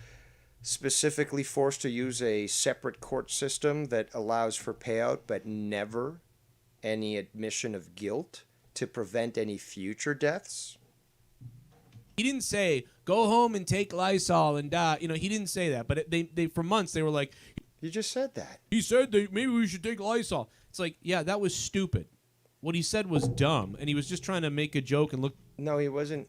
specifically forced to use a separate court system that allows for payout but never any admission of guilt to prevent any future deaths. He didn't say, go home and take Lysol and die. He didn't say that. But they for months, they were like... You just said that. He said that maybe we should take Lysol. It's like, yeah, that was stupid. What he said was dumb, and he was just trying to make a joke and look... No, he wasn't.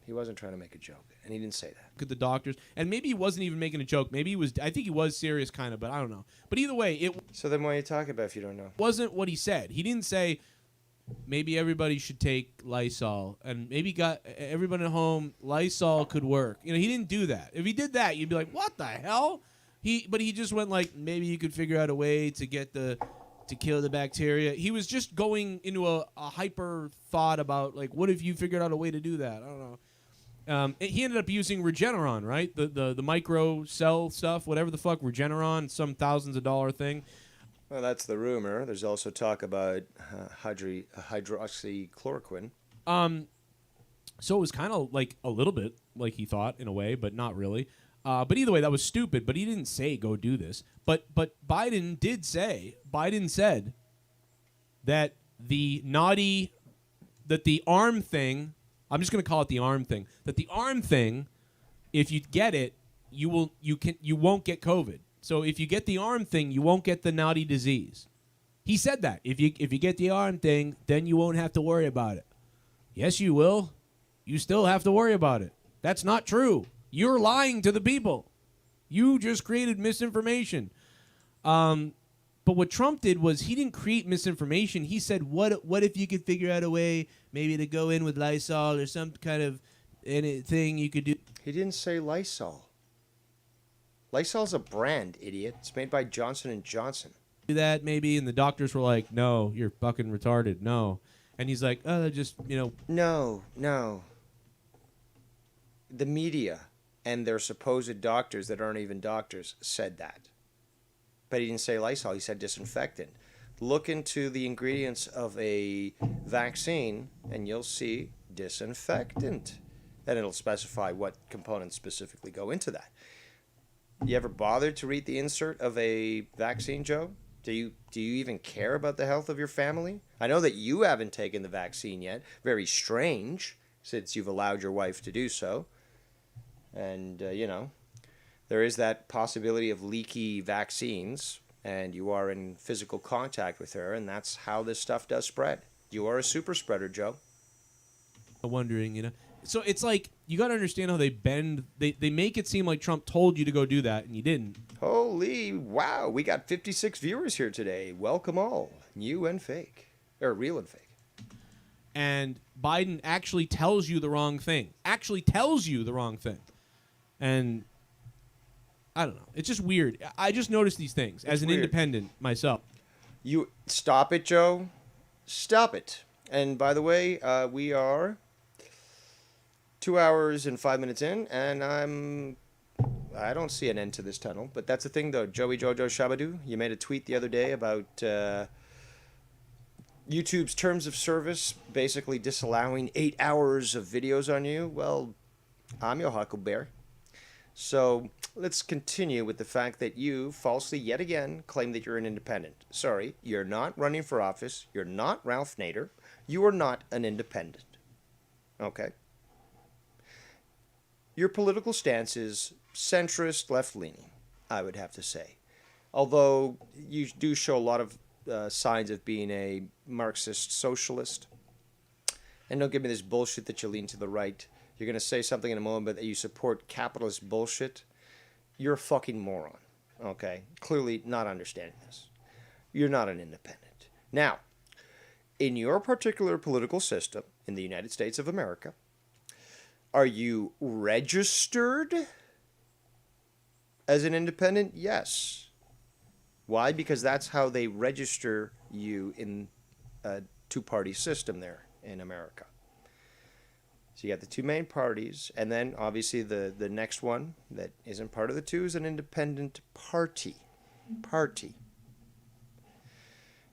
He wasn't trying to make a joke, and he didn't say that. Look at the doctors. And maybe he wasn't even making a joke. Maybe he was... I think he was serious, kind of, but I don't know. But either way, So then why are you talking about if you don't know? Wasn't what he said. He didn't say... Maybe everybody should take Lysol, and maybe got everybody at home. Lysol could work. He didn't do that. If he did that, you'd be like, "What the hell?" But he just went like, maybe you could figure out a way to to kill the bacteria. He was just going into a hyper thought about like, what if you figured out a way to do that? I don't know. He ended up using Regeneron, right? The micro cell stuff, whatever the fuck, Regeneron, some thousands of dollar thing. Well, that's the rumor. There's also talk about hydroxychloroquine. So it was kind of like a little bit like he thought in a way, but not really. But either way, that was stupid. But he didn't say go do this. But Biden said that the arm thing. I'm just going to call it the arm thing. That the arm thing, if you get it, you won't get COVID. So if you get the arm thing, you won't get the naughty disease. He said that. If you get the arm thing, then you won't have to worry about it. Yes, you will. You still have to worry about it. That's not true. You're lying to the people. You just created misinformation. But what Trump did was he didn't create misinformation. He said, what if you could figure out a way maybe to go in with Lysol or some kind of anything you could do? He didn't say Lysol. Lysol's a brand, idiot. It's made by Johnson & Johnson. Do that maybe, and the doctors were like, no, you're fucking retarded, no. And he's like, just. No. The media and their supposed doctors that aren't even doctors said that. But he didn't say Lysol, he said disinfectant. Look into the ingredients of a vaccine and you'll see disinfectant. And it'll specify what components specifically go into that. You ever bothered to read the insert of a vaccine, Joe? Do you even care about the health of your family? I know that you haven't taken the vaccine yet. Very strange, since you've allowed your wife to do so. And, there is that possibility of leaky vaccines, and you are in physical contact with her, and that's how this stuff does spread. You are a super spreader, Joe. Wondering, So it's like, you got to understand how they bend. They make it seem like Trump told you to go do that, and you didn't. Holy wow, we got 56 viewers here today. Welcome all, new and fake. Or real and fake. And Biden actually tells you the wrong thing. And I don't know. It's just weird. I just noticed these things as an independent myself. You stop it, Joe. Stop it. And by the way, we are 2 hours and 5 minutes in, and I don't see an end to this tunnel. But that's the thing, though. Joey Jojo Shabadoo, you made a tweet the other day about YouTube's terms of service basically disallowing 8 hours of videos on you. Well, I'm your huckleberry. So let's continue with the fact that you falsely yet again claim that you're an independent. Sorry, you're not running for office. You're not Ralph Nader. You are not an independent. Okay? Your political stance is centrist, left-leaning, I would have to say. Although you do show a lot of signs of being a Marxist socialist. And don't give me this bullshit that you lean to the right. You're going to say something in a moment, but that you support capitalist bullshit. You're a fucking moron. Okay? Clearly not understanding this. You're not an independent. Now, in your particular political system in the United States of America, are you registered as an independent? Yes. Why? Because that's how they register you in a two-party system there in America. So you got the two main parties, and then obviously the next one that isn't part of the two is an independent party.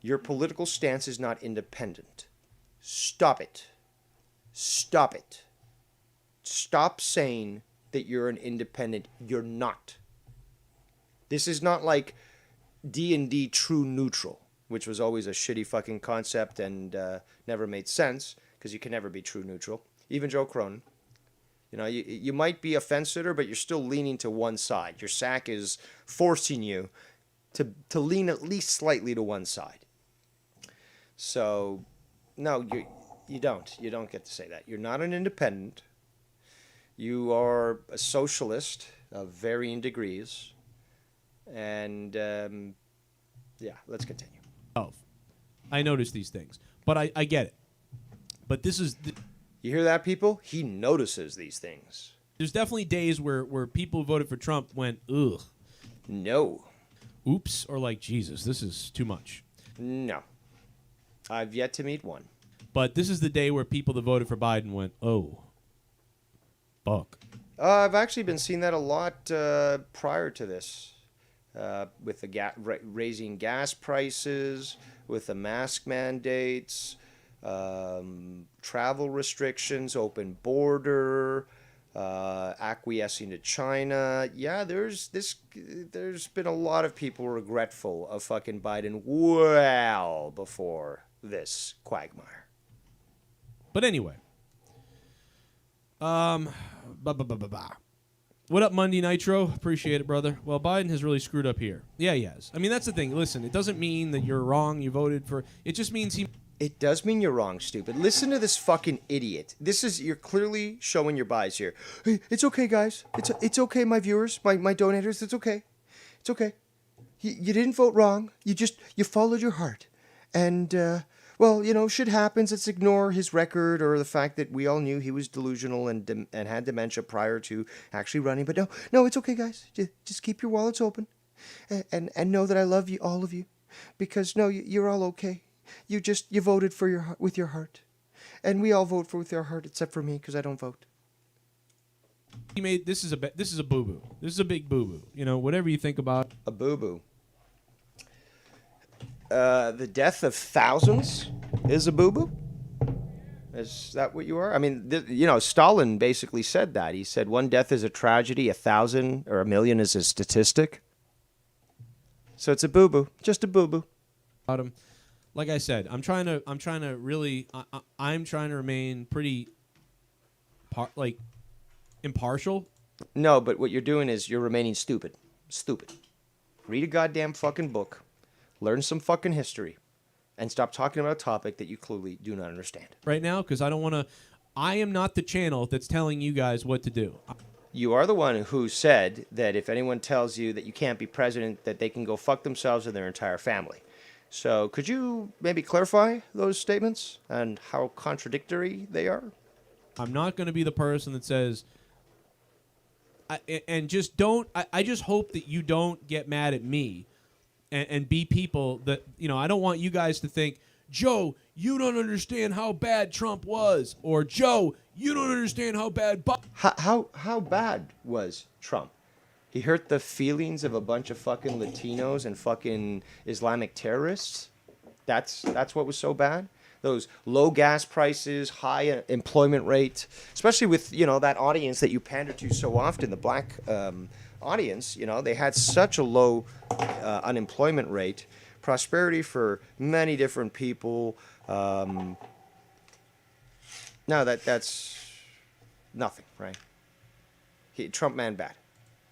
Your political stance is not independent. Stop it. Stop it. Stop saying that you're an independent. You're not. This is not like D&D True Neutral, which was always a shitty fucking concept and never made sense, because you can never be true neutral. Even Joe Cronin. You might be a fence sitter, but you're still leaning to one side. Your sack is forcing you to lean at least slightly to one side. So, no, you don't. You don't get to say that. You're not an independent. You are a socialist of varying degrees. And, yeah, let's continue. I notice these things. But I get it. But this is... You hear that, people? He notices these things. There's definitely days where people who voted for Trump went, ugh. No. Oops. Or like, Jesus, this is too much. No. I've yet to meet one. But this is the day where people that voted for Biden went, oh, fuck. I've actually been seeing that a lot prior to this. With the raising gas prices, with the mask mandates, travel restrictions, open border, acquiescing to China. Yeah, there's been a lot of people regretful of fucking Biden well before this quagmire. But anyway, what up, Monday Nitro? Appreciate it, brother. Well, Biden has really screwed up here. Yeah, he has. I mean, that's the thing. Listen, it doesn't mean that you're wrong. You voted for. It just means he. It does mean you're wrong, stupid. Listen to this fucking idiot. You're clearly showing your bias here. Hey, it's okay, guys. It's okay, my viewers, my donators. It's okay. It's okay. You didn't vote wrong. You followed your heart. And, well, shit happens. Let's ignore his record or the fact that we all knew he was delusional and had dementia prior to actually running. But no, it's okay, guys. Just keep your wallets open and know that I love you, all of you. Because, no, you're all okay. You voted with your heart. And we all vote with our heart except for me because I don't vote. He made this is a boo boo. This is a big boo boo. You know, whatever you think about a boo boo. The death of thousands is a boo boo. Is that what you are? I mean, you know, Stalin basically said that. He said one death is a tragedy, 1,000 or 1,000,000 is a statistic. So it's a boo boo, just a boo boo. about him. Like I said, I'm trying to really, I'm trying to remain pretty, impartial. No, but what you're doing is you're remaining stupid. Stupid. Read a goddamn fucking book, learn some fucking history, and stop talking about a topic that you clearly do not understand. Right now, because I don't want to. I am not the channel that's telling you guys what to do. You are the one who said that if anyone tells you that you can't be president, that they can go fuck themselves and their entire family. So could you maybe clarify those statements and how contradictory they are? I'm not going to be the person that says, and just don't. I just hope that you don't get mad at me and be people that, you know, I don't want you guys to think, Joe, you don't understand how bad Trump was, or Joe, you don't understand how bad. How bad was Trump? He hurt the feelings of a bunch of fucking Latinos and fucking Islamic terrorists. That's what was so bad. Those low gas prices, high employment rate, especially with, you know, that audience that you pander to so often, the black audience. You know, they had such a low unemployment rate, prosperity for many different people. No, that's nothing, right? Trump man bad.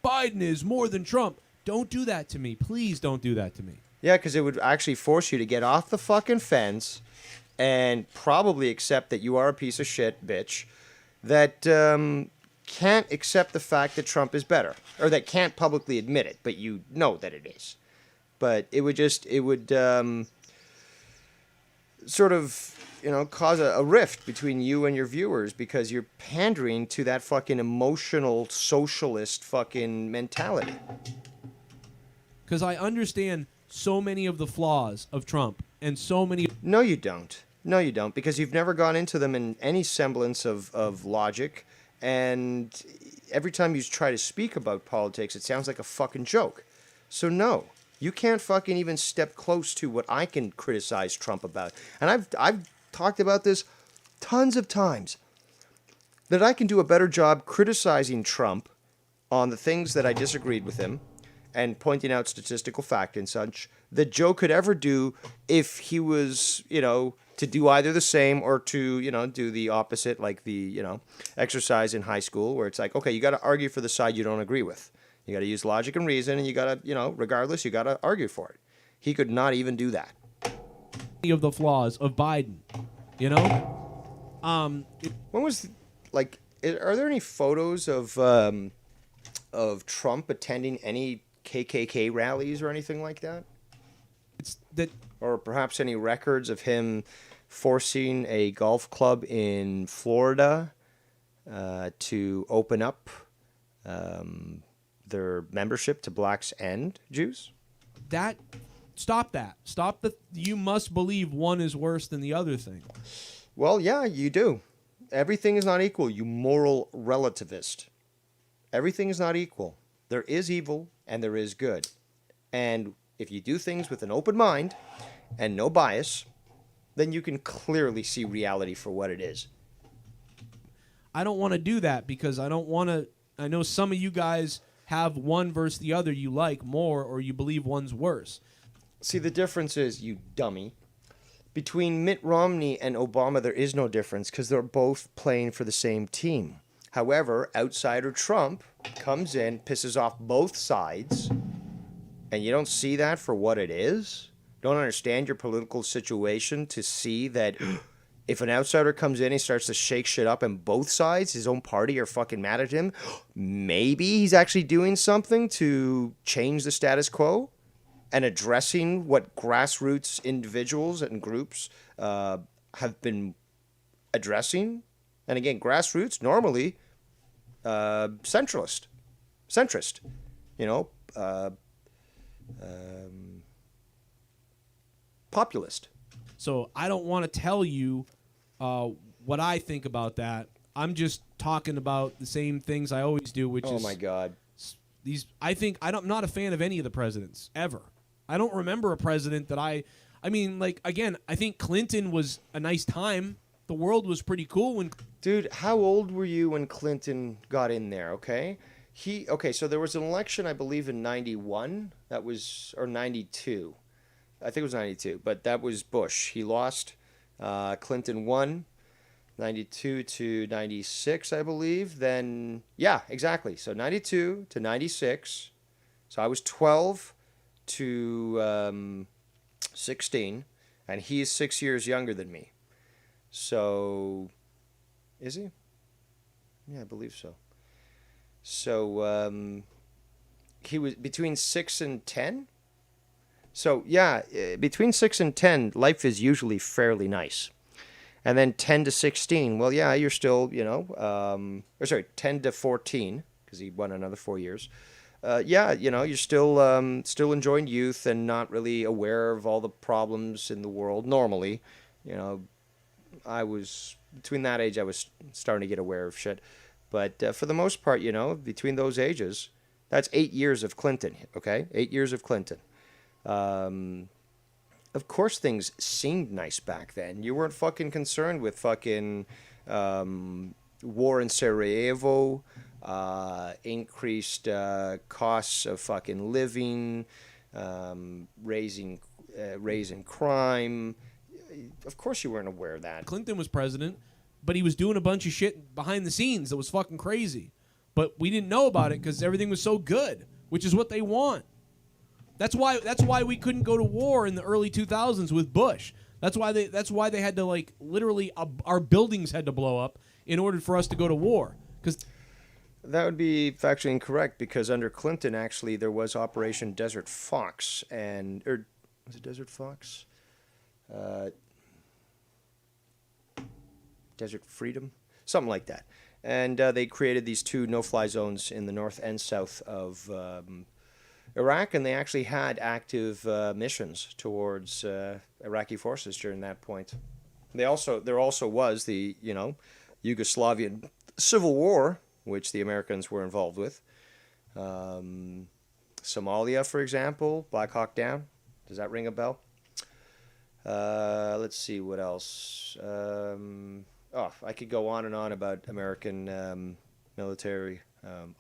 Biden is more than Trump. Don't do that to me. Please don't do that to me. Yeah, because it would actually force you to get off the fucking fence and probably accept that you are a piece of shit bitch that can't accept the fact that Trump is better, or that can't publicly admit it, but you know that it is. But it would sort of, you know, cause a rift between you and your viewers because you're pandering to that fucking emotional socialist fucking mentality. Because I understand so many of the flaws of Trump and so many. No, you don't. No, you don't, because you've never gone into them in any semblance of logic, and every time you try to speak about politics, it sounds like a fucking joke. So no, you can't fucking even step close to what I can criticize Trump about. And I've talked about this tons of times, that I can do a better job criticizing Trump on the things that I disagreed with him and pointing out statistical fact and such that Joe could ever do if he was, you know, to do either the same or to, you know, do the opposite, like the, you know, exercise in high school where it's like, okay, you got to argue for the side you don't agree with. You got to use logic and reason, and you got to, you know, regardless, you got to argue for it. He could not even do that. Of the flaws of Biden, you know? When was, like, are there any photos of Trump attending any KKK rallies or anything like that? It's that, or perhaps any records of him forcing a golf club in Florida to open up their membership to blacks and Jews? Stop that. Stop the you must believe one is worse than the other thing. Well, yeah, you do. Everything is not equal, you moral relativist. Everything is not equal. There is evil and there is good. And if you do things with an open mind and no bias, then you can clearly see reality for what it is. I don't want to do that because I don't want to. I know some of you guys have one versus the other you like more, or you believe one's worse. See, the difference is, you dummy, between Mitt Romney and Obama, there is no difference because they're both playing for the same team. However, outsider Trump comes in, pisses off both sides, and you don't see that for what it is? Don't understand your political situation to see that if an outsider comes in and starts to shake shit up and both sides, his own party, are fucking mad at him, maybe he's actually doing something to change the status quo and addressing what grassroots individuals and groups have been addressing. And again, grassroots, normally centrist, you know, populist. So I don't want to tell you what I think about that. I'm just talking about the same things I always do, which Oh is my God. these. I'm not a fan of any of the presidents ever. I don't remember a president that I mean, like, again, I think Clinton was a nice time. The world was pretty cool when. Dude, how old were you when Clinton got in there? Okay, so there was an election, I believe, in '91. That was or '92. I think it was '92, but that was Bush. He lost. Clinton won. 92 to 96, I believe. Then, yeah, exactly. So 92 to 96. So I was 12 to 16, and he is 6 years younger than me. So, is he? Yeah, I believe so. So, he was between 6 and 10. So, yeah, between 6 and 10, life is usually fairly nice. And then 10 to 16, well, yeah, you're still, 10 to 14, because he won another 4 years. You're still enjoying youth and not really aware of all the problems in the world. Normally, between that age, I was starting to get aware of shit. But for the most part, between those ages, that's 8 years of Clinton, okay? 8 years of Clinton. Of course things seemed nice back then. You weren't fucking concerned with fucking war in Sarajevo, increased costs of fucking living, raising crime. Of course you weren't aware of that. Clinton was president, but he was doing a bunch of shit behind the scenes that was fucking crazy. But we didn't know about it because everything was so good, which is what they want. That's why we couldn't go to war in the early 2000s with Bush. That's why they had to, like, literally our buildings had to blow up in order for us to go to war. Because that would be factually incorrect, because under Clinton, actually, there was Operation Desert Fox, or was it Desert Fox? Desert Freedom? Something like that. And they created these 2 no-fly zones in the north and south of Iraq, and they actually had active missions towards Iraqi forces during that point. There also was the Yugoslavian Civil War, which the Americans were involved with. Somalia, for example, Black Hawk Down. Does that ring a bell? Let's see what else. I could go on and on about American military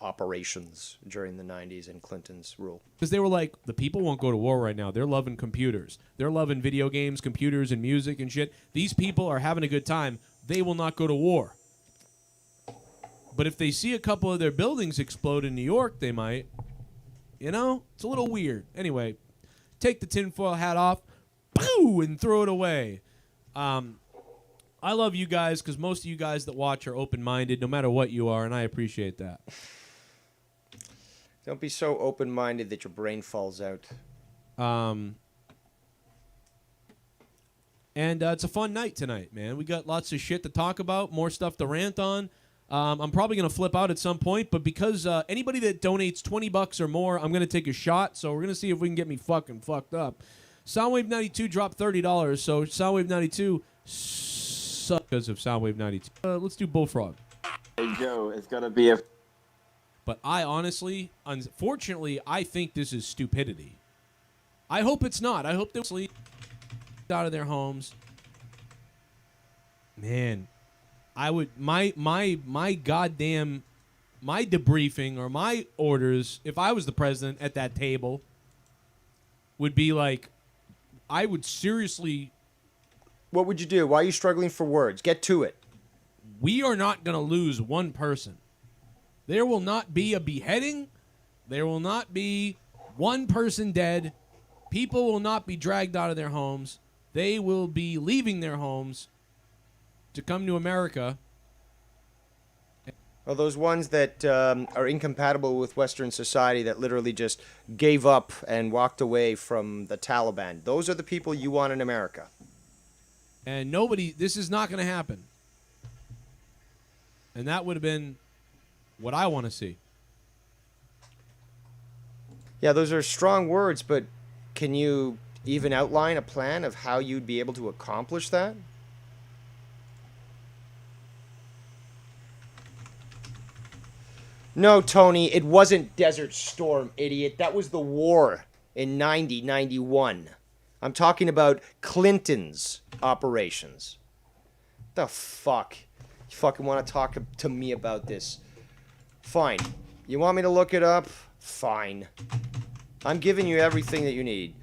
operations during the 90s and Clinton's rule. Because they were like, the people won't go to war right now. They're loving computers. They're loving video games, computers, and music and shit. These people are having a good time. They will not go to war. But if they see a couple of their buildings explode in New York, they might. It's a little weird. Anyway, take the tinfoil hat off, boo, and throw it away. I love you guys because most of you guys that watch are open-minded, no matter what you are, and I appreciate that. Don't be so open-minded that your brain falls out. And it's a fun night tonight, man. We got lots of shit to talk about, more stuff to rant on. I'm probably going to flip out at some point, but because anybody that donates $20 or more, I'm going to take a shot, so we're going to see if we can get me fucking fucked up. Soundwave 92 dropped $30, so Soundwave 92... because of Soundwave 92. Let's do Bullfrog. Hey, Joe, it's going to be a... But I honestly, unfortunately, I think this is stupidity. I hope it's not. I hope they'll sleep out of their homes. Man, I would... My goddamn... My debriefing or my orders, if I was the president at that table, would be like... I would seriously... What would you do? Why are you struggling for words? Get to it. We are not going to lose one person. There will not be a beheading. There will not be one person dead. People will not be dragged out of their homes. They will be leaving their homes to come to America. Well, those ones that are incompatible with Western society that literally just gave up and walked away from the Taliban. Those are the people you want in America. And this is not going to happen. And that would have been what I want to see. Yeah, those are strong words, but can you even outline a plan of how you'd be able to accomplish that? No, Tony, it wasn't Desert Storm, idiot. That was the war in 91. I'm talking about Clinton's operations. The fuck? You fucking want to talk to me about this? Fine. You want me to look it up? Fine. I'm giving you everything that you need.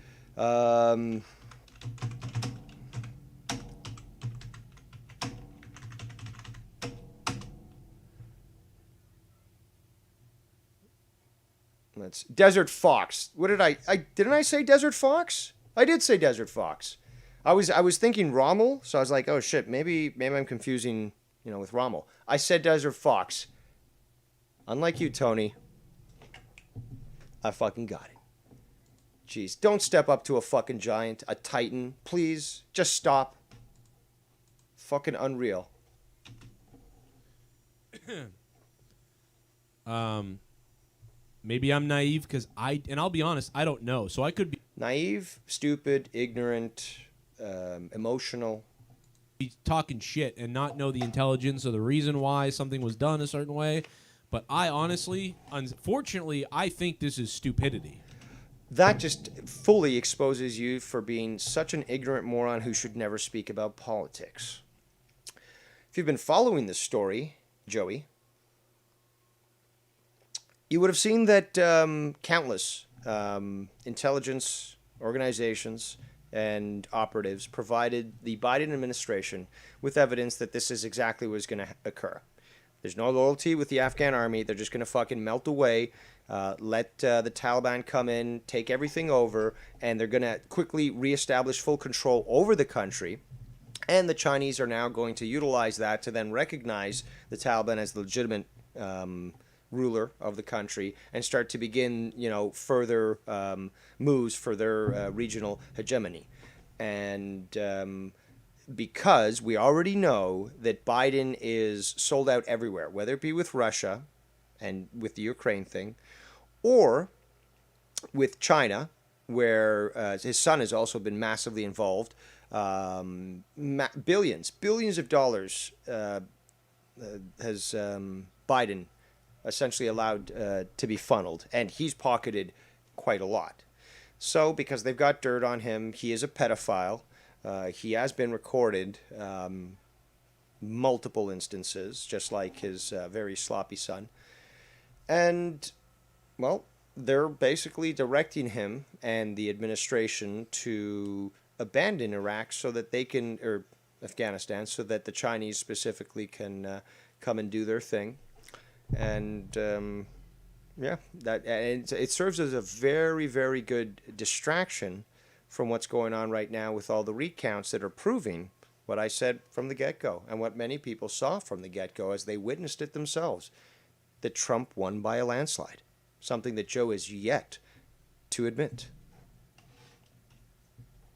That's Desert Fox. What did I didn't I say Desert Fox? I did say Desert Fox. I was thinking Rommel, so I was like, oh shit, maybe I'm confusing, with Rommel. I said Desert Fox. Unlike you, Tony, I fucking got it. Jeez, don't step up to a fucking giant, a titan, please. Just stop. Fucking unreal. Maybe I'm naive because and I'll be honest, I don't know. So I could be naive, stupid, ignorant, emotional. Be talking shit and not know the intelligence or the reason why something was done a certain way. But I honestly, unfortunately, I think this is stupidity. That just fully exposes you for being such an ignorant moron who should never speak about politics. If you've been following this story, Joey, you would have seen that countless intelligence organizations and operatives provided the Biden administration with evidence that this is exactly what is going to occur. There's no loyalty with the Afghan army. They're just going to fucking melt away, let the Taliban come in, take everything over, and they're going to quickly reestablish full control over the country. And the Chinese are now going to utilize that to then recognize the Taliban as the legitimate ruler of the country and start to begin, further moves for their regional hegemony. And because we already know that Biden is sold out everywhere, whether it be with Russia and with the Ukraine thing, or with China, where his son has also been massively involved. Billions of dollars has Biden essentially allowed to be funneled, and he's pocketed quite a lot. So because they've got dirt on him, he is a pedophile. He has been recorded multiple instances, just like his very sloppy son. And, well, they're basically directing him and the administration to abandon Iraq so that they can, or Afghanistan, so that the Chinese specifically can come and do their thing. And it serves as a very, very good distraction from what's going on right now with all the recounts that are proving what I said from the get-go and what many people saw from the get-go as they witnessed it themselves, that Trump won by a landslide, something that Joe is yet to admit.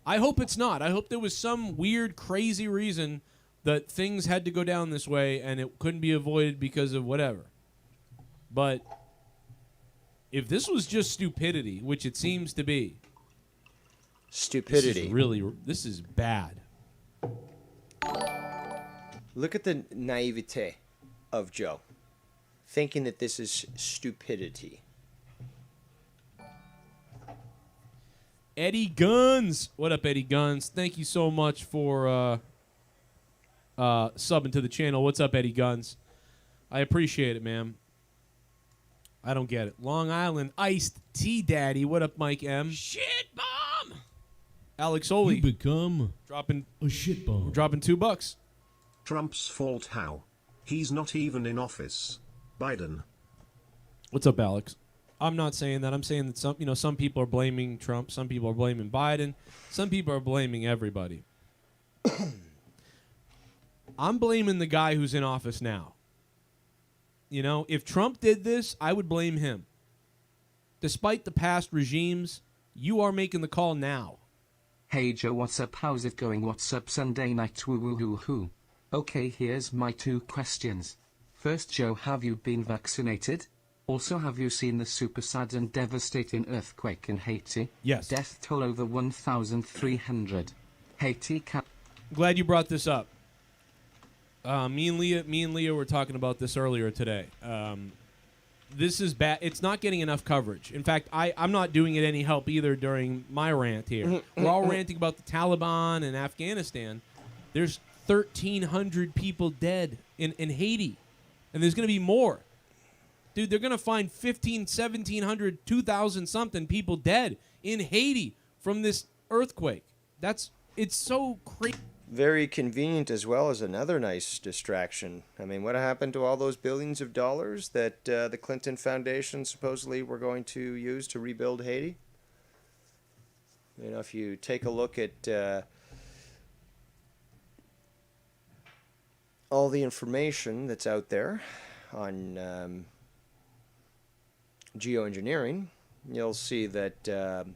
I hope it's not. I hope there was some weird, crazy reason that things had to go down this way and it couldn't be avoided because of whatever. But if this was just stupidity, which it seems to be, stupidity. This is bad. Look at the naivete of Joe, thinking that this is stupidity. Eddie Guns. What up, Eddie Guns? Thank you so much for subbing to the channel. What's up, Eddie Guns? I appreciate it, man. I don't get it. Long Island Iced Tea Daddy. What up, Mike M? Shit bomb. Alex Oli. You become dropping a shit bomb. Dropping $2. Trump's fault how? He's not even in office. Biden. What's up, Alex? I'm not saying that. I'm saying that some people are blaming Trump. Some people are blaming Biden. Some people are blaming everybody. I'm blaming the guy who's in office now. If Trump did this, I would blame him. Despite the past regimes, you are making the call now. Hey Joe, what's up? How's it going? What's up Sunday night? Woo woo hoo hoo. Okay, here's my 2 questions. First, Joe, have you been vaccinated? Also, have you seen the super sad and devastating earthquake in Haiti? Yes. Death toll over 1,300. Haiti Glad you brought this up. Me and Leah were talking about this earlier today. this is bad. It's not getting enough coverage. In fact, I'm not doing it any help either during my rant here. We're all ranting about the Taliban and Afghanistan. There's 1,300 people dead in Haiti, and there's going to be more. Dude, they're going to find 1,700, 2,000 something people dead in Haiti from this earthquake. It's so crazy. Very convenient as well as another nice distraction. I mean, what happened to all those billions of dollars that the Clinton Foundation supposedly were going to use to rebuild Haiti? You know, if you take a look at all the information that's out there on geoengineering, you'll see that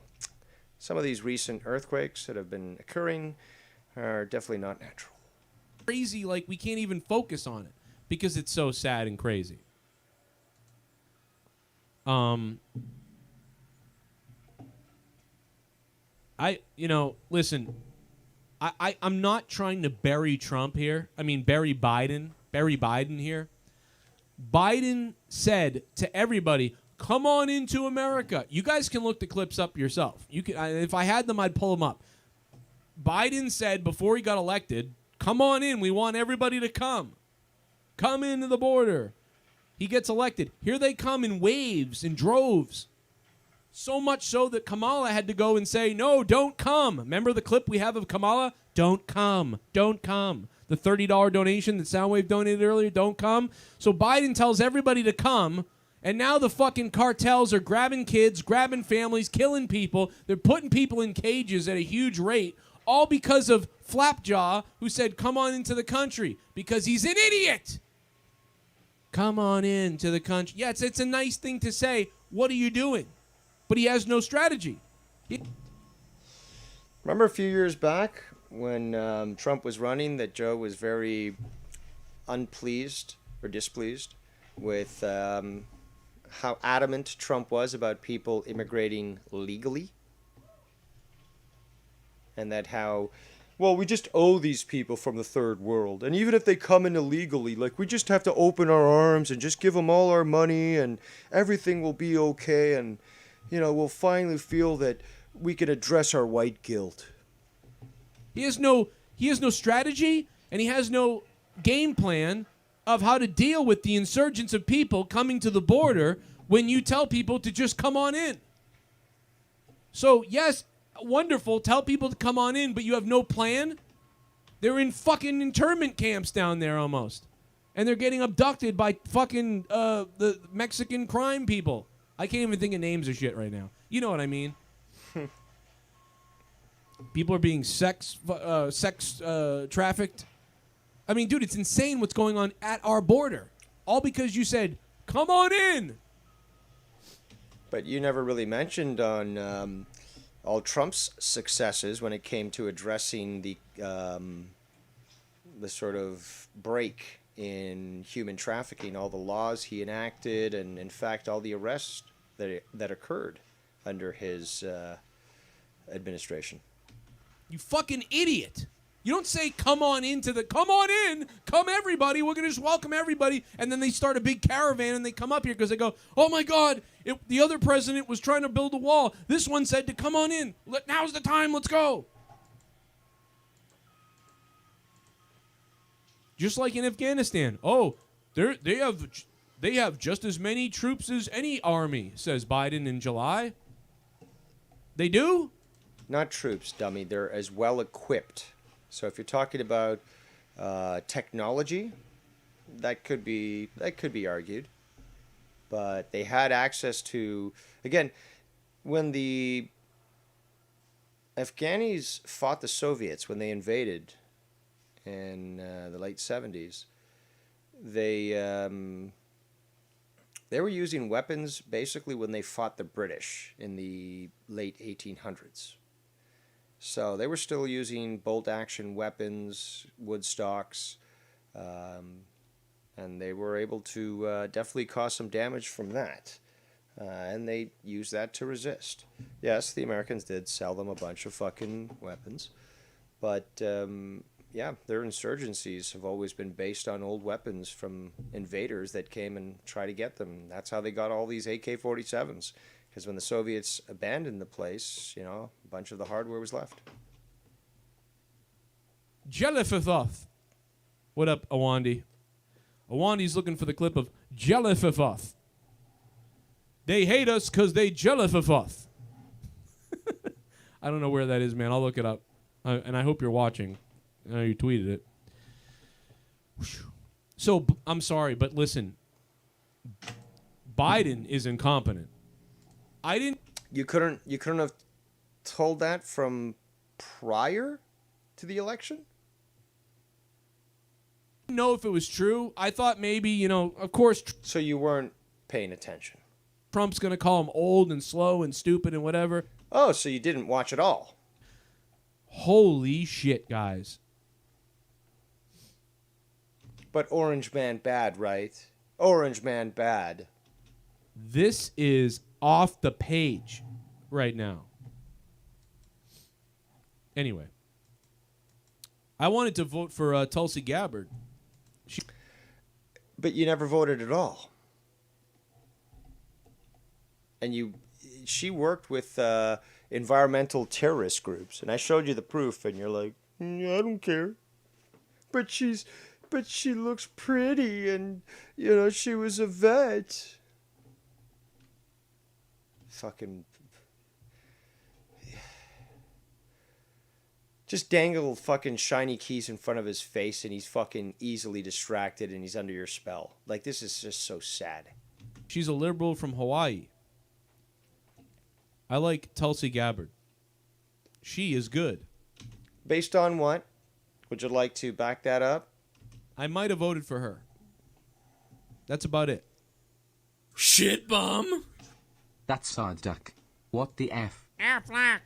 some of these recent earthquakes that have been occurring are definitely not natural. Crazy, like we can't even focus on it because it's so sad and crazy. Listen, I'm not trying to bury Trump here. I mean, bury Biden here. Biden said to everybody, come on into America. You guys can look the clips up yourself. You can, if I had them, I'd pull them up. Biden said before he got elected, come on in. We want everybody to come. Come into the border. He gets elected. Here they come in waves, in droves. So much so that Kamala had to go and say, no, don't come. Remember the clip we have of Kamala? Don't come. Don't come. The $30 donation that Soundwave donated earlier, don't come. So Biden tells everybody to come. And now the fucking cartels are grabbing kids, grabbing families, killing people. They're putting people in cages at a huge rate. All because of Flapjaw, who said, come on into the country, because he's an idiot. Come on into the country. Yeah, it's a nice thing to say. What are you doing? But he has no strategy. Remember a few years back when Trump was running that Joe was very unpleased or displeased with how adamant Trump was about people immigrating legally? And that how, well, we just owe these people from the third world. And even if they come in illegally, like, we just have to open our arms and just give them all our money and everything will be okay. And, you know, we'll finally feel that we can address our white guilt. He has no strategy, and he has no game plan of how to deal with the insurgence of people coming to the border when you tell people to just come on in. So, yes, wonderful, tell people to come on in, but you have no plan? They're in fucking internment camps down there almost. And they're getting abducted by fucking the Mexican crime people. I can't even think of names of shit right now. You know what I mean? People are being sex trafficked. I mean, dude, it's insane what's going on at our border. All because you said, come on in. But you never really mentioned on all Trump's successes when it came to addressing the sort of break in human trafficking, all the laws he enacted, and in fact all the arrests that occurred under his administration. You fucking idiot. You don't say come on in, come everybody, we're going to just welcome everybody, and then they start a big caravan and they come up here because they go, oh my God, the other president was trying to build a wall. This one said to come on in. Now's the time, let's go. Just like in Afghanistan. Oh, they have just as many troops as any army, says Biden in July. They do? Not troops, dummy. They're as well equipped. So if you're talking about technology, that could be argued. But they had access to, again, when the Afghanis fought the Soviets, when they invaded in the late 70s, they were using weapons basically when they fought the British in the late 1800s. So they were still using bolt-action weapons, wood stocks, and they were able to definitely cause some damage from that. And they used that to resist. Yes, the Americans did sell them a bunch of fucking weapons. But, yeah, their insurgencies have always been based on old weapons from invaders that came and tried to get them. That's how they got all these AK-47s. Because when the Soviets abandoned the place, you know, a bunch of the hardware was left. Jellyfithoth. What up, Awandi? Awandi's looking for the clip of Jellyfithoth. They hate us because they Jellyfithoth. I don't know where that is, man. I'll look it up. And I hope you're watching. I know you tweeted it. So, I'm sorry, but listen. Biden is incompetent. I didn't... You couldn't have told that from prior to the election? know if it was true. I thought maybe, you know, of course... So you weren't paying attention? Trump's going to call him old and slow and stupid and whatever. Oh, so you didn't watch it all? Holy shit, guys. But Orange Man bad, right? Orange Man bad. This is off the page right now. Anyway. I wanted to vote for Tulsi Gabbard. But you never voted at all. And she worked with environmental terrorist groups, and I showed you the proof, and you're like, I don't care. But she looks pretty, and you know she was a vet. Fucking. Just dangle fucking shiny keys in front of his face, and he's fucking easily distracted, and he's under your spell. Like, this is just so sad. She's a liberal from Hawaii. I like Tulsi Gabbard. She is good. Based on what? Would you like to back that up? I might have voted for her. That's about it. Shit bum. That's our duck. What the F? Affleck.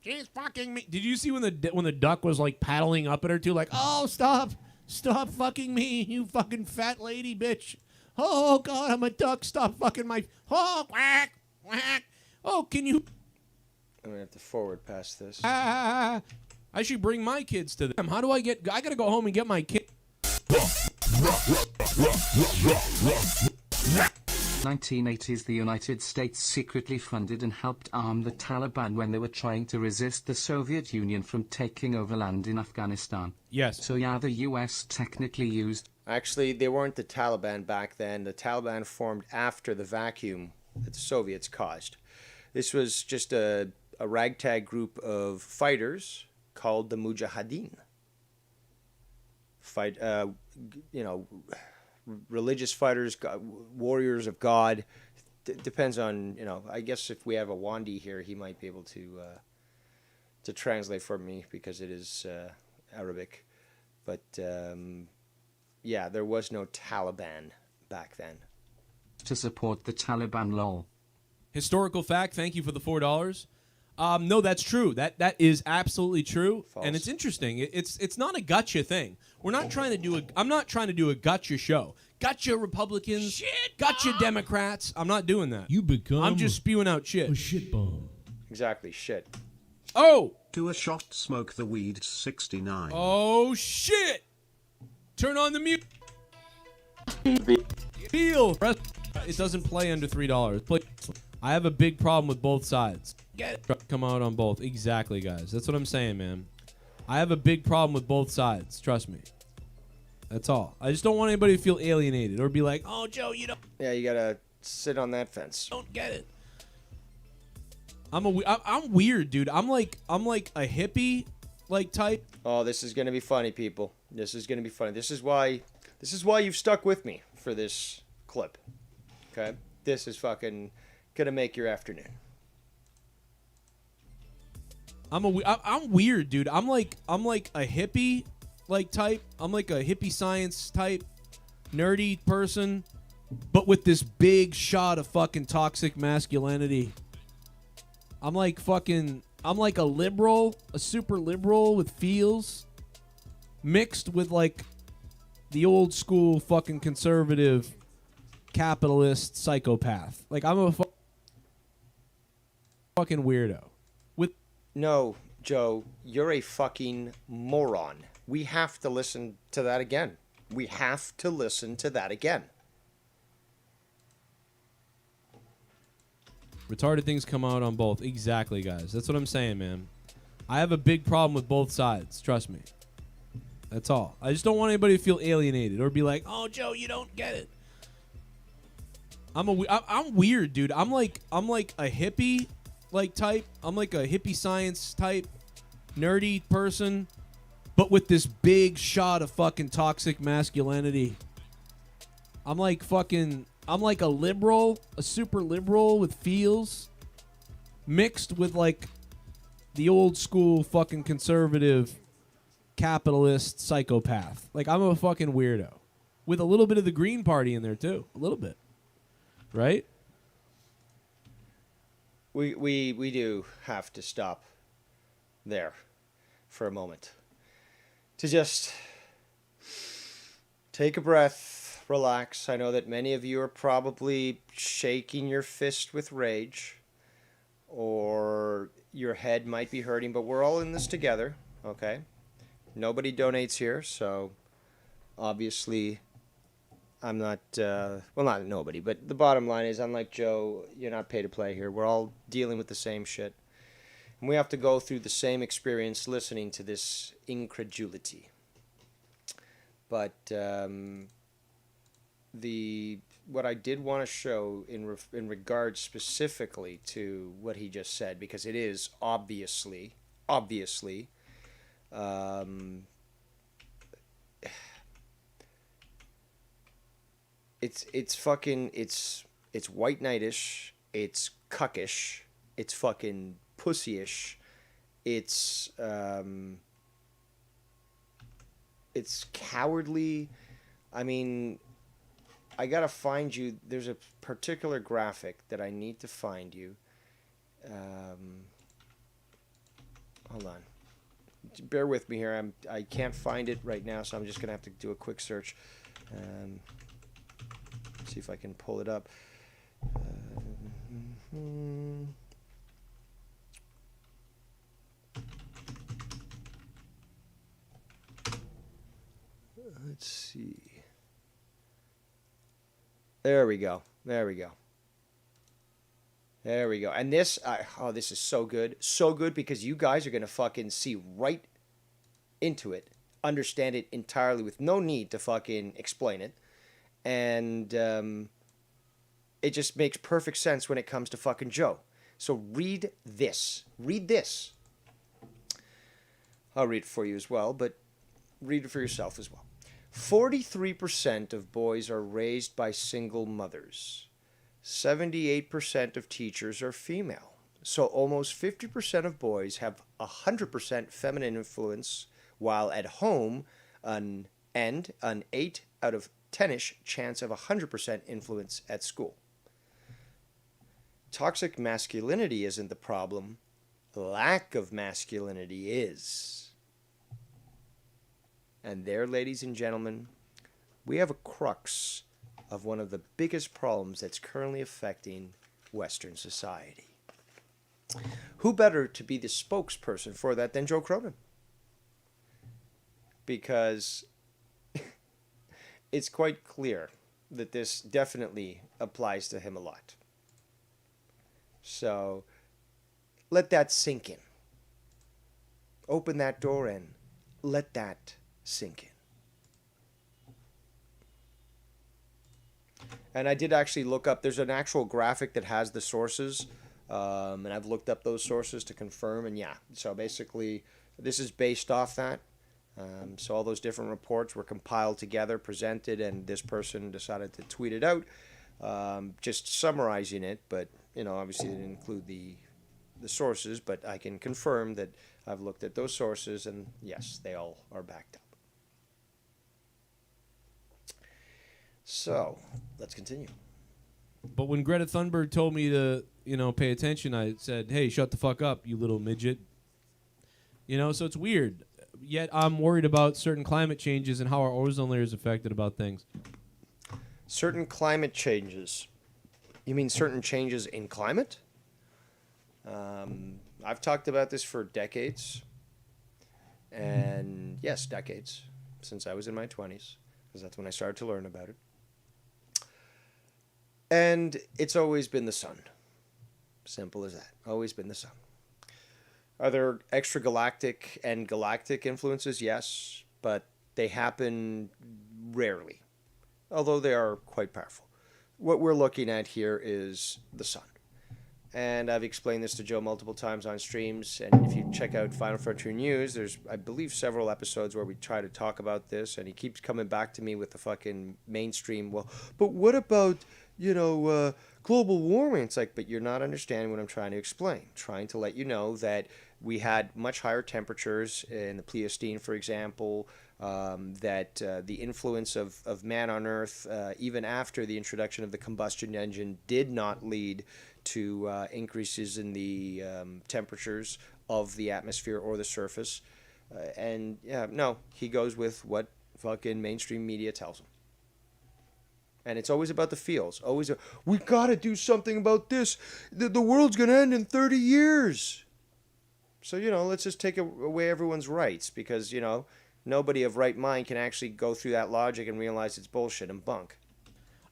She's fucking me. Did you see when the duck was like paddling up at her too? Like, oh, stop fucking me, you fucking fat lady bitch. Oh God, I'm a duck. Stop fucking my. Oh, quack, quack. Oh, can you? I'm gonna have to forward past this. I should bring my kids to them. How do I get? I gotta go home and get my kid. 1980s, the United States secretly funded and helped arm the Taliban when they were trying to resist the Soviet Union from taking over land in Afghanistan. Yes. So yeah, the US technically used... Actually, they weren't the Taliban back then. The Taliban formed after the vacuum that the Soviets caused. This was just a ragtag group of fighters called the Mujahideen. Religious fighters, warriors of God. Depends on, I guess if we have a Wandi here, he might be able to translate for me because it is Arabic. But yeah, there was no Taliban back then. To support the Taliban, lol. Historical fact, thank you for the $4. No, that's true. That is absolutely true. False. And it's interesting. It's not a gotcha thing. We're not trying to do I'm not trying to do a gotcha show. Gotcha Republicans. Shit gotcha Democrats. I'm not doing that. I'm just spewing out shit. A shit bomb. Exactly, shit. Oh! Do a shot, smoke the weed, 69. Oh, shit! Turn on the mute. Feel. It doesn't play under $3. Play. I have a big problem with both sides. Get it. Come out on both. Exactly, guys. That's what I'm saying, man. I have a big problem with both sides. Trust me. That's all. I just don't want anybody to feel alienated or be like, oh, Joe, you don't. Yeah, you gotta sit on that fence. Don't get it. I'm weird, dude. I'm like a hippie like type. Oh, this is gonna be funny, people. This is gonna be funny. This is why you've stuck with me for this clip. Okay? This is fucking gonna make your afternoon. I'm weird, dude. I'm like a hippie like type. I'm like a hippie science type nerdy person, but with this big shot of fucking toxic masculinity. I'm like a liberal, a super liberal with feels mixed with like the old school fucking conservative capitalist psychopath. Like I'm a fucking weirdo. No, Joe, you're a fucking moron. We have to listen to that again. We have to listen to that again. Retarded things come out on both. Exactly, guys. That's what I'm saying, man. I have a big problem with both sides. Trust me. That's all. I just don't want anybody to feel alienated or be like, "Oh, Joe, you don't get it." I'm weird, dude. I'm like a hippie like type. I'm like a hippie science type, nerdy person, but with this big shot of fucking toxic masculinity. I'm like a liberal, a super liberal with feels, mixed with like the old school fucking conservative capitalist psychopath. Like, I'm a fucking weirdo with a little bit of the Green Party in there too. A little bit. Right? We do have to stop there for a moment to just take a breath, relax. I know that many of you are probably shaking your fist with rage, or your head might be hurting, but we're all in this together, okay? Nobody donates here, so obviously I'm not, well, not nobody, but the bottom line is, unlike Joe, you're not pay to play here. We're all dealing with the same shit. And we have to go through the same experience listening to this incredulity. But what I did want to show in regards specifically to what he just said, because it is obviously, it's fucking, it's white knightish, it's cuckish, it's fucking pussyish, it's cowardly. I mean, I gotta find you. There's a particular graphic that I need to find you. Hold on. Bear with me here. I can't find it right now, so I'm just gonna have to do a quick search. See if I can pull it up. Let's see. There we go. There we go. There we go. And this, oh, this is so good. So good because you guys are going to fucking see right into it, understand it entirely with no need to fucking explain it. And it just makes perfect sense when it comes to fucking Joe. So read this. Read this. I'll read it for you as well, but read it for yourself as well. 43% of boys are raised by single mothers. 78% of teachers are female. So almost 50% of boys have 100% feminine influence, while at home, an 8 out of 10ish chance of 100% influence at school. Toxic masculinity isn't the problem. Lack of masculinity is. And there, ladies and gentlemen, we have a crux of one of the biggest problems that's currently affecting Western society. Who better to be the spokesperson for that than Joe Cronin? Because it's quite clear that this definitely applies to him a lot. So let that sink in. Open that door and let that sink in. And I did actually look up, there's an actual graphic that has the sources, and I've looked up those sources to confirm, and yeah, so basically this is based off that. So all those different reports were compiled together, presented, and this person decided to tweet it out, just summarizing it, but, you know, obviously they didn't include the sources, but I can confirm that I've looked at those sources, and yes, they all are backed up. So, let's continue. But when Greta Thunberg told me to, pay attention, I said, hey, shut the fuck up, you little midget. So it's weird. Yet I'm worried about certain climate changes and how our ozone layer is affected about things. Certain climate changes? You mean certain changes in climate? I've talked about this for decades. And yes, decades. Since I was in my 20s. Because that's when I started to learn about it. And it's always been the sun. Simple as that. Always been the sun. Are there extragalactic and galactic influences? Yes. But they happen rarely. Although they are quite powerful. What we're looking at here is the sun. And I've explained this to Joe multiple times on streams. And if you check out Final Frontier News, there's, I believe, several episodes where we try to talk about this. And he keeps coming back to me with the fucking mainstream. Well, but what about, global warming? It's like, but you're not understanding what I'm trying to explain. Trying to let you know that we had much higher temperatures in the Pleistocene, for example, that the influence of man on Earth, even after the introduction of the combustion engine, did not lead to increases in the temperatures of the atmosphere or the surface. No, he goes with what fucking mainstream media tells him. And it's always about the feels. Always, we gotta do something about this. The world's gonna end in 30 years. So, let's just take away everyone's rights because, nobody of right mind can actually go through that logic and realize it's bullshit and bunk.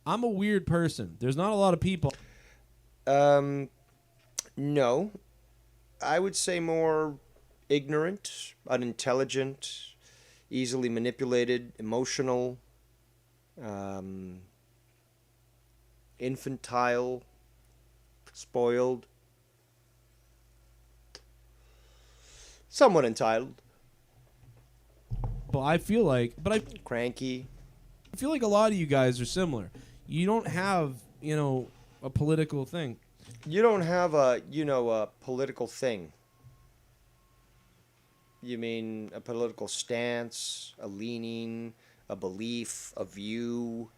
I'm a weird person. There's not a lot of people. No. I would say more ignorant, unintelligent, easily manipulated, emotional, infantile, spoiled, somewhat entitled. But I feel like, cranky. I feel like a lot of you guys are similar. You don't have, a political thing. You don't have a political thing. You mean a political stance, a leaning, a belief, a view,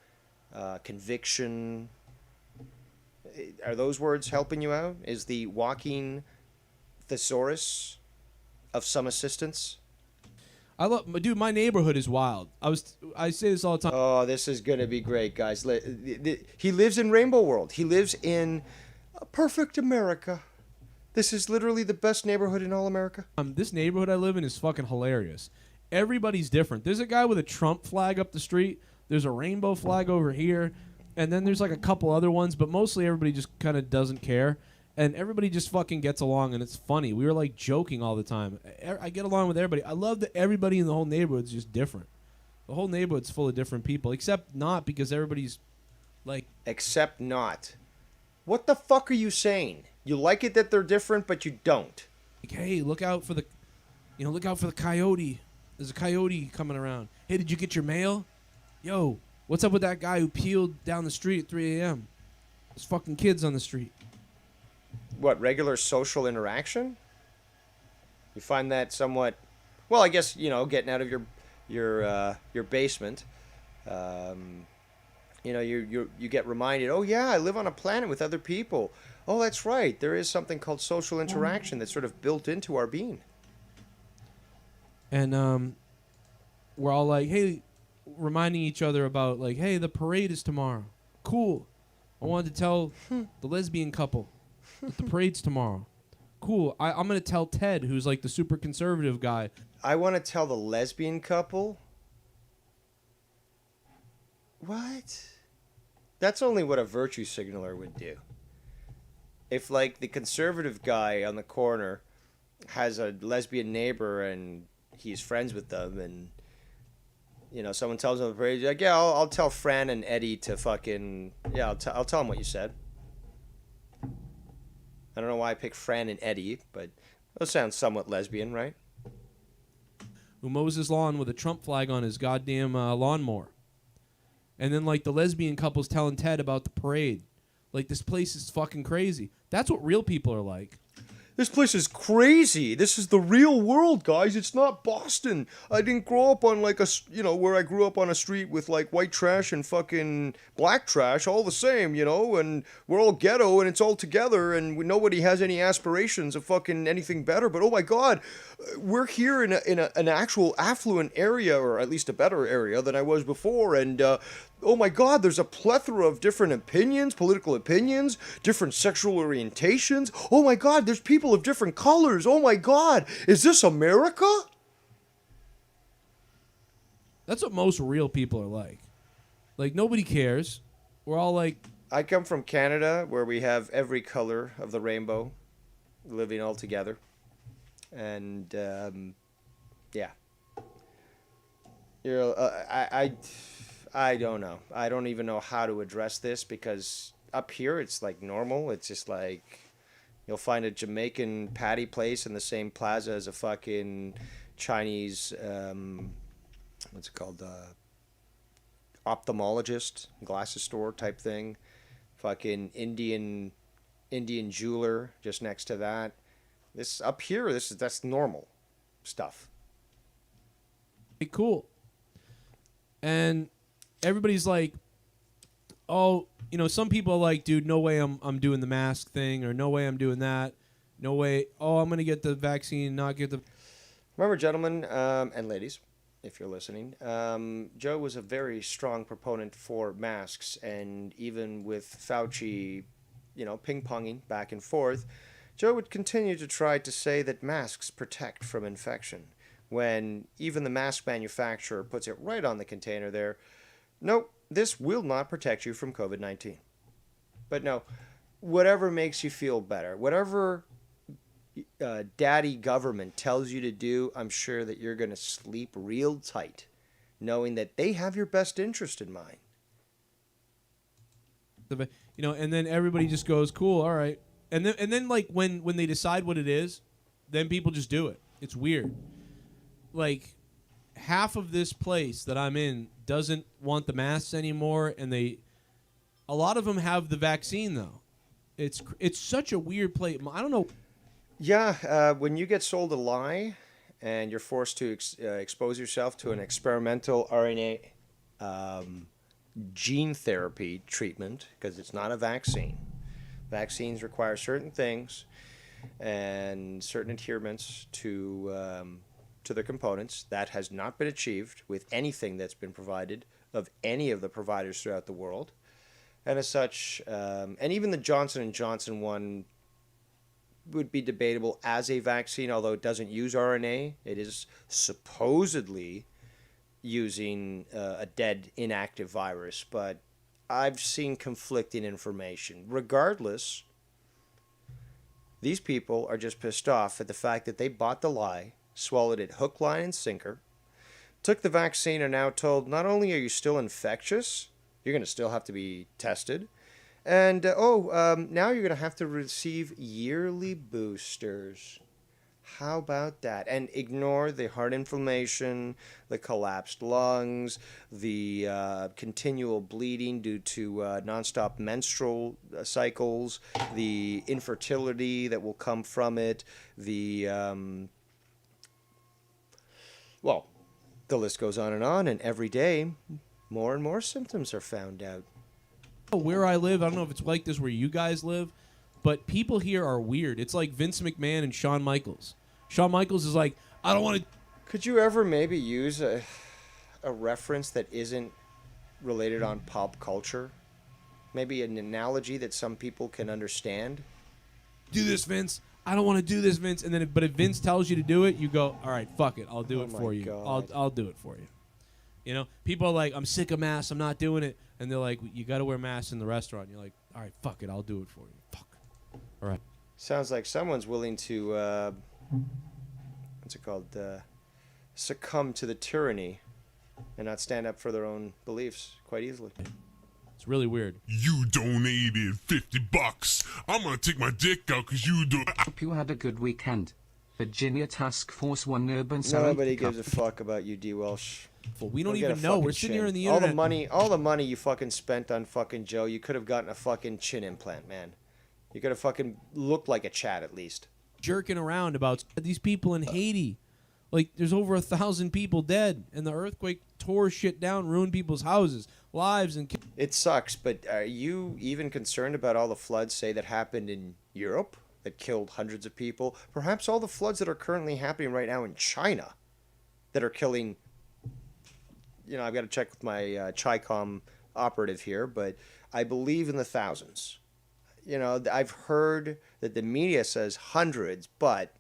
conviction. Are those words helping you out? Is the walking thesaurus of some assistance? Dude, my neighborhood is wild. I say this all the time. Oh, this is gonna be great, guys. He lives in Rainbow World. He lives in a perfect America. This is literally the best neighborhood in all America. This neighborhood I live in is fucking hilarious. Everybody's different. There's a guy with a Trump flag up the street. There's a rainbow flag over here. And then there's like a couple other ones, but mostly everybody just kind of doesn't care. And everybody just fucking gets along, and it's funny. We were like joking all the time. I get along with everybody. I love that everybody in the whole neighborhood's just different. The whole neighborhood's full of different people, except not because everybody's like... Except not. What the fuck are you saying? You like it that they're different, but you don't. Like, hey, look out for the coyote. There's a coyote coming around. Hey, did you get your mail? Yo, what's up with that guy who peeled down the street at 3 a.m.? There's fucking kids on the street. What, regular social interaction? You find that somewhat, well, I guess, getting out of your basement, you get reminded, oh yeah, I live on a planet with other people. Oh, that's right. There is something called social interaction that's sort of built into our being. And we're all like, hey, reminding each other about like, hey, the parade is tomorrow. Cool. I wanted to tell the lesbian couple that the parade's tomorrow. Cool. I'm going to tell Ted, who's like the super conservative guy. I want to tell the lesbian couple? What? That's only what a virtue signaler would do. If, like, the conservative guy on the corner has a lesbian neighbor and he's friends with them and, someone tells him the parade, like, yeah, I'll tell Fran and Eddie to fucking, yeah, I'll tell them what you said. I don't know why I picked Fran and Eddie, but those sound somewhat lesbian, right? Who mows his lawn with a Trump flag on his goddamn lawnmower. And then, like, the lesbian couple's telling Ted about the parade. Like, this place is fucking crazy. That's what real people are like. This place is crazy. This is the real world, guys. It's not Boston. I didn't grow up on, like, where I grew up on a street with, like, white trash and fucking black trash all the same, and we're all ghetto and it's all together and nobody has any aspirations of fucking anything better. But, oh, my God, we're here in an actual affluent area, or at least a better area than I was before, and oh my God, there's a plethora of different opinions, political opinions, different sexual orientations. Oh my God, there's people of different colors. Oh my God, is this America? That's what most real people are like. Like, nobody cares. We're all like... I come from Canada, where we have every color of the rainbow living all together. And, yeah. I don't know. I don't even know how to address this, because up here it's like normal. It's just like you'll find a Jamaican patty place in the same plaza as a fucking Chinese, what's it called? Ophthalmologist, glasses store type thing. Fucking Indian jeweler just next to that. This up here, that's normal stuff. Cool. And everybody's like, oh, you know, some people are like, dude, no way I'm doing the mask thing, or no way I'm doing that. No way. Oh, I'm going to get the vaccine, not get the... Remember, gentlemen and ladies, if you're listening, Joe was a very strong proponent for masks, and even with Fauci, you know, ping-ponging back and forth, Joe would continue to try to say that masks protect from infection, when even the mask manufacturer puts it right on the container there. Nope, this will not protect you from COVID-19. But no, whatever makes you feel better, whatever daddy government tells you to do, I'm sure that you're going to sleep real tight, knowing that they have your best interest in mind. You know, and then everybody just goes, cool, all right. And then like when they decide what it is, then people just do it. It's weird. Like, half of this place that I'm in doesn't want the masks anymore, and a lot of them have the vaccine though. It's such a weird place. I don't know. Yeah, when you get sold a lie, and you're forced to expose yourself to an experimental RNA gene therapy treatment, because it's not a vaccine. Vaccines require certain things and certain adherence to their components. That has not been achieved with anything that's been provided of any of the providers throughout the world. And as such, and even the Johnson & Johnson one would be debatable as a vaccine, although it doesn't use RNA. It is supposedly using a dead, inactive virus, but I've seen conflicting information. Regardless, these people are just pissed off at the fact that they bought the lie, swallowed it hook, line, and sinker, took the vaccine, and now told, not only are you still infectious, you're going to still have to be tested, and now you're going to have to receive yearly boosters. How about that? And ignore the heart inflammation, the collapsed lungs, the continual bleeding due to nonstop menstrual cycles, the infertility that will come from it, the list goes on, and every day more and more symptoms are found out. Where I live, I don't know if it's like this where you guys live, but people here are weird. It's like Vince McMahon and Shawn Michaels. Shawn Michaels is like, I don't want to... Could you ever maybe use a reference that isn't related on pop culture? Maybe an analogy that some people can understand? Do this, Vince. I don't want to do this, Vince. And then, but if Vince tells you to do it, you go, all right, fuck it. I'll do it for you. I'll do it for you. You know, people are like, I'm sick of masks. I'm not doing it. And they're like, you got to wear masks in the restaurant. And you're like, all right, fuck it. I'll do it for you. Fuck. All right. Sounds like someone's willing to, what's it called, succumb to the tyranny and not stand up for their own beliefs quite easily. It's really weird. You donated $50. I'm gonna take my dick out because you do. Hope you had a good weekend. Virginia Task Force 1 Urban Nobody gives a fuck about you, D. Welsh. Well, we don't even know. We're sitting here in the internet. All the money you fucking spent on fucking Joe, you could have gotten a fucking chin implant, man. You could have fucking looked like a Chad at least. Jerking around about these people in Haiti. Like, there's over 1,000 people dead, and the earthquake tore shit down, ruined people's houses, lives, and... It sucks, but are you even concerned about all the floods, say, that happened in Europe, that killed hundreds of people? Perhaps all the floods that are currently happening right now in China, that are killing... You know, I've got to check with my Chi-Com operative here, but I believe in the thousands. You know, I've heard that the media says hundreds, but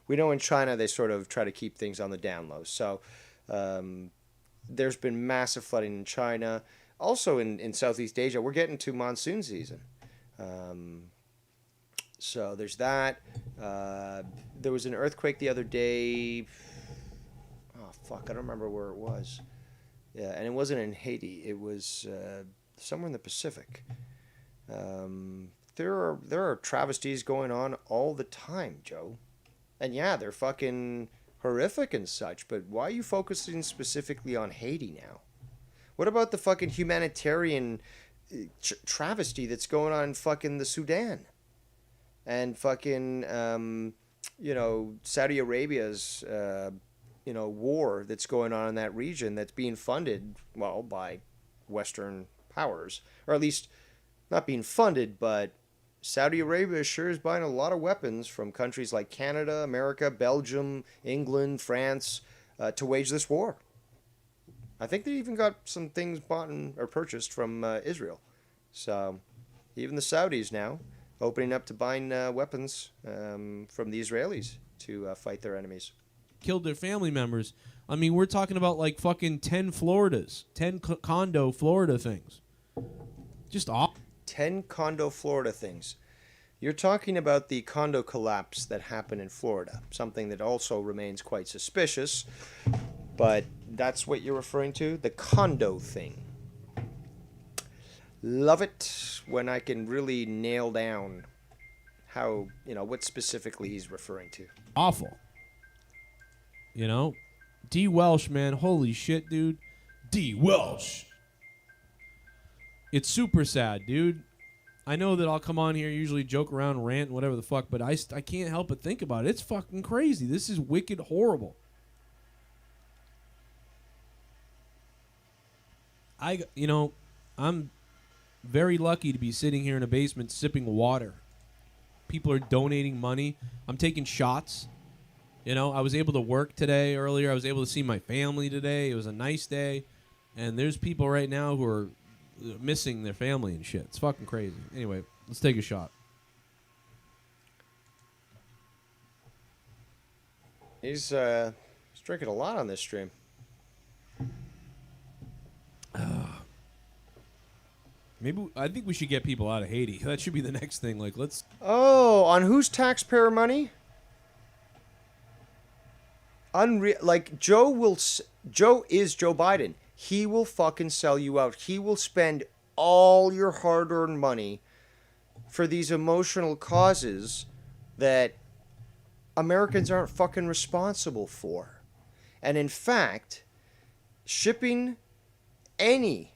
we know in China they sort of try to keep things on the down low. So there's been massive flooding in China. Also in Southeast Asia, we're getting to monsoon season. So there's that. There was an earthquake the other day. Oh, fuck, I don't remember where it was. Yeah, and it wasn't in Haiti. It was somewhere in the Pacific. There are travesties going on all the time, Joe. And yeah, they're fucking horrific and such, but why are you focusing specifically on Haiti now? What about the fucking humanitarian travesty that's going on in fucking the Sudan? And fucking, Saudi Arabia's, war that's going on in that region that's being funded, well, by Western powers. Or at least not being funded, but Saudi Arabia sure is buying a lot of weapons from countries like Canada, America, Belgium, England, France, to wage this war. I think they even got some things bought or purchased from Israel. So even the Saudis now opening up to buying weapons from the Israelis to fight their enemies. Killed their family members. I mean, we're talking about like fucking 10 Floridas, 10 condo Florida things. Just off. 10 condo Florida things. You're talking about the condo collapse that happened in Florida, something that also remains quite suspicious, but that's what you're referring to? The condo thing. Love it when I can really nail down how, what specifically he's referring to. Awful. D. Welsh, man. Holy shit, dude. D. Welsh. It's super sad, dude. I know that I'll come on here, usually joke around, rant, whatever the fuck, but I can't help but think about it. It's fucking crazy. This is wicked horrible. I'm very lucky to be sitting here in a basement sipping water. People are donating money. I'm taking shots. I was able to work today earlier. I was able to see my family today. It was a nice day. And there's people right now who are missing their family and shit. It's fucking crazy. Anyway, let's take a shot. He's drinking a lot on this stream. I think we should get people out of Haiti. That should be the next thing. Like, let's. Oh, on whose taxpayer money? Unreal. Like Joe is Joe Biden. He will fucking sell you out. He will spend all your hard-earned money for these emotional causes that Americans aren't fucking responsible for. And in fact, shipping any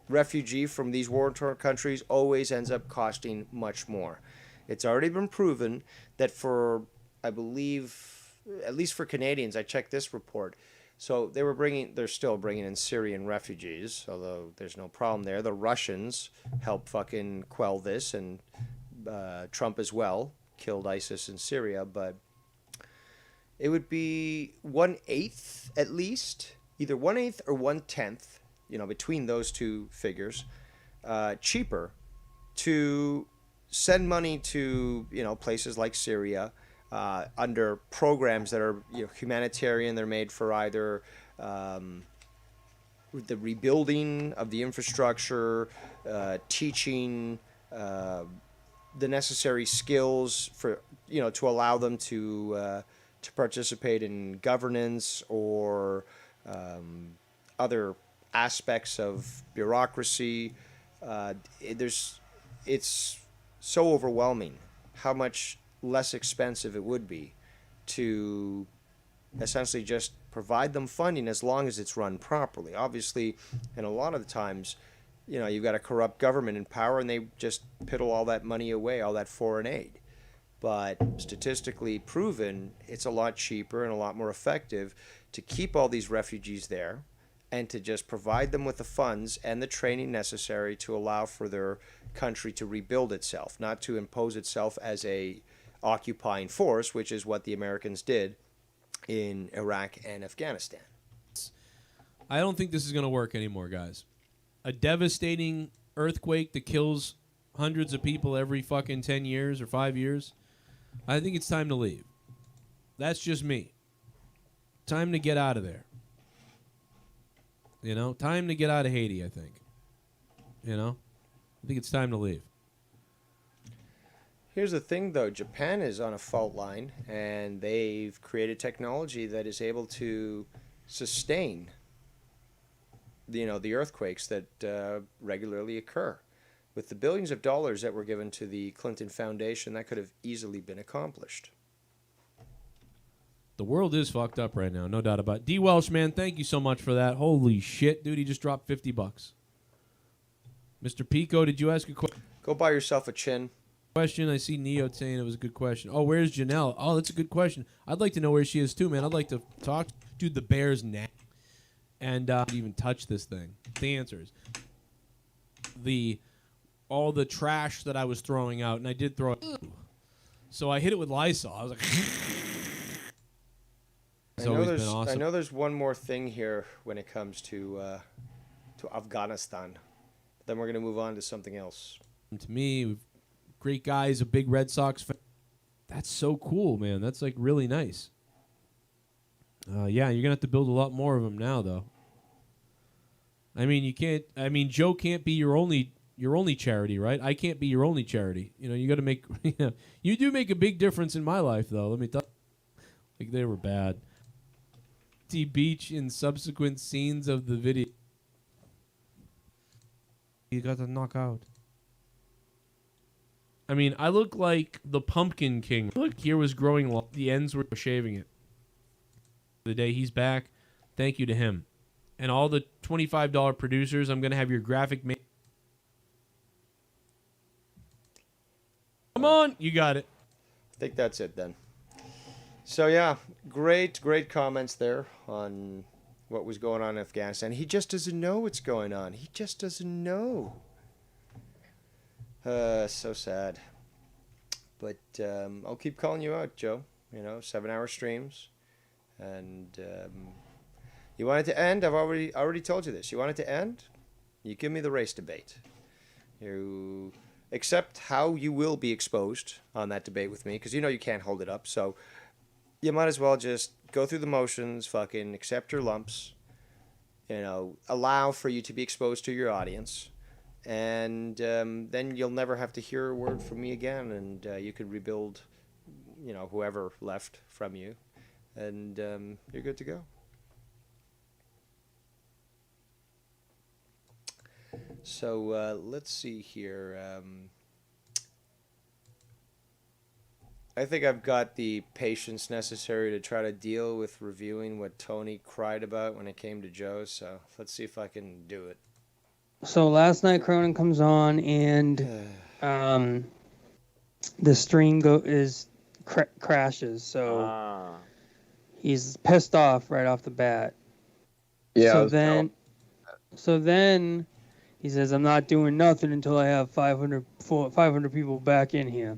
refugee from these war-torn countries always ends up costing much more. It's already been proven that for, I believe, at least for Canadians, I checked this report. So they're still bringing in Syrian refugees, although there's no problem there. The Russians helped fucking quell this, and Trump as well killed ISIS in Syria, but it would be 1/8 at least, either 1/8 or 1/10, between those two figures, cheaper to send money to, places like Syria, under programs that are humanitarian. They're made for either the rebuilding of the infrastructure, teaching the necessary skills for to allow them to participate in governance or other aspects of bureaucracy. It's so overwhelming how much less expensive it would be to essentially just provide them funding as long as it's run properly. Obviously, and a lot of the times, you've got a corrupt government in power and they just piddle all that money away, all that foreign aid. But statistically proven, it's a lot cheaper and a lot more effective to keep all these refugees there and to just provide them with the funds and the training necessary to allow for their country to rebuild itself, not to impose itself as a occupying force, which is what the Americans did in Iraq and Afghanistan. I don't think this is going to work anymore, guys. a devastating earthquake that kills hundreds of people every fucking 10 years or 5 years, I think it's time to leave. That's just me. Time to get out of there. You know, time to get out of Haiti, I think. You know, I think it's time to leave. Here's the thing, though. Japan is on a fault line, and they've created technology that is able to sustain, the earthquakes that regularly occur. With the billions of dollars that were given to the Clinton Foundation, that could have easily been accomplished. The world is fucked up right now, no doubt about it. D. Welsh, man, thank you so much for that. Holy shit, dude, he just dropped $50. Mr. Pico, did you ask a question? Go buy yourself a chin. Question. I see Neo saying it was a good question. Oh, where's Janelle? Oh, that's a good question. I'd like to know where she is too, man. I'd like to talk. Dude, the bear's neck. And even touch this thing. The answers. All the trash that I was throwing out, and I did throw it. So I hit it with Lysol. I was like, it's always been awesome. I know there's one more thing here when it comes to Afghanistan. Then we're going to move on to something else. And to me, great guys, a big Red Sox fan. That's so cool, man. That's like really nice. Yeah, you're gonna have to build a lot more of them now, though. I mean, you can't. I mean, Joe can't be your only charity, right? I can't be your only charity. You know, you got to make. You do make a big difference in my life, though. Let me tell. Like they were bad. T Beach in subsequent scenes of the video. You got to knock out. I mean, I look like the Pumpkin King. Look, here was growing long. The ends were shaving it. The day he's back, thank you to him. And all the $25 producers, I'm going to have your graphic made. Come on, you got it. I think that's it then. So yeah, great comments there on what was going on in Afghanistan. He just doesn't know what's going on. He just doesn't know. So sad. But I'll keep calling you out, Joe. 7-hour streams. And you want it to end? I've already told you this. You want it to end? You give me the race debate. You accept how you will be exposed on that debate with me, because you can't hold it up. So you might as well just go through the motions, fucking accept your lumps, allow for you to be exposed to your audience, and then you'll never have to hear a word from me again, and you could rebuild, whoever left from you, and you're good to go. So let's see here. I think I've got the patience necessary to try to deal with reviewing what Tony cried about when it came to Joe. So let's see if I can do it. So last night Cronin comes on and the stream crashes. So he's pissed off right off the bat. Yeah. So then he says, "I'm not doing nothing until I have 500 people back in here."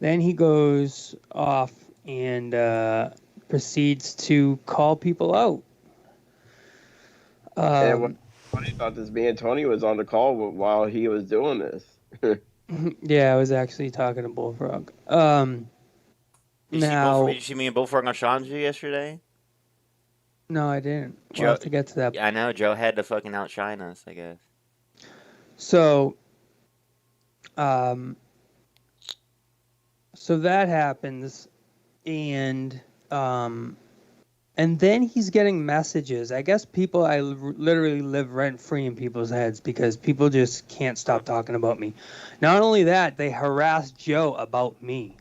Then he goes off and proceeds to call people out. And funny about this, me and Tony was on the call while he was doing this. Yeah, I was actually talking to Bullfrog. Did you see me and Bullfrog on Shanji yesterday? No, I didn't. We'll have to get to that. Yeah, I know. Joe had to fucking outshine us, I guess. So that happens, and then he's getting messages. I guess I literally live rent-free in people's heads because people just can't stop talking about me. Not only that, they harass Joe about me.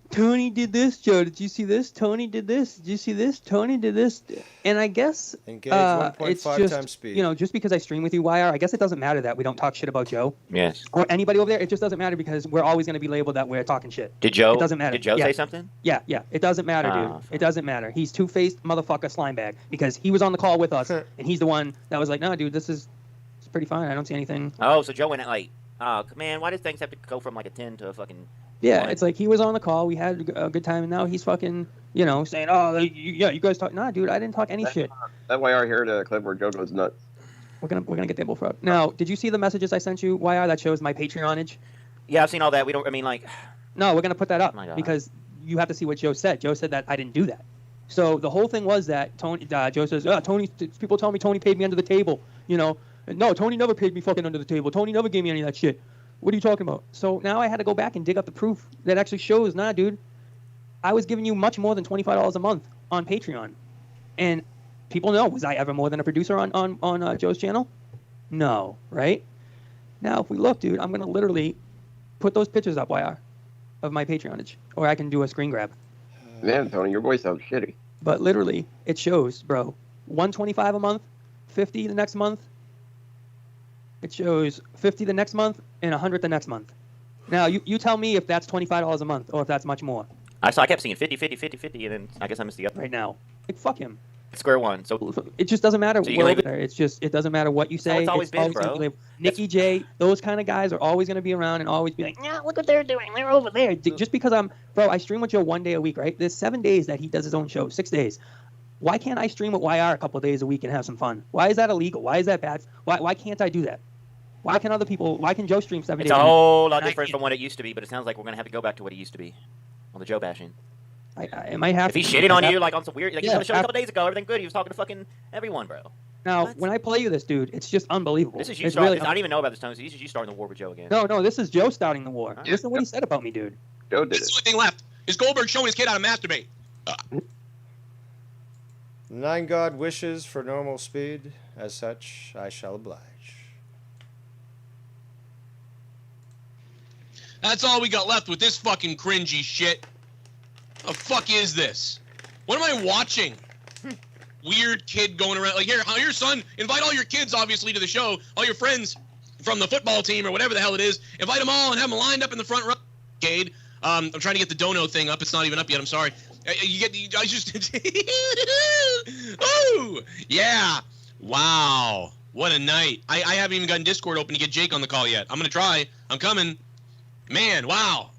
Tony did this, Joe. Did you see this? Tony did this. Did you see this? Tony did this. And I guess Engage 1.5 times speed. Just because I stream with you, YR, I guess it doesn't matter that we don't talk shit about Joe. Yes. Or anybody over there. It just doesn't matter because we're always going to be labeled that we're talking shit. It doesn't matter. Did Joe say something? Yeah. It doesn't matter, dude. It doesn't matter. He's two-faced motherfucker slimebag because he was on the call with us and he's the one that was like, "No, dude, it's pretty fine. I don't see anything." Oh, so Joe went at like, "Oh man, why does things have to go from like a 10 to a fucking Yeah, it's like he was on the call. We had a good time, and now he's fucking, saying, "Oh, yeah, you guys talk." Nah, dude, I didn't talk any shit. That way I heard a clip where Joe goes nuts. We're gonna get that bullfrog. Now, did you see the messages I sent you? YR that shows my Patreonage. Yeah, I've seen all that. We don't. I mean, like. No, we're gonna put that up My God. because you have to see what Joe said. Joe said that I didn't do that. So the whole thing was that Joe says, Tony. People tell me Tony paid me under the table. No, Tony never paid me fucking under the table. Tony never gave me any of that shit. What are you talking about? So now I had to go back and dig up the proof that actually shows, nah, dude, I was giving you much more than $25 a month on Patreon. And people know, was I ever more than a producer on Joe's channel? No, right? Now, if we look, dude, I'm going to literally put those pictures up, YR, of my Patreonage. Or I can do a screen grab. Man, Tony, your voice sounds shitty. But literally, it shows, bro, $125 a month, $50 the next month. It shows $50 the next month and $100 the next month. Now, you tell me if that's $25 a month or if that's much more. I kept seeing 50, 50, 50, 50, and then I guess I missed the other. Right now. Like, fuck him. Square one. So it just doesn't matter. So you can leave it- It's just, it doesn't matter what you say. It's always been, bro. gonna be- Nikki J, those kind of guys are always going to be around and always be like, yeah, look what they're doing. They're over there. Just because I stream with Joe 1 day a week, right? There's 7 days that he does his own show, 6 days. Why can't I stream with YR a couple of days a week and have some fun? Why is that illegal? Why is that bad? Why can't I do that? Why can Joe stream 7 days it's a a week? whole lot different from what it used to be, but it sounds like we're gonna have to go back to what it used to be on the Joe bashing. I might have If he's to. shitting on you like on some weird, like he was on the show a after- couple days ago, everything good. He was talking to fucking everyone, bro. Now, when I play you this, dude, it's just unbelievable. This is you It's starting. really I don't even know about this, Tony. So this is you starting the war with Joe again. No, this is Joe starting the war. Listen to what he said about me, dude. Joe did That's the only thing left is Goldberg showing his kid how to masturbate. 9 God wishes for normal speed. As such, I shall oblige. That's all we got left with this fucking cringy shit. The fuck is this? What am I watching? Weird kid going around like, here, son, invite all your kids obviously to the show, all your friends from the football team or whatever the hell it is. Invite them all and have them lined up in the front row. Cade. I'm trying to get the dono thing up. It's not even up yet. I'm sorry. I just. Oh yeah! Wow, what a night! I haven't even gotten Discord open to get Jake on the call yet. I'm gonna try. I'm coming. Man, wow,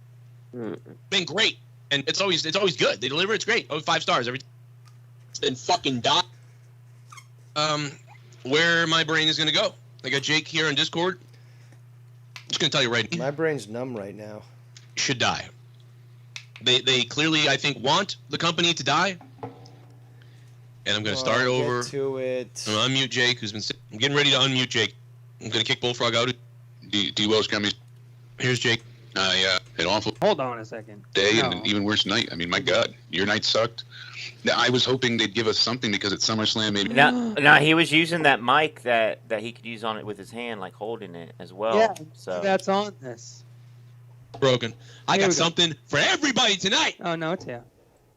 been great, and it's always good. They deliver. It's great. Oh, 5 stars every. It's been fucking dot. Where my brain is gonna go? I got Jake here on Discord. I'm just gonna tell you right now. My brain's numb right now. Should die. They clearly, I think, want the company to die. And I'm going to start over. Get to it. I'm going to unmute Jake, who's been. I'm getting ready to unmute Jake. I'm going to kick Bullfrog out. D-Wells coming. Here's Jake. Yeah, an awful Hold on a second. day and an even worse night. I mean, my God, your night sucked. I was hoping they'd give us something because at SummerSlam maybe. Now he was using that mic that he could use on it with his hand, like holding it as well. Yeah, so that's on this. Broken. I Here got we go. something for everybody tonight. Oh, no, it's here.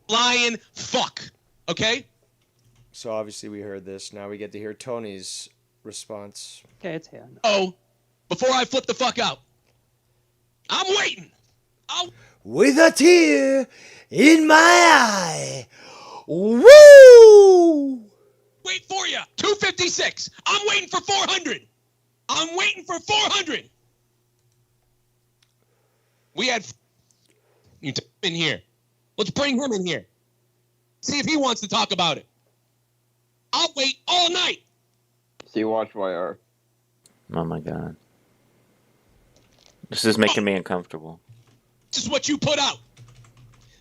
Lion fuck. Okay? So obviously we heard this. Now we get to hear Tony's response. Okay, it's here. Oh, before I flip the fuck out, I'm waiting. With a tear in my eye. Woo! Wait for you. 256. I'm waiting for 400. I'm waiting for 400. We had you in here. Let's bring him in here. See if he wants to talk about it. I'll wait all night. See, watch YR. oh my God, this is making me uncomfortable. This is what you put out.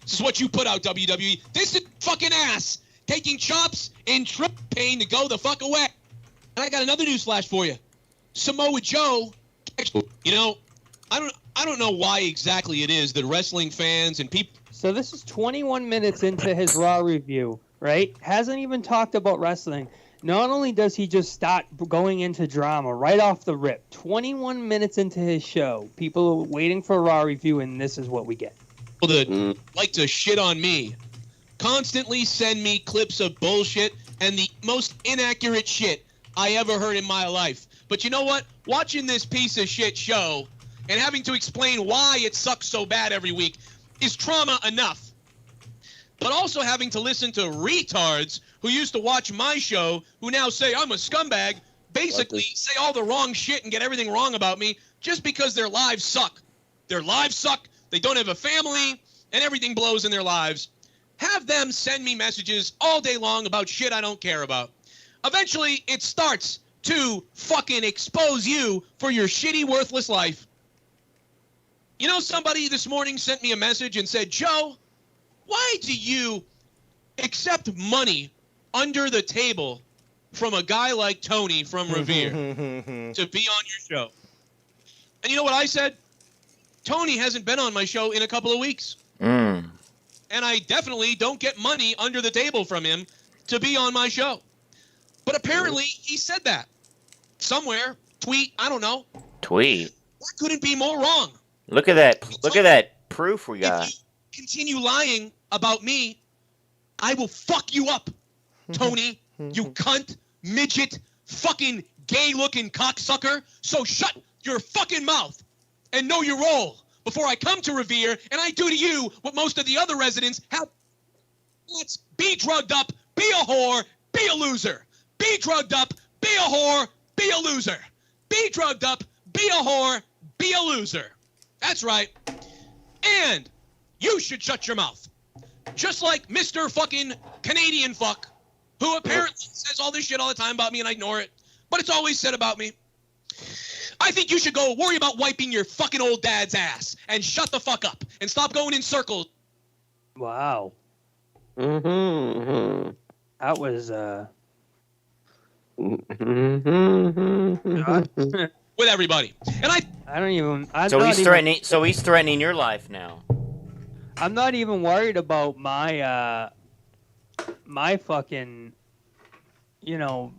This is what you put out, WWE. This is fucking ass taking chops in trip pain to go the fuck away. And I got another news flash for you. Samoa Joe, you know, I don't know why exactly it is that wrestling fans and people. So this is 21 minutes into his Raw review, right? Hasn't even talked about wrestling. Not only does he just start going into drama right off the rip, 21 minutes into his show, people are waiting for a Raw review, and this is what we get. People that like to shit on me constantly send me clips of bullshit and the most inaccurate shit I ever heard in my life. But you know what? Watching this piece of shit show and having to explain why it sucks so bad every week is trauma enough. But also having to listen to retards who used to watch my show who now say I'm a scumbag, basically say all the wrong shit and get everything wrong about me just because their lives suck. Their lives suck. they don't have a family, and everything blows in their lives. Have them send me messages all day long about shit I don't care about. Eventually, it starts to fucking expose you for your shitty, worthless life. You know, somebody this morning sent me a message and said, Joe, why do you accept money under the table from a guy like Tony from Revere to be on your show? And you know what I said? Tony hasn't been on my show in a couple of weeks. And I definitely don't get money under the table from him to be on my show. But apparently he said that. Somewhere, tweet, I don't know. Tweet. That couldn't be more wrong. Look at that. Look at that proof we got. If you continue lying about me, I will fuck you up, Tony. You cunt, midget, fucking gay-looking cocksucker. So shut your fucking mouth and know your role before I come to Revere and I do to you what most of the other residents have. Let's be drugged up, be a whore, be a loser. Be drugged up, be a whore, be a loser. Be drugged up, be a whore, be a loser. That's right. And you should shut your mouth. Just like Mr. fucking Canadian fuck, who apparently says all this shit all the time about me and I ignore it. But it's always said about me. I think you should go worry about wiping your fucking old dad's ass and shut the fuck up and stop going in circles. Wow. That was with everybody. And I don't even. So he's threatening your life now. I'm not even worried about my my fucking, you know,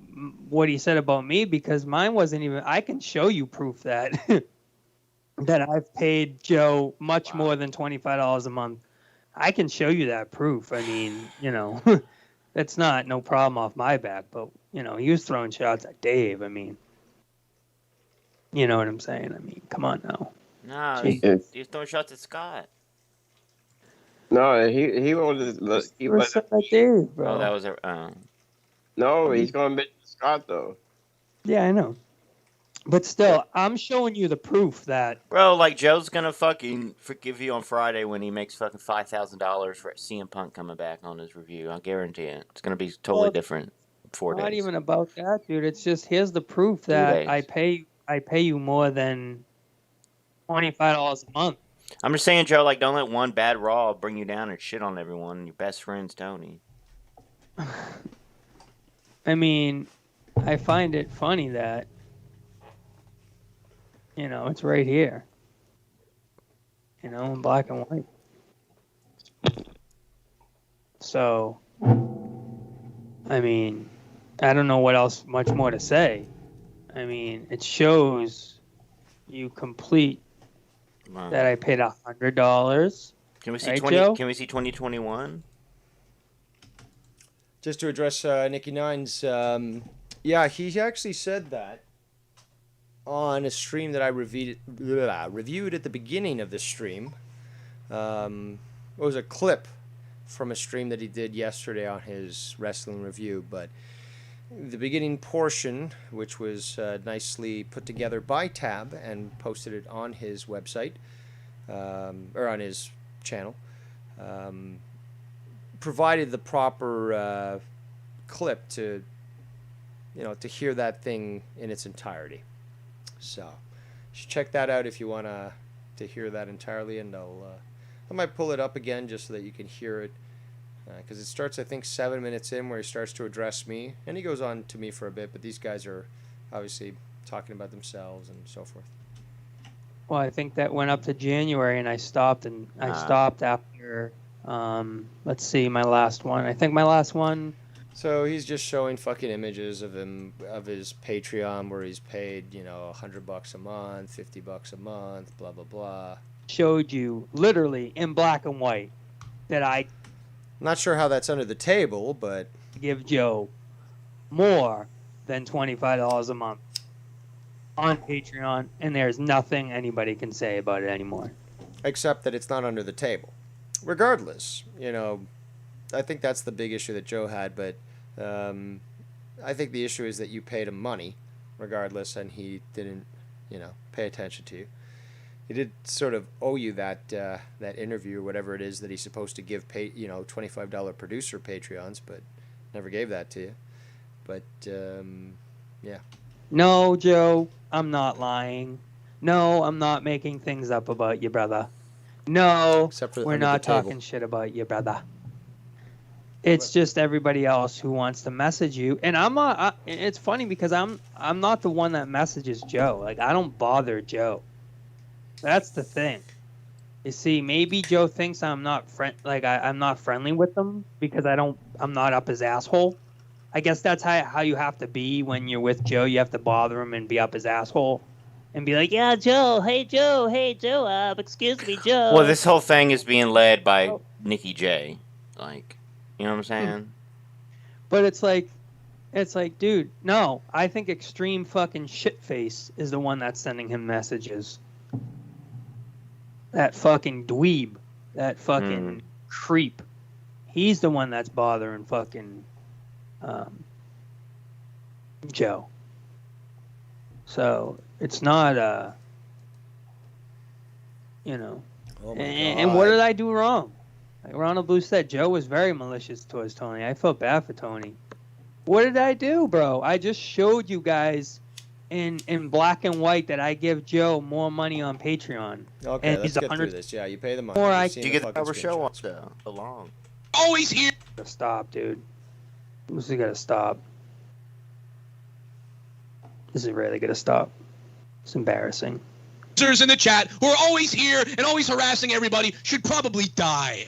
what he said about me, because mine wasn't even. I can show you proof that that I've paid Joe much more than $25 a month. I can show you that proof. I mean, you know, that's not no problem off my back. But you know, he was throwing shots at Dave. I mean, you know what I'm saying? I mean, come on now. No, he's throwing shots at Scott. No, he wanted to. Dave, bro. Oh, that was a. No, he's going to mention Scott though. Yeah, I know. But still, I'm showing you the proof that. Bro, like Joe's gonna fucking forgive you on Friday when he makes fucking $5,000 for CM Punk coming back on his review. I guarantee it. It's gonna be totally different. 4 days. Not even about that, dude. It's just here's the proof that I pay you more than $25 a month. I'm just saying, Joe. Like, don't let one bad Raw bring you down and shit on everyone. Your best friend's Tony. I mean, I find it funny that. You know, it's right here. You know, in black and white. So, I mean, I don't know what else much more to say. I mean, it shows you complete that I paid $100. Can we see right, 20? Joe? Can we see 2021? Just to address Nikki Nine's, yeah, he actually said that on a stream that I reviewed at the beginning of the stream. It was a clip from a stream that he did yesterday on his wrestling review, but the beginning portion, which was nicely put together by Tab and posted it on his website, or on his channel, provided the proper clip to, you know, to hear that thing in its entirety. So, you should check that out if you want to hear that entirely, and I might pull it up again just so that you can hear it, because it starts, I think, 7 minutes in where he starts to address me, and he goes on to me for a bit, but these guys are obviously talking about themselves and so forth. Well, I think that went up to January, and I stopped, after, let's see, my last one. I think my last one. So he's just showing fucking images of him, of his Patreon, where he's paid, you know, $100 a month, $50 a month, blah blah blah. Showed you literally in black and white that I. Not sure how that's under the table, but give Joe more than $25 a month on Patreon, and there's nothing anybody can say about it anymore. Except that it's not under the table. Regardless, you know, I think that's the big issue that Joe had, but I think the issue is that you paid him money, regardless, and he didn't, you know, pay attention to you. he did sort of owe you that that interview or whatever it is that he's supposed to give $25 producer Patreons, but never gave that to you. But yeah. No, Joe, I'm not lying. No, I'm not making things up about you, brother. No, Except for we're under the not table. talking shit about you, brother. It's just everybody else who wants to message you, and I'm not. It's funny because I'm not the one that messages Joe. Like, I don't bother Joe. That's the thing. You see, maybe Joe thinks I'm not I'm not friendly with him because I'm not up his asshole. I guess that's how you have to be when you're with Joe. You have to bother him and be up his asshole, and be like, yeah, Joe, hey Joe, excuse me, Joe. Well, this whole thing is being led by Nikki J. Like, you know what I'm saying? But it's like, dude, no. I think Extreme fucking Shitface is the one that's sending him messages. That fucking dweeb. That fucking creep. He's the one that's bothering fucking Joe. So, it's not, Oh my and what did I do wrong? Like Ronald Blue said, Joe was very malicious towards Tony. I felt bad for Tony. What did I do, bro? I just showed you guys in black and white that I give Joe more money on Patreon. Okay, and let's he's get through this. Yeah, you pay the money. Or You've seen You the get fucking our show screenshots. along. Always here. Stop, dude. This is gotta stop. This is really gonna stop. It's embarrassing. In the chat who are always here and always harassing everybody should probably die.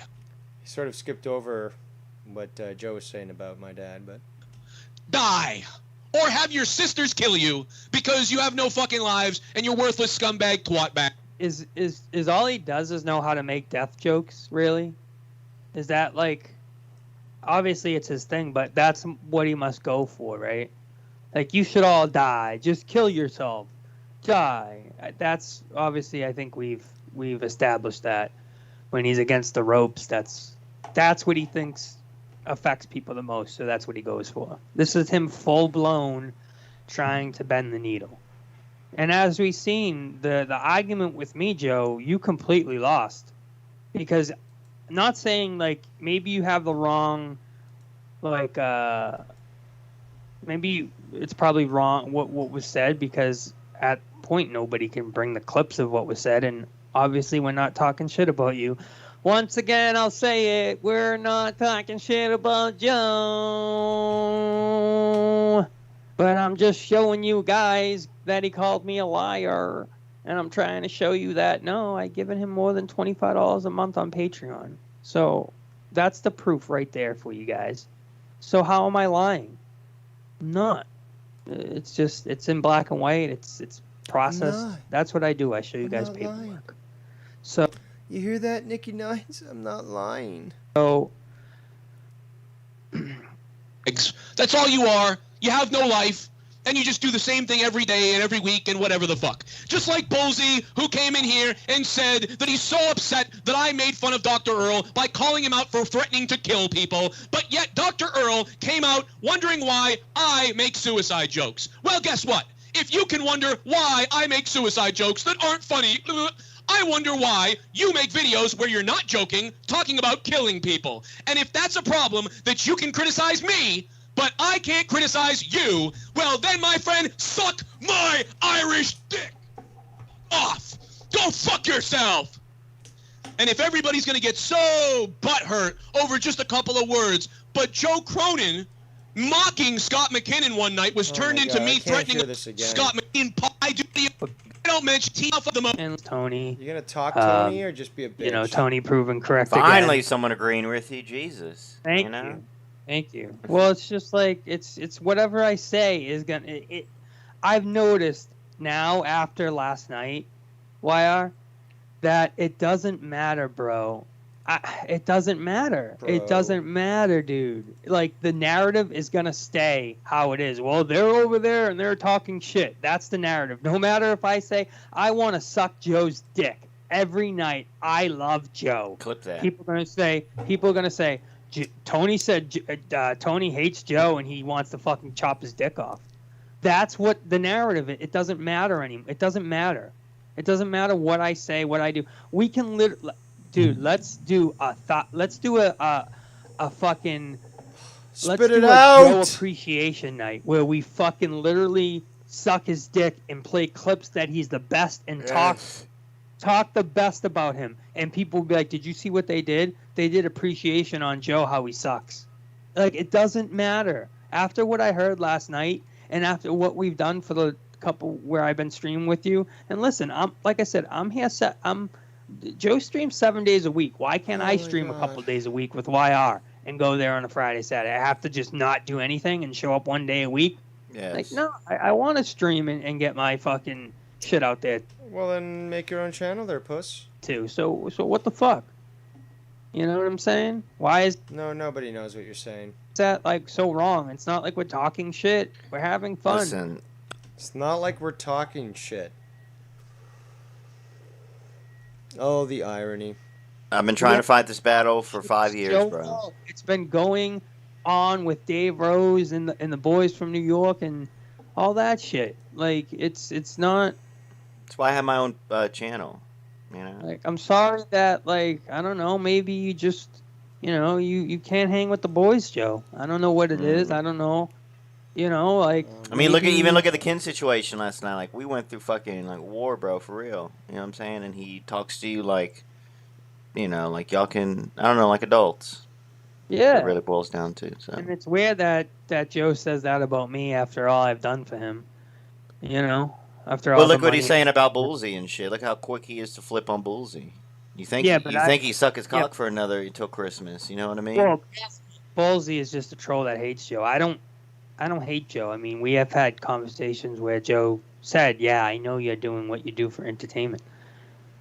He sort of skipped over what Joe was saying about my dad, but Die. Or have your sisters kill you because you have no fucking lives and you're worthless scumbag twat bag. Is all he does is know how to make death jokes, really? Is that like, obviously it's his thing, but that's what he must go for, right? Like, you should all die. Just kill yourself. Die. That's obviously, I think we've established that when he's against the ropes, that's what he thinks affects people the most, so that's what he goes for. This is him full blown trying to bend the needle. And as we've seen, the argument with me, Joe, you completely lost. Because I'm not saying, like, maybe you have the wrong, like, maybe it's probably wrong what was said, because at point nobody can bring the clips of what was said, and obviously we're not talking shit about you. Once again, I'll say it, we're not talking shit about Joe. But I'm just showing you guys that he called me a liar. And I'm trying to show you that, no, I've given him more than $25 a month on Patreon. So that's the proof right there for you guys. So how am I lying? I'm not. It's just, it's in black and white. It's processed. That's what I do. I show you guys paperwork. So you hear that, Nikki Nines? I'm not lying. So that's all you are. You have no life, and you just do the same thing every day and every week and whatever the fuck. Just like Bolsey, who came in here and said that he's so upset that I made fun of Dr. Earl by calling him out for threatening to kill people, but yet Dr. Earl came out wondering why I make suicide jokes. Well, guess what? If you can wonder why I make suicide jokes that aren't funny, I wonder why you make videos where you're not joking, talking about killing people. And if that's a problem that you can criticize me, but I can't criticize you, well then, my friend, suck my Irish dick off. Go fuck yourself. And if everybody's going to get so butthurt over just a couple of words, but Joe Cronin mocking Scott McKinnon one night was turned into me threatening Scott McKinnon. I don't mention T off of the and Tony. You gonna talk Tony or just be a bitch? You know, Tony proven correct Finally, again. someone agreeing with you, Jesus. Thank you. Thank you. Well, it's just like it's whatever I say is gonna. I've noticed now after last night, YR, that it doesn't matter, bro. It doesn't matter. Bro. It doesn't matter, dude. Like, the narrative is gonna stay how it is. Well, they're over there and they're talking shit. That's the narrative. No matter if I say I want to suck Joe's dick every night. I love Joe. Clip that. People are gonna say. Tony said Tony hates Joe and he wants to fucking chop his dick off. That's what the narrative is. It doesn't matter anymore. It doesn't matter. It doesn't matter what I say, what I do. We can dude, let's do a fucking Spit it do a out. Joe appreciation night where we fucking literally suck his dick and play clips that he's the best and talk the best about him. And people will be like, did you see what they did? They did appreciation on Joe, how he sucks. Like, it doesn't matter. After what I heard last night and after what we've done for the couple where I've been streaming with you, and listen, like I said, I'm here. Joe streams 7 days a week. Why can't I stream a couple days a week with YR and go there on a Friday, Saturday? I have to just not do anything and show up 1 day a week? Yes. Like, no, I want to stream and get my fucking shit out there. Well, then make your own channel there, puss. Too. So what the fuck? You know what I'm saying? Why is No, nobody knows what you're saying. that like so wrong? It's not like we're talking shit. We're having fun. Listen, it's not like we're talking shit. Oh, the irony. I've been trying to fight this battle for 5 years, bro. It's been going on with Dave Rose and the boys from New York and all that shit. Like it's not. That's why I have my own channel. You know. Like, I'm sorry that, like, I don't know, maybe you just, you can't hang with the boys, Joe. I don't know what it is. I don't know. Like. I mean, look at the Ken situation last night. Like, we went through fucking like war, bro, for real. You know what I'm saying? And he talks to you like, like y'all can, I don't know, like adults. Yeah. It really boils down to. So. And it's weird that Joe says that about me after all I've done for him. After all. Well, look what he's saying about Bullseye and shit. Look how quick he is to flip on Bullseye. You think think he suck his cock for another until Christmas? You know what I mean? Well, Bullseye is just a troll that hates Joe. I don't hate Joe. I mean, we have had conversations where Joe said, "Yeah, I know you're doing what you do for entertainment,"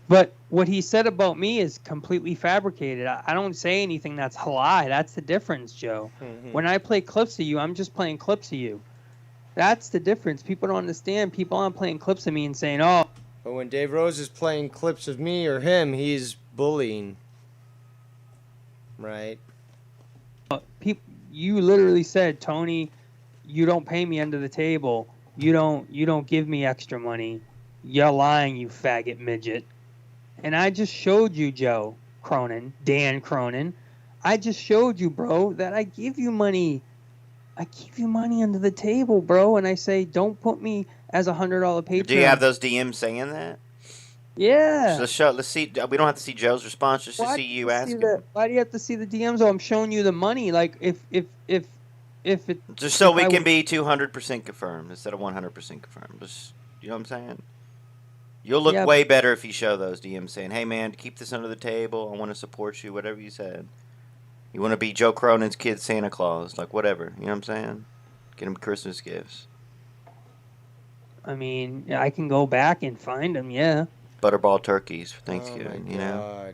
but what he said about me is completely fabricated. I don't say anything that's a lie. That's the difference, Joe. Mm-hmm. When I play clips of you, I'm just playing clips of you. That's the difference. People don't understand. People aren't playing clips of me and saying, "Oh." But when Dave Rose is playing clips of me or him, he's bullying. Right? You literally said, Tony, you don't pay me under the table. You don't give me extra money. You're lying, you faggot midget. And I just showed you, Joe Cronin, Dan Cronin. I just showed you, bro, that I give you money. I give you money under the table, bro, and I say, don't put me as $100 patron. Do you have those DMs saying that? Yeah. So let's see. We don't have to see Joe's response, just to see you asking. Why do you have to see the DMs? Oh, I'm showing you the money. Like if it. Just so we can be 200% confirmed instead of 100% confirmed. Just, you know what I'm saying? You'll look way better if you show those DMs saying, "Hey man, keep this under the table. I want to support you." Whatever you said. You want to be Joe Cronin's kid Santa Claus, like whatever. You know what I'm saying? Get him Christmas gifts. I mean, I can go back and find them, yeah. Butterball turkeys for Thanksgiving, you know?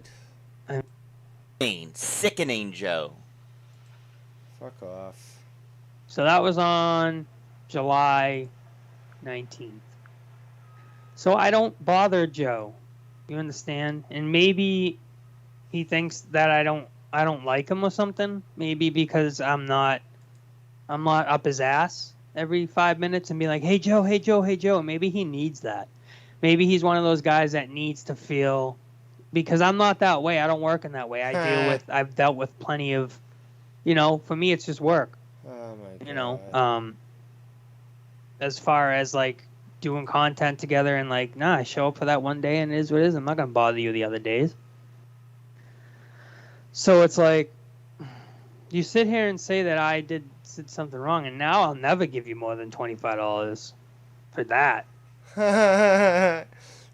Sickening, Joe. Fuck off. So that was on July 19th. So I don't bother Joe. You understand? And maybe he thinks that I don't like him or something. Maybe because I'm not up his ass every 5 minutes and be like, "Hey Joe, hey Joe, hey Joe." Maybe he needs that. Maybe he's one of those guys that needs to feel, because I'm not that way. I don't work in that way. I've dealt with plenty of, for me it's just work. Oh my God. As far as like doing content together and like, nah, I show up for that one day and it is what it is. I'm not gonna bother you the other days. So it's like, you sit here and say that I did something wrong, and now I'll never give you more than $25 for that.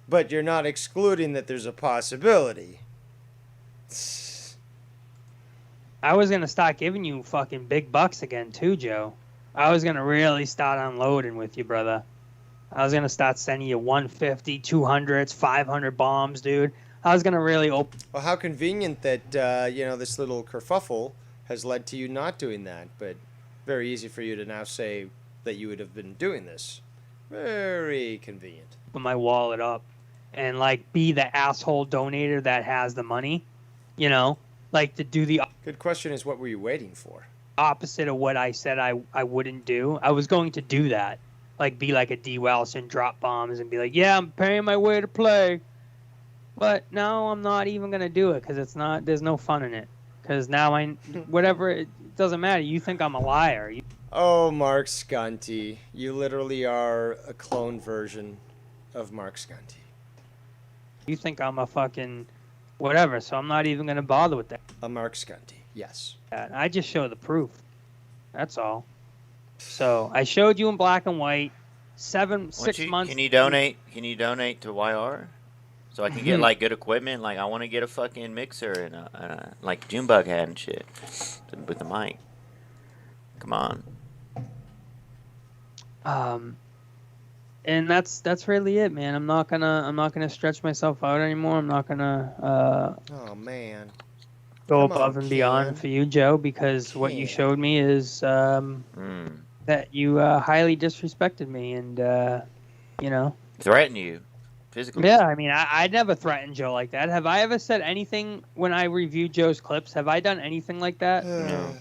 But you're not excluding that there's a possibility. I was going to start giving you fucking big bucks again too, Joe. I was going to really start unloading with you, brother. I was going to start sending you 150, 200s, 500 bombs, dude. I was going to really open... Well, how convenient that, this little kerfuffle has led to you not doing that. But very easy for you to now say that you would have been doing this. Very convenient. Put my wallet up and, like, be the asshole donator that has the money. Like, to do the... Good question is, what were you waiting for? Opposite of what I said I wouldn't do. I was going to do that. like be like a D. Wells and drop bombs and be like, yeah, I'm paying my way to play. But no, I'm not even gonna do it because it's not. There's no fun in it. Because now whatever, it doesn't matter. You think I'm a liar. Oh, Mark Skunty. You literally are a clone version of Mark Skunty. You think I'm a fucking whatever, so I'm not even going to bother with that. A Mark Skunty, yes. I just show the proof. That's all. So I showed you in black and white. 6 months. Can you donate? Can you donate to YR? So I can get like good equipment. Like I want to get a fucking mixer and like Junebug had and shit with the mic. Come on. And that's really it, man. I'm not gonna stretch myself out anymore. I'm not gonna oh man, go above and beyond for you, Joe, because what you showed me is that you highly disrespected me and you know, threaten you physically. Yeah, I mean, I never threatened Joe like that. Have I ever said anything when I reviewed Joe's clips? Have I done anything like that? No.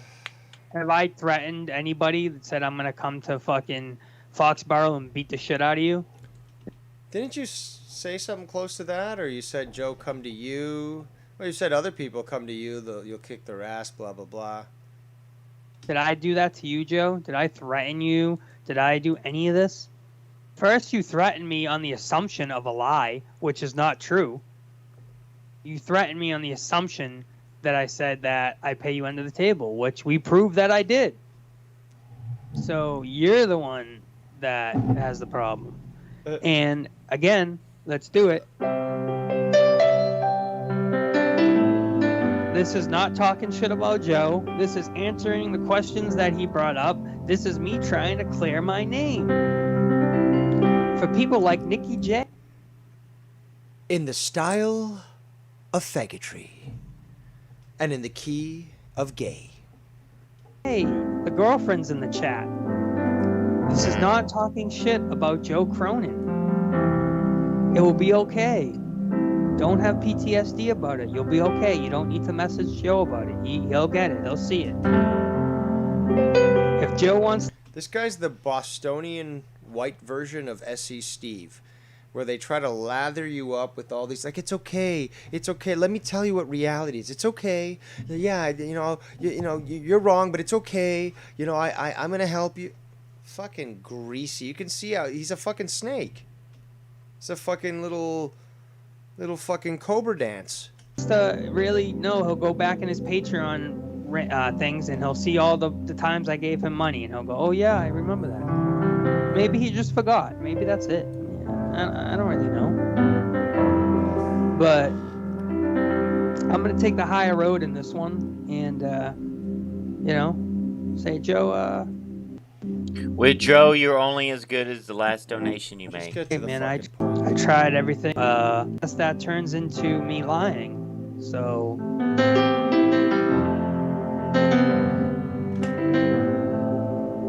Have I threatened anybody that said I'm gonna come to fucking Foxborough and beat the shit out of you? Didn't you say something close to that, or you said Joe come to you? Well, you said other people come to you, you'll kick their ass, blah blah blah. Did I do that to you, Joe? Did I threaten you? Did I do any of this? First, you threatened me on the assumption of a lie, which is not true. You threatened me on the assumption that I said that I pay you under the table, which we proved that I did. So you're the one that has the problem. And again, let's do it. This is not talking shit about Joe. This is answering the questions that he brought up. This is me trying to clear my name. For people like Nikki J. In the style of faggotry. And in the key of gay. Hey, the girlfriend's in the chat. This is not talking shit about Joe Cronin. It will be okay. Don't have PTSD about it. You'll be okay. You don't need to message Joe about it. He'll get it. He'll see it. If Joe wants... This guy's the Bostonian white version of S.E. Steve, where they try to lather you up with all these, like, it's okay, let me tell you what reality is, it's okay, yeah, you're wrong, but it's okay, I'm gonna help you. Fucking greasy. You can see how he's a fucking snake. It's a fucking little fucking cobra dance. Really, no, he'll go back in his Patreon things and he'll see all the times I gave him money and he'll go, oh yeah, I remember that. Maybe he just forgot. Maybe that's it. I don't really know. But I'm going to take the higher road in this one and, say, Joe, with Joe, you're only as good as the last donation you make. Hey, man, I tried everything. That turns into me lying. So...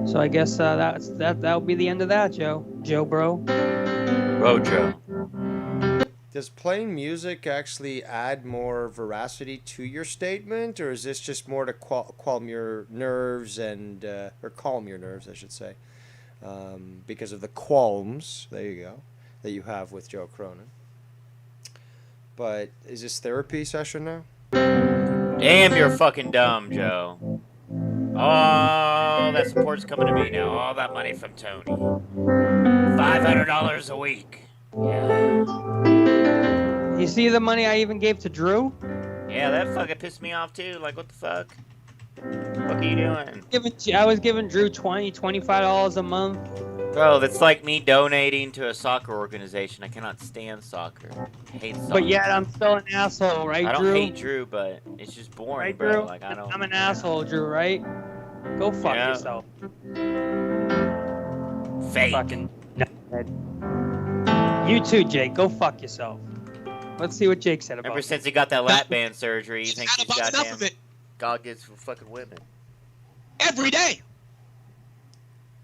So I guess that'll be the end of that, Joe. Joe, bro. Bro, Joe. Does playing music actually add more veracity to your statement, or is this just more to calm your nerves and or calm your nerves, I should say, because of the qualms? There you go, that you have with Joe Cronin. But is this therapy session now? Damn, you're fucking dumb, Joe. Oh, that support's coming to me now. All that money from Tony. $500 a week. Yeah. You see the money I even gave to Drew? Yeah, that fucking pissed me off too. Like, what the fuck? What are you doing? I was giving Drew $25 a month. Bro, that's like me donating to a soccer organization. I cannot stand soccer. I hate soccer. But yet I'm still an asshole, right, Drew? I don't hate Drew, but it's just boring, right, bro. Drew? Like, I don't. I'm an asshole, Drew, right? Go fuck yourself. Fake. Fucking nuthead. You too, Jake. Go fuck yourself. Let's see what Jake said about Ever since he got that lap band surgery, he thinks he's goddamn God gives for fucking women. Every day.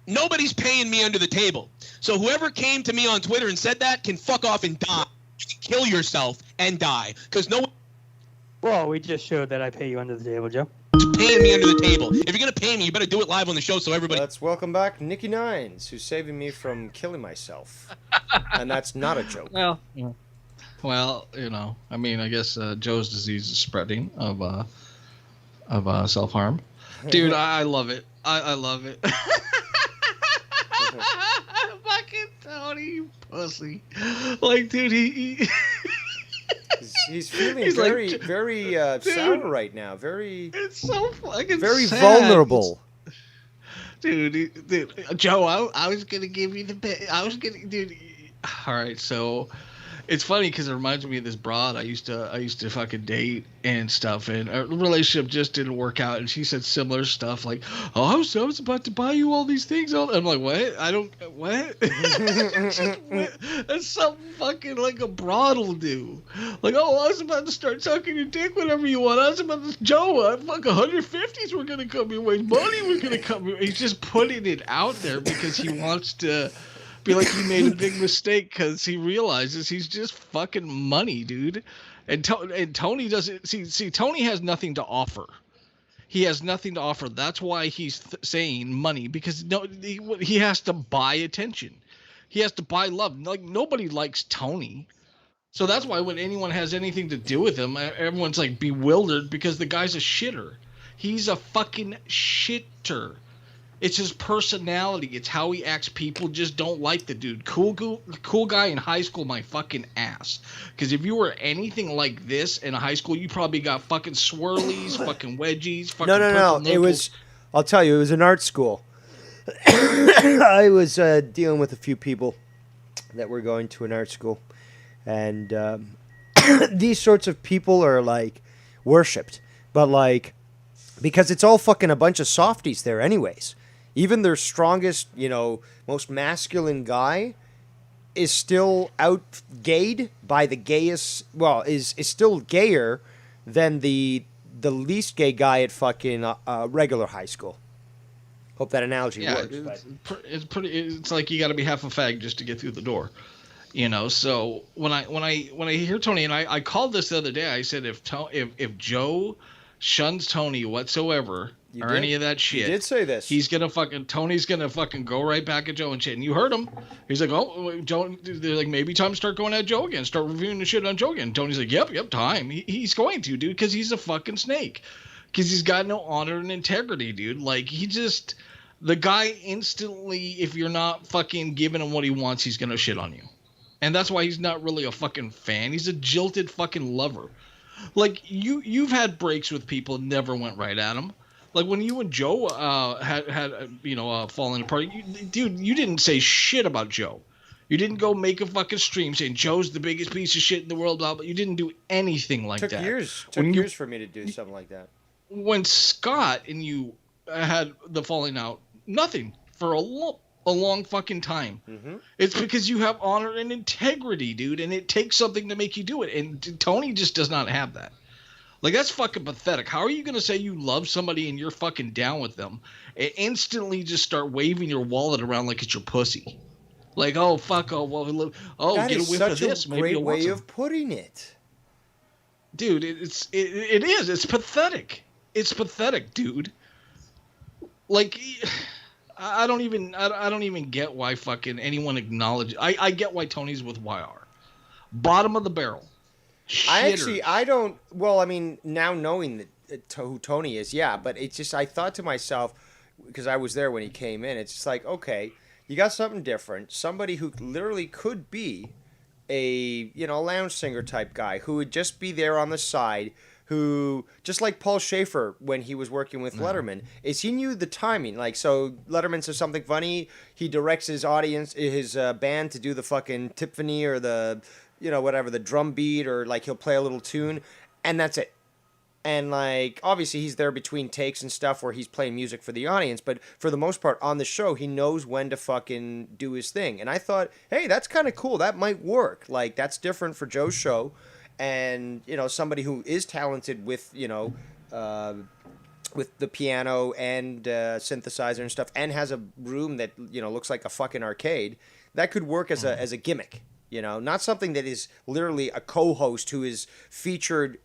Nobody's paying me under the table. So whoever came to me on Twitter and said that can fuck off and die. You can kill yourself and die. Because no one... Well, we just showed that I pay you under the table, Joe. paying me under the table. If you're gonna pay me, you better do it live on the show so everybody. Let's welcome back Nikki Nines, who's saving me from killing myself, and that's not a joke. Well, you know, I mean, I guess Joe's disease is spreading of self-harm. Dude, I love it. I love it. Fucking Tony, you pussy. Like, dude, he's feeling He's very, like, very dude, sour right now. Very, it's so fucking very sad. vulnerable. Dude, Joe, I was gonna give you the bit. I was gonna, dude. All right, so it's funny because it reminds me of this broad I used to fucking date and stuff, and our relationship just didn't work out. And she said similar stuff like, "Oh, I was about to buy you all these things." I'm like, "What? I don't what?" That's something fucking like a broad will do. Like, "Oh, I was about to start sucking your dick whenever you want. I was about to Joe, fuck 150s were gonna come your way. Money was gonna come your way." He's just putting it out there because he wants to be like he made a big mistake because he realizes he's just fucking money, dude. And Tony doesn't see. Tony has nothing to offer. He has nothing to offer. That's why he's saying money, because he has to buy attention. He has to buy love. Like, nobody likes Tony. So that's why when anyone has anything to do with him, everyone's like bewildered because the guy's a shitter. He's a fucking shitter. It's his personality. It's how he acts. People just don't like the dude. Cool guy in high school, my fucking ass. Because if you were anything like this in high school, you probably got fucking swirlies, fucking wedgies, fucking No. purple It was, I'll tell you, it was an art school. I was dealing with a few people that were going to an art school. And these sorts of people are, like, worshipped. But, like, because it's all fucking a bunch of softies there anyways. Even their strongest, most masculine guy is still out-gayed by the gayest, well, is still gayer than the least gay guy at fucking regular high school. Hope that analogy works. It's pretty. It's like you got to be half a fag just to get through the door. So when I hear Tony, and I called this the other day, I said if Joe shuns Tony whatsoever or any of that shit, You did say this. Tony's gonna fucking go right back at Joe and shit. And you heard him. He's like, "Oh, Joe." They're like, maybe time to start going at Joe again, start reviewing the shit on Joe again. Tony's like, "Yep, time." He's going to, dude, because he's a fucking snake. Because he's got no honor and integrity, dude. Like, the guy instantly, if you're not fucking giving him what he wants, he's gonna shit on you. And that's why he's not really a fucking fan. He's a jilted fucking lover. Like, you've had breaks with people, never went right at him. Like, when you and Joe had falling apart, dude, you didn't say shit about Joe. You didn't go make a fucking stream saying Joe's the biggest piece of shit in the world, blah, but you didn't do anything like that. Took years for me to do something like that. When Scott and you had the falling out, nothing for a long fucking time. Mm-hmm. It's because you have honor and integrity, dude, and it takes something to make you do it. And Tony just does not have that. Like, that's fucking pathetic. How are you going to say you love somebody and you're fucking down with them and instantly just start waving your wallet around like it's your pussy? Like, oh, fuck, oh, well, That get a is whiff such of this. a Maybe great you'll want way some. of putting it. Dude, it is. It's pathetic. It's pathetic, dude. Like, I don't even get why fucking anyone acknowledges. I get why Tony's with YR. Bottom of the barrel. I don't. Well, I mean, now knowing who Tony is, yeah. But it's just, I thought to myself, because I was there when he came in. It's just like, okay, you got something different. Somebody who literally could be a lounge singer type guy who would just be there on the side. Who, just like Paul Schaefer when he was working with Letterman, is he knew the timing. Like, so Letterman says something funny, he directs his audience, his band to do the fucking Tiffany or the, whatever, the drum beat, or like he'll play a little tune, and that's it. And like, obviously he's there between takes and stuff where he's playing music for the audience, but for the most part on the show, he knows when to fucking do his thing. And I thought, hey, that's kind of cool. That might work. Like, that's different for Joe's show. And, somebody who is talented with, with the piano and synthesizer and stuff, and has a room that, looks like a fucking arcade, that could work as a gimmick, not something that is literally a co-host who is featured,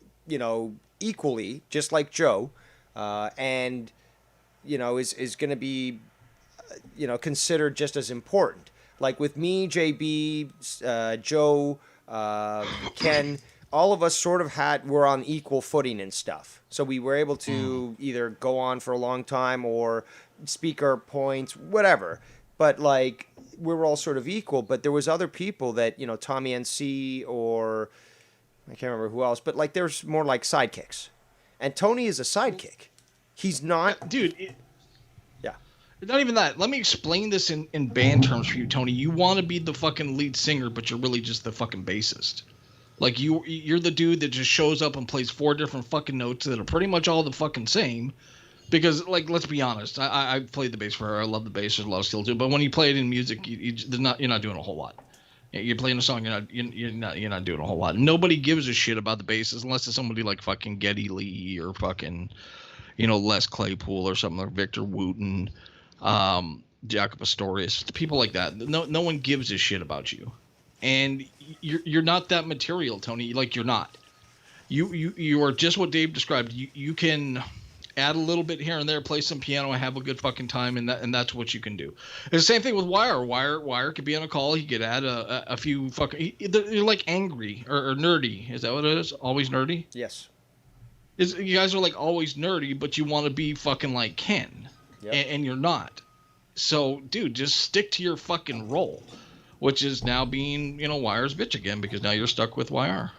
equally, just like Joe, and is going to be considered just as important. Like with me, JB, Joe, Ken, all of us sort of were on equal footing and stuff. So we were able to either go on for a long time or speak our points, whatever. But like we were all sort of equal. But there was other people that Tommy NC or I can't remember who else. But like there's more like sidekicks, and Tony is a sidekick. He's not, dude. Yeah. Not even that. Let me explain this in band terms for you, Tony. You want to be the fucking lead singer, but you're really just the fucking bassist. Like you're the dude that just shows up and plays 4 different fucking notes that are pretty much all the fucking same. Because like let's be honest, I played the bass forever. I love the bass. There's a lot of skill to it. But when you play it in music, you're not doing a whole lot. You're playing a song, you're not doing a whole lot. Nobody gives a shit about the basses unless it's somebody like fucking Geddy Lee or fucking Les Claypool or something like Victor Wooten, Jacob Astorius, people like that. No one gives a shit about you, and you're not that material, Tony. Like you're not. You are just what Dave described. You can add a little bit here and there, play some piano, and have a good fucking time, and that's what you can do. It's the same thing with Wire. Wire could be on a call. He could add a few fucking. You're like angry or nerdy. Is that what it is? Always nerdy. Yes. You guys are like always nerdy, but you want to be fucking like Ken, and you're not. So, dude, just stick to your fucking role, which is now being, Wire's bitch again because now you're stuck with Wire,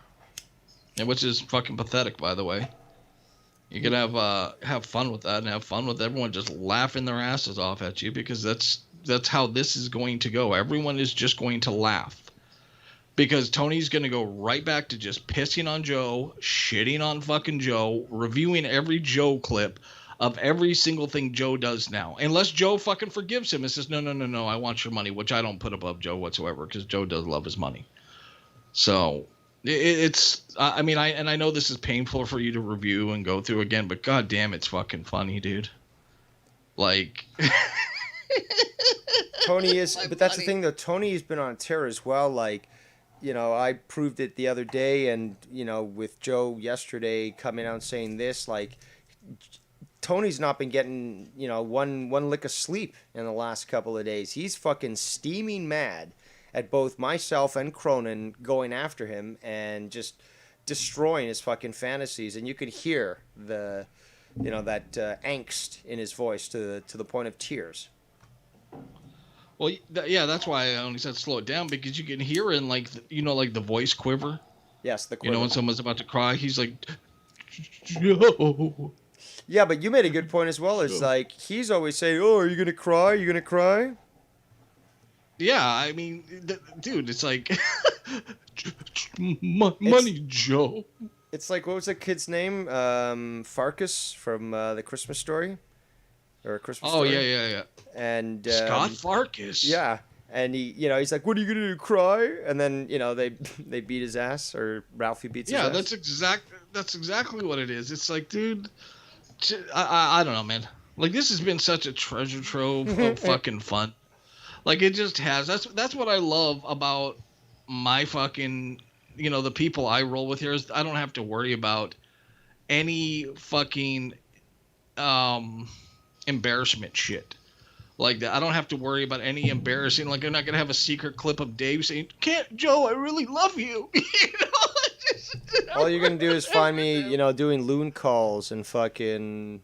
and which is fucking pathetic, by the way. You could have fun with that and have fun with everyone just laughing their asses off at you because that's how this is going to go. Everyone is just going to laugh. Because Tony's going to go right back to just pissing on Joe, shitting on fucking Joe, reviewing every Joe clip of every single thing Joe does now. Unless Joe fucking forgives him and says, no, I want your money, which I don't put above Joe whatsoever because Joe does love his money. So I know this is painful for you to review and go through again, but god damn, it's fucking funny, dude. Like... Tony is, but that's the thing though, Tony's been on a tear as well, like... I proved it the other day, and with Joe yesterday coming out and saying this, like Tony's not been getting one lick of sleep in the last couple of days. He's fucking steaming mad at both myself and Cronin going after him and just destroying his fucking fantasies, and you could hear the that angst in his voice to the point of tears. Well, yeah, that's why I only said slow it down because you can hear in like the voice quiver. Yes, the quiver. When someone's about to cry, he's like, Joe. Yeah, but you made a good point as well. It's like he's always saying, "Oh, are you gonna cry? Are you gonna cry?" Yeah, I mean, dude, it's like money, Joe. It's like what was the kid's name? Farkas from the Christmas Story. Or a Christmas Story. Yeah. And Scott Farkas. Yeah, and he, he's like, "What are you gonna do? Cry?" And then, they beat his ass, or Ralphie beats his ass. Yeah, that's exactly what it is. It's like, dude, I don't know, man. Like this has been such a treasure trove of fucking fun. Like it just has. That's what I love about my fucking, the people I roll with here is I don't have to worry about any fucking embarrassment shit like that. I don't have to worry about any embarrassing, like I'm not gonna have a secret clip of Dave saying, "Can't Joe, I really love you." All you're gonna do is find me, doing loon calls and fucking,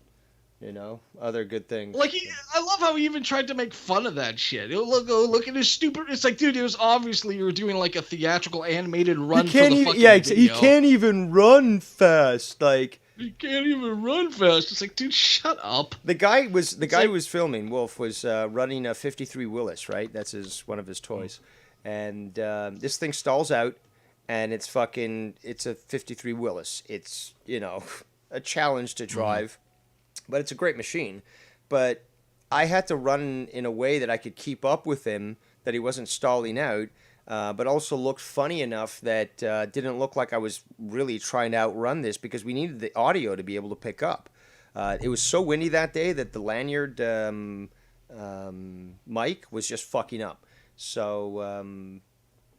other good things. Like I love how he even tried to make fun of that shit. Look at his stupid. It's like, dude, it was obviously you were doing like a theatrical animated run. He can't even. Yeah, he can't even run fast. Like. You can't even run fast. It's like, dude, shut up. The guy who was filming, Wolf, was running a 53 Willis, right? That's one of his toys. And this thing stalls out, and it's a 53 Willis. It's, a challenge to drive, but it's a great machine. But I had to run in a way that I could keep up with him, that he wasn't stalling out, but also looked funny enough that didn't look like I was really trying to outrun this because we needed the audio to be able to pick up. It was so windy that day that the lanyard mic was just fucking up. So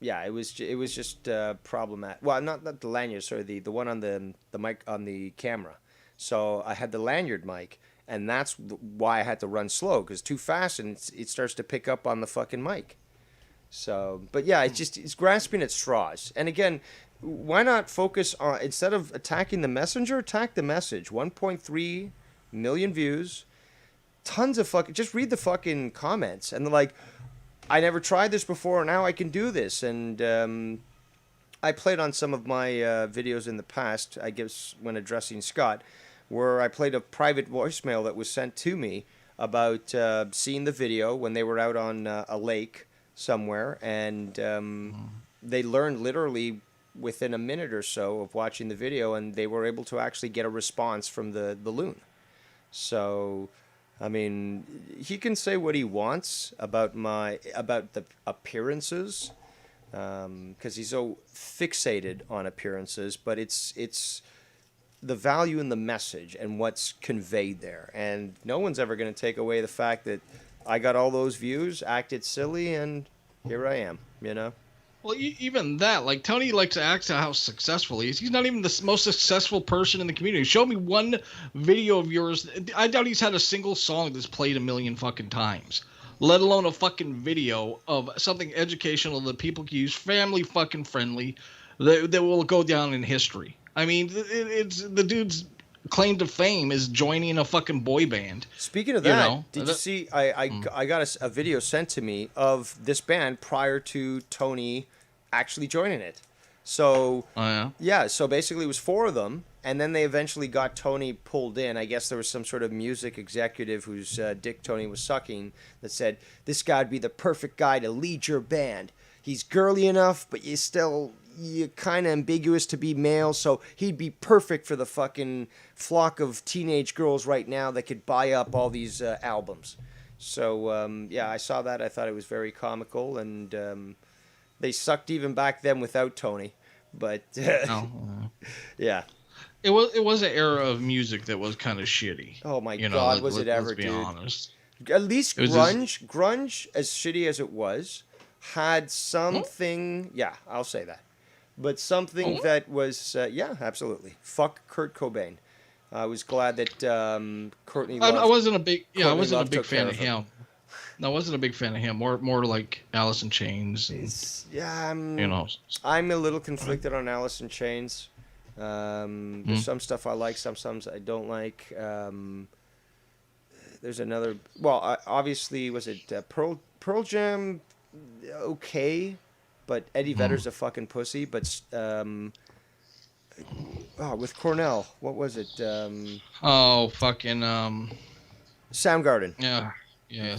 yeah, it was just problematic. Well, not the lanyard, sorry, the one on the mic on the camera. So I had the lanyard mic, and that's why I had to run slow, because too fast and it starts to pick up on the fucking mic. So, but yeah, it's grasping at straws. And again, why not focus on, instead of attacking the messenger, attack the message. 1.3 million views, tons of fucking, just read the fucking comments, and they're like, I never tried this before, now I can do this. And I played on some of my videos in the past, I guess when addressing Scott, where I played a private voicemail that was sent to me about seeing the video when they were out on a lake somewhere, and they learned literally within a minute or so of watching the video, and they were able to actually get a response from the loon. So, I mean, he can say what he wants about the appearances, because he's so fixated on appearances, but it's the value in the message and what's conveyed there. And no one's ever going to take away the fact that I got all those views, acted silly, and here I am, you know? Well, even that, like, Tony likes to act how successful he is. He's not even the most successful person in the community. Show me one video of yours. I doubt he's had a single song that's played a million fucking times, let alone a fucking video of something educational that people can use, family fucking friendly, that will go down in history. I mean, it's the dude's claim to fame is joining a fucking boy band. Speaking of that, did you see? I got a video sent to me of this band prior to Tony actually joining it. So yeah, so basically it was 4 of them, and then they eventually got Tony pulled in. I guess there was some sort of music executive whose dick Tony was sucking that said, "This guy'd be the perfect guy to lead your band. He's girly enough, but you're kind of ambiguous to be male, so he'd be perfect for the fucking flock of teenage girls right now that could buy up all these albums." So, yeah, I saw that. I thought it was very comical, and they sucked even back then without Tony. But, yeah. It was an era of music that was kind of shitty. Oh, my God, was it ever, dude. Let's be honest. At least grunge, as shitty as it was, had something... Yeah, I'll say that. But something that was, yeah, absolutely. Fuck Kurt Cobain. I was glad that Courtney Love... I wasn't a big fan of him. No, I wasn't a big fan of him. More like Alice in Chains. Yeah, you know. I'm a little conflicted on Alice in Chains. There's some stuff I like, some I don't like. There's another... Well, obviously, was it Pearl Jam? Okay. But Eddie Vedder's a fucking pussy. But with Cornell, what was it? Soundgarden. Yeah.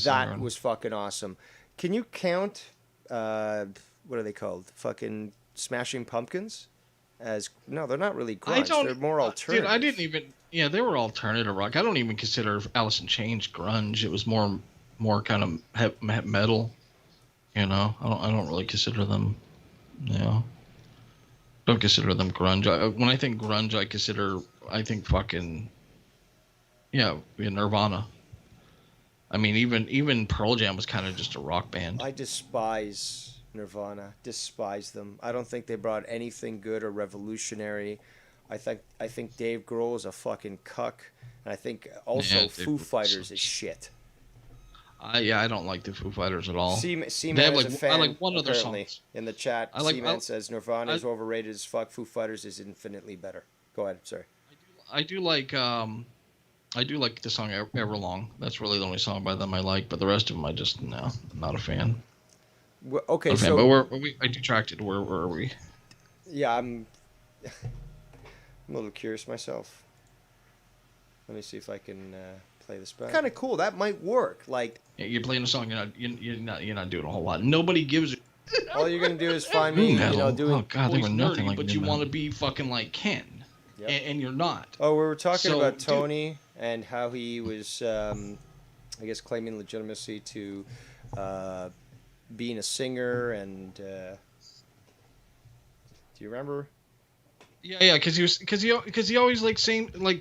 That was fucking awesome. Can you count? What are they called? Fucking Smashing Pumpkins? No, they're not really grunge. They're more alternative. Dude, I didn't even. Yeah, they were alternative rock. I don't even consider Alice in Chains grunge. It was more kind of metal. You know, I don't really consider them, don't consider them grunge. When I think grunge, I think fucking, Nirvana. I mean, even Pearl Jam was kind of just a rock band. I despise Nirvana. Despise them. I don't think they brought anything good or revolutionary. I think Dave Grohl is a fucking cuck, and I think also Foo Fighters is shit. I don't like the Foo Fighters at all. Seaman is a fan, I like one other song in the chat. Seaman says Nirvana is overrated as fuck. Foo Fighters is infinitely better. Go ahead. Sorry. I do like the song Everlong. That's really the only song by them I like. But the rest of them, I just not a fan. Well, okay, not a fan. So but I detracted. Where are we? Yeah, I'm a little curious myself. Let me see if I can. Play this back. Kind of cool. That might work. Like you're playing a song. You're not doing a whole lot. Nobody gives. All you're gonna do is find me, doing. Oh God, they were nothing like. But you want to be fucking like Ken, and you're not. Oh, we were talking about Tony and how he was, I guess, claiming legitimacy to being a singer. And do you remember? Yeah, because he always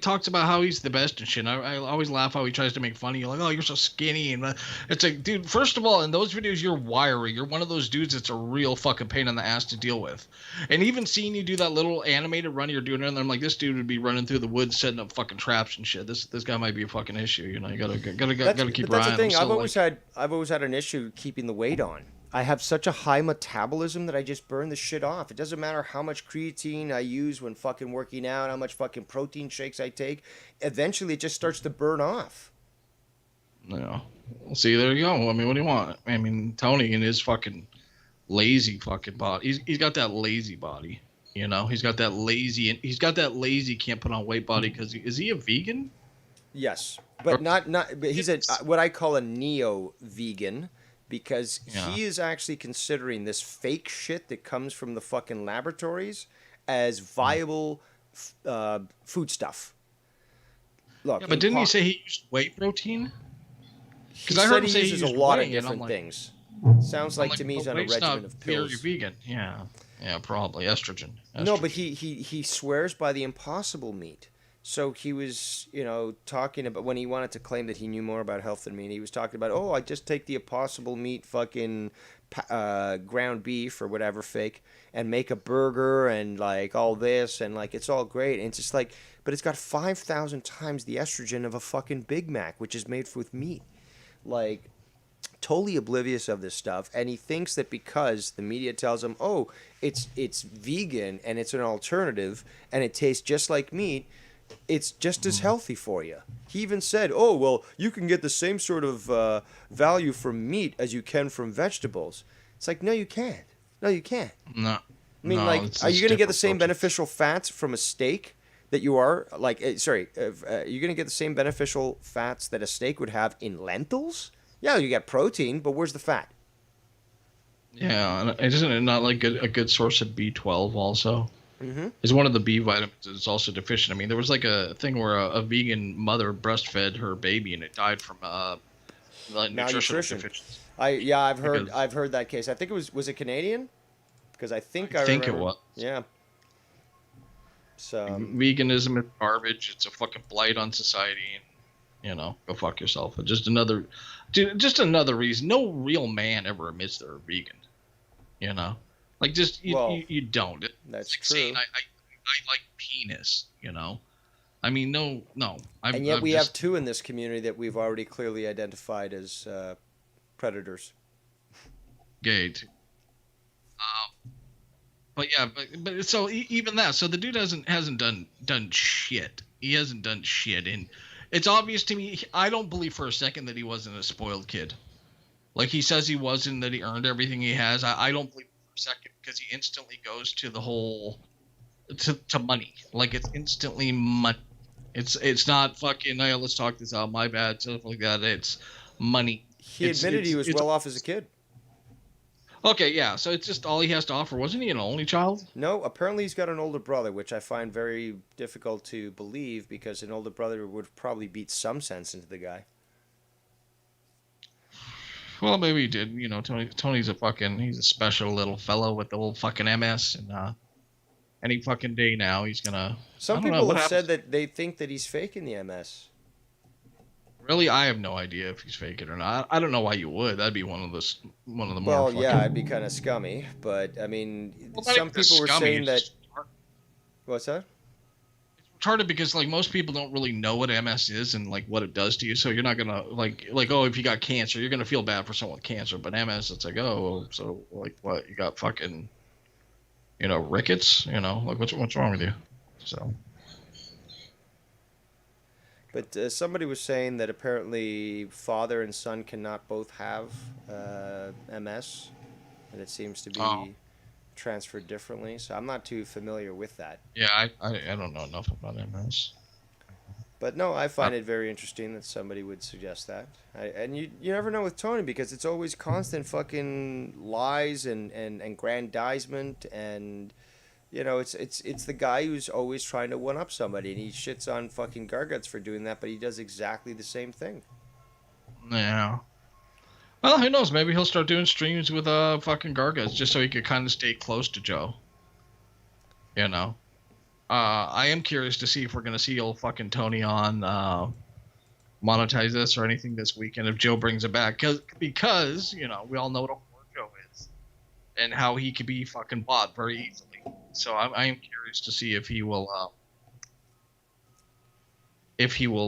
talks about how he's the best and shit. I always laugh how he tries to make fun of you, like, oh, you're so skinny, and it's like, dude, first of all, in those videos you're wiry. You're one of those dudes that's a real fucking pain in the ass to deal with. And even seeing you do that little animated run you're doing, and I'm like, this dude would be running through the woods setting up fucking traps and shit. This guy might be a fucking issue. You know, you gotta keep your eye on him. That's the thing. So, I've always had an issue keeping the weight on. I have such a high metabolism that I just burn the shit off. It doesn't matter how much creatine I use when fucking working out, how much fucking protein shakes I take. Eventually, it just starts to burn off. yeah. See, there you go. I mean, what do you want? I mean, Tony and his fucking lazy fucking body. He's got that lazy body. You know, he's got that lazy can't put on weight body because is he a vegan? Yes, but not. But he's what I call a neo-vegan. Because he is actually considering this fake shit that comes from the fucking laboratories as viable food stuff. Look, yeah, but didn't he say he used whey protein? Because I heard him say he uses a lot of different things. Sounds like to me he's on a regimen of pills. You're vegan, yeah, probably estrogen. No, but he swears by the Impossible meat. So he was, talking about when he wanted to claim that he knew more about health than me. And he was talking about, I just take the Impossible meat fucking ground beef or whatever fake and make a burger and like all this and like it's all great. And it's just like, but it's got 5,000 times the estrogen of a fucking Big Mac, which is made with meat. Like, totally oblivious of this stuff. And he thinks that because the media tells him, it's vegan and it's an alternative and it tastes just like meat, it's just as healthy for you. He even said, you can get the same sort of value from meat as you can from vegetables. It's like, no, you can't. No, you can't. No. I mean, are you going to get the same beneficial fats from a steak that you are, are you going to get the same beneficial fats that a steak would have in lentils? Yeah, you get protein, but where's the fat? Yeah, and isn't it not like a good source of B12 also? Mm-hmm. Is one of the B vitamins is also deficient. I mean, there was like a thing where a vegan mother breastfed her baby and it died from nutritional deficiency. I've heard that case. I think was it Canadian? Because I think it was. Yeah. So veganism is garbage. It's a fucking blight on society. Go fuck yourself. But just another reason. No real man ever admits they're vegan. Like you don't. That's like true. Saying, I like penis. I mean, no. And yet we have two in this community that we've already clearly identified as predators. Gay. Too. But yeah, but so even that. So the dude hasn't done shit. He hasn't done shit, and it's obvious to me. I don't believe for a second that he wasn't a spoiled kid. Like he says he wasn't. That he earned everything he has. I don't believe. Second, because he instantly goes to the whole to money. Like it's instantly money. It's not fucking let's talk this out, my bad, stuff like that. It's money. He admitted he was well off as a kid. Okay, yeah, so it's just all he has to offer. Wasn't he an only child? No, apparently he's got an older brother, which I find very difficult to believe because an older brother would probably beat some sense into the guy. Well, maybe he did. Tony's he's a special little fellow with the old fucking MS, and any fucking day now he's gonna. Some people have said that they think that he's faking the MS. Really, I have no idea if he's faking or not. I don't know why you would. That'd be one of the more. Well, yeah, it'd be kind of scummy, but I mean, some people were saying that. What's that? Retarded because like most people don't really know what MS is and like what it does to you, so you're not gonna like if you got cancer, you're gonna feel bad for someone with cancer, but MS, it's like so like what you got fucking rickets, like what's wrong with you? So. But somebody was saying that apparently father and son cannot both have MS, and it seems to be transferred differently. So I'm not too familiar with that. Yeah, I don't know enough about MS. But no, I find it very interesting that somebody would suggest that. And you never know with Tony because it's always constant fucking lies and aggrandizement and it's the guy who's always trying to one up somebody and he shits on fucking Garguts for doing that, but he does exactly the same thing. Yeah. Well, who knows? Maybe he'll start doing streams with fucking Garguts just so he could kind of stay close to Joe. I am curious to see if we're gonna see old fucking Tony on monetize this or anything this weekend if Joe brings it back, because you know we all know what a whore Joe is and how he could be fucking bought very easily. So I am curious to see if he will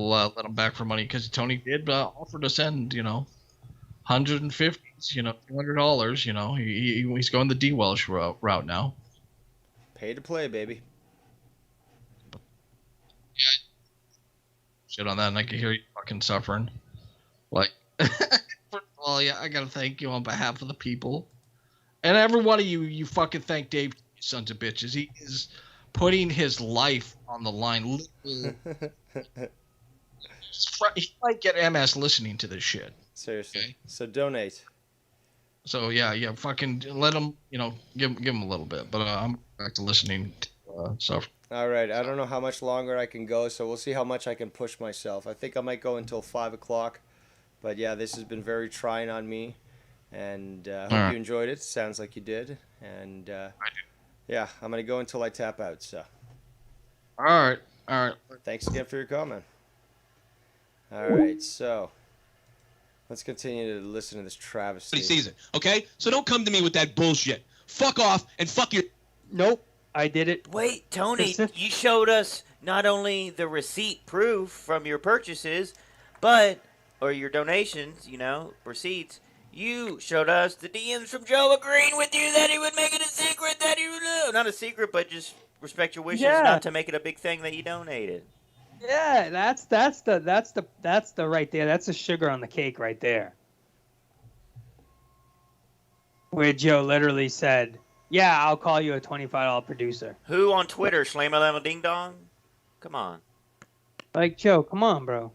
let him back for money, because Tony did offer to send, you know, $150s, you know, $200. You know, he's going the D Welsh route now. Pay to play, baby. Shit on that, and I can hear you fucking suffering. Like, first of all, yeah, I gotta thank you on behalf of the people, and every one of you fucking thank Dave, you sons of bitches. He is putting his life on the line. Literally. He might get MS listening to this shit. Seriously. Okay? So donate. So yeah, fucking let him, you know, give him a little bit. But I'm back to listening to stuff. All right. I don't know how much longer I can go, so we'll see how much I can push myself. I think I might go until 5 o'clock. But yeah, this has been very trying on me, and hope you enjoyed it. Sounds like you did. And I do. Yeah, I'm gonna go until I tap out. So. All right. Thanks again for your comment. All right, so let's continue to listen to this travesty. Season, okay? So don't come to me with that bullshit. Fuck off and fuck your. Nope, I did it. Wait, Tony, you showed us not only the receipt proof from your purchases, or your donations, you know, receipts. You showed us the DMs from Joe agreeing with you that he would make it a secret, that he would, not a secret, but just respect your wishes, not to make it a big thing that you donated. Yeah, that's the right there. That's the sugar on the cake right there. Where Joe literally said, "Yeah, I'll call you a $25 producer." Who on Twitter? Slam Ding Dong? Come on. Like, Joe, come on, bro.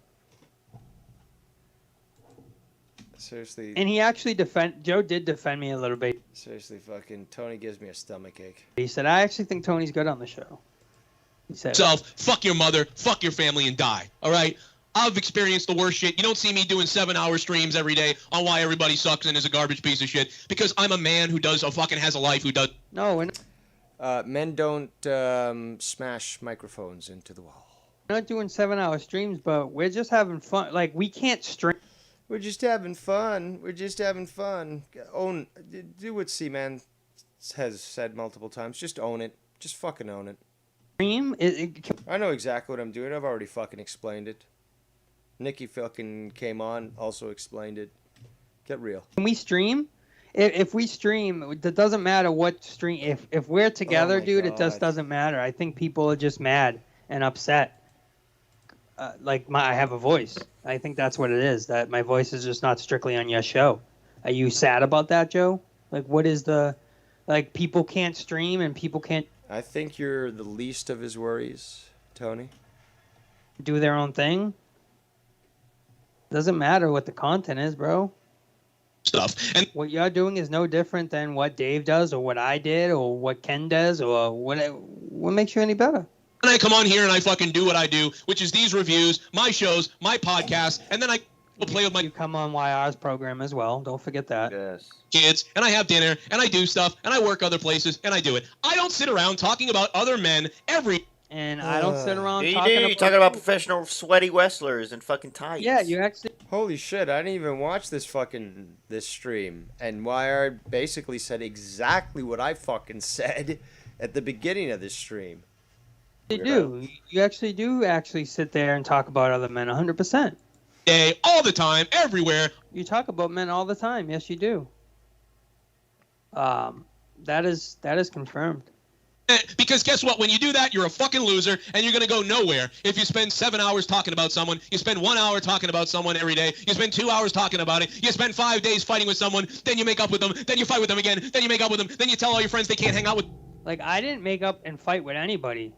Seriously. And he actually Joe did defend me a little bit. Seriously, fucking Tony gives me a stomach ache. He said, "I actually think Tony's good on the show." He said, fuck your mother, fuck your family, and die. All right? I've experienced the worst shit. You don't see me doing 7-hour streams every day on why everybody sucks and is a garbage piece of shit, because I'm a man who has a life, who does. No, we're not. Men don't smash microphones into the wall. We're not doing 7-hour streams, but we're just having fun. Like, we can't stream. We're just having fun. Do what C-Man has said multiple times. Just own it. Just fucking own it. I know exactly what I'm doing. I've already fucking explained it. Nikki fucking came on, also explained it. Get real. Can we stream? If we stream, it doesn't matter what stream. If we're together, dude, it just doesn't matter. I think people are just mad and upset. I have a voice. I think that's what it is. That my voice is just not strictly on your show. Are you sad about that, Joe? Like, what is people can't stream and people can't. I think you're the least of his worries, Tony. Do their own thing. Doesn't matter what the content is, bro. Stuff. And what you're doing is no different than what Dave does or what I did or what Ken does or what makes you any better. And I come on here and I fucking do what I do, which is these reviews, my shows, my podcasts, and then I will play with my... You come on YR's program as well. Don't forget that. Yes. Kids, and I have dinner, and I do stuff, and I work other places, and I do it. I don't sit around talking about other men every... And I don't sit around You're talking about professional sweaty wrestlers and fucking tights. Yeah, you actually... Holy shit, I didn't even watch this stream. And YR basically said exactly what I fucking said at the beginning of this stream. You do. You actually do sit there and talk about other men 100%. Day, all the time, everywhere. You talk about men all the time. Yes, you do. That is confirmed. Because guess what? When you do that, you're a fucking loser, and you're going to go nowhere. If you spend 7 hours talking about someone, you spend 1 hour talking about someone every day, you spend 2 hours talking about it, you spend 5 days fighting with someone, then you make up with them, then you fight with them again, then you make up with them, then you tell all your friends they can't hang out with... Like, I didn't make up and fight with anybody.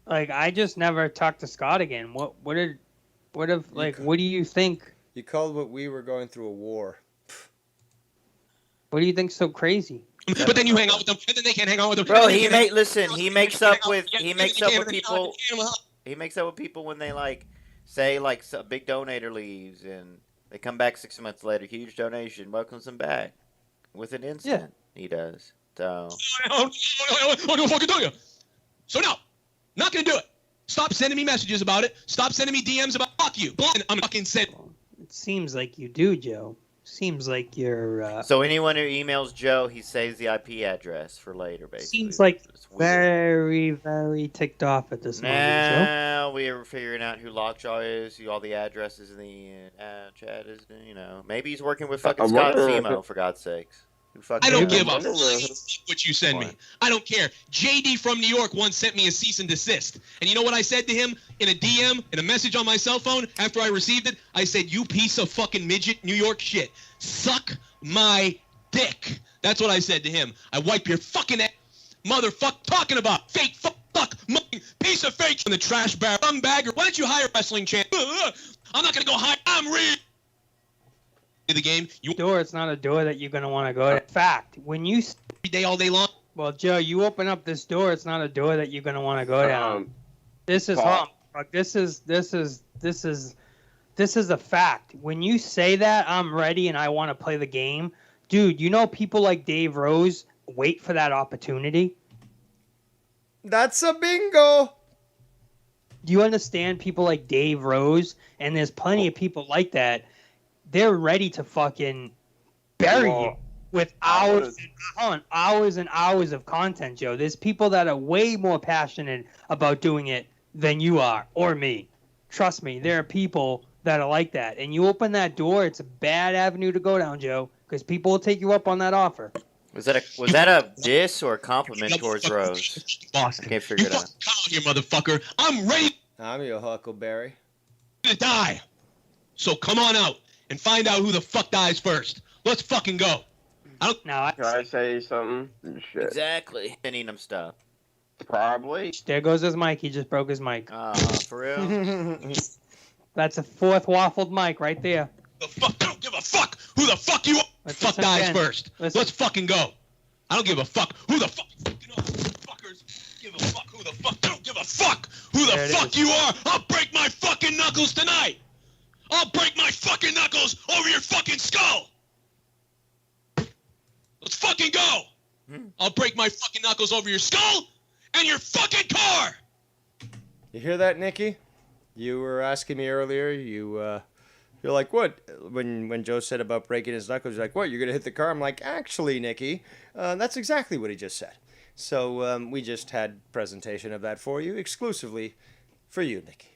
Like, I just never talked to Scott again. What do you think? You called what we were going through a war. What do you think's so crazy? But then you hang out with them, and then they can't hang out with them. Bro, he makes up with people. He makes up with people when they say a big donator leaves and they come back 6 months later, huge donation, welcomes them back with an instant. Yeah. He does. So. What do I fucking tell you? So now, Not gonna do it. Stop sending me messages about it. Stop sending me DMs about fuck you. I'm fucking send. It seems like you do, Joe. Seems like you're. So anyone who emails Joe, he saves the IP address for later, basically. Seems like very, very ticked off at this moment, Joe. Now we are figuring out who Lockjaw is, who all the addresses in the chat is. You know, maybe he's working with fucking Scott Zemo, for God's sakes. I don't give a fuck what you send me. I don't care. JD from New York once sent me a cease and desist. And you know what I said to him in a DM, in a message on my cell phone after I received it? I said, you piece of fucking midget New York shit. Suck my dick. That's what I said to him. I wipe your fucking ass. Motherfucker talking about fake fuck piece of fake in the trash barrel. Bagger. Why don't you hire a wrestling champ? I'm not going to go hire. I'm real. The game. Door, it's not a door that you're going to want to go to. In fact, when you every day all day long. Well, Joe, you open up this door, it's not a door that you're going to want to go down. This is home. This is a fact. When you say that, I'm ready and I want to play the game. Dude, you know people like Dave Rose wait for that opportunity? That's a bingo. Do you understand people like Dave Rose? And there's plenty of people like that. They're ready to fucking bury you with hours and hours of content, Joe. There's people that are way more passionate about doing it than you are, or me. Trust me, there are people that are like that. And you open that door, it's a bad avenue to go down, Joe, because people will take you up on that offer. Was that a diss or a compliment towards Rose? I can't figure it out. Come on here, motherfucker. I'm ready. I'm your Huckleberry. To die. So come on out and find out who the fuck dies first. Let's fucking go. Can I say something? Shit. Exactly. Sending him stuff. Probably. There goes his mic. He just broke his mic. For real? That's a fourth waffled mic right there. The fuck? I don't give a fuck who the fuck you are. Fuck dies first. Let's fucking go. I don't give a fuck who the fuck. You know, fuckers give a fuck who the fuck. I don't give a fuck who the fuck you are. I'll break my fucking knuckles tonight. I'll break my fucking knuckles over your fucking skull. Let's fucking go. I'll break my fucking knuckles over your skull and your fucking car. You hear that, Nikki? You were asking me earlier. You're like, what? When Joe said about breaking his knuckles, you're like, what? You're gonna hit the car? I'm like, actually, Nikki, that's exactly what he just said. So we just had presentation of that for you, exclusively for you, Nikki.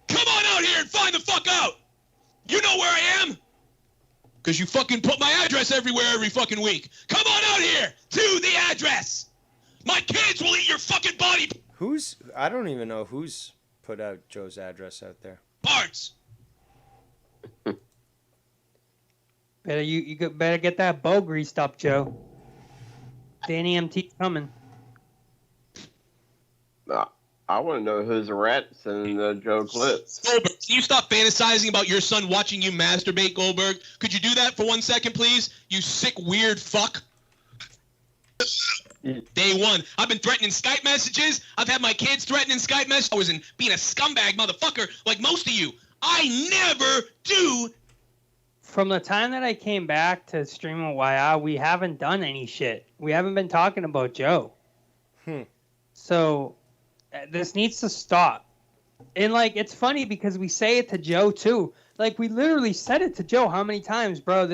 Come on out here and find the fuck out. You know where I am. Because you fucking put my address everywhere every fucking week. Come on out here to the address. My kids will eat your fucking body I don't even know who's put out Joe's address out there. parts. You better get that bow greased up, Joe. The NEMT's coming. I want to know who's rats in the Joe clips. Goldberg, can you stop fantasizing about your son watching you masturbate, Goldberg? Could you do that for 1 second, please? You sick, weird fuck. Day one. I've been threatening Skype messages. I've had my kids threatening Skype messages. I was being a scumbag motherfucker like most of you. I never do. From the time that I came back to stream with YR, we haven't done any shit. We haven't been talking about Joe. So this needs to stop. And it's funny because we say it to Joe too. We literally said it to Joe how many times, bro,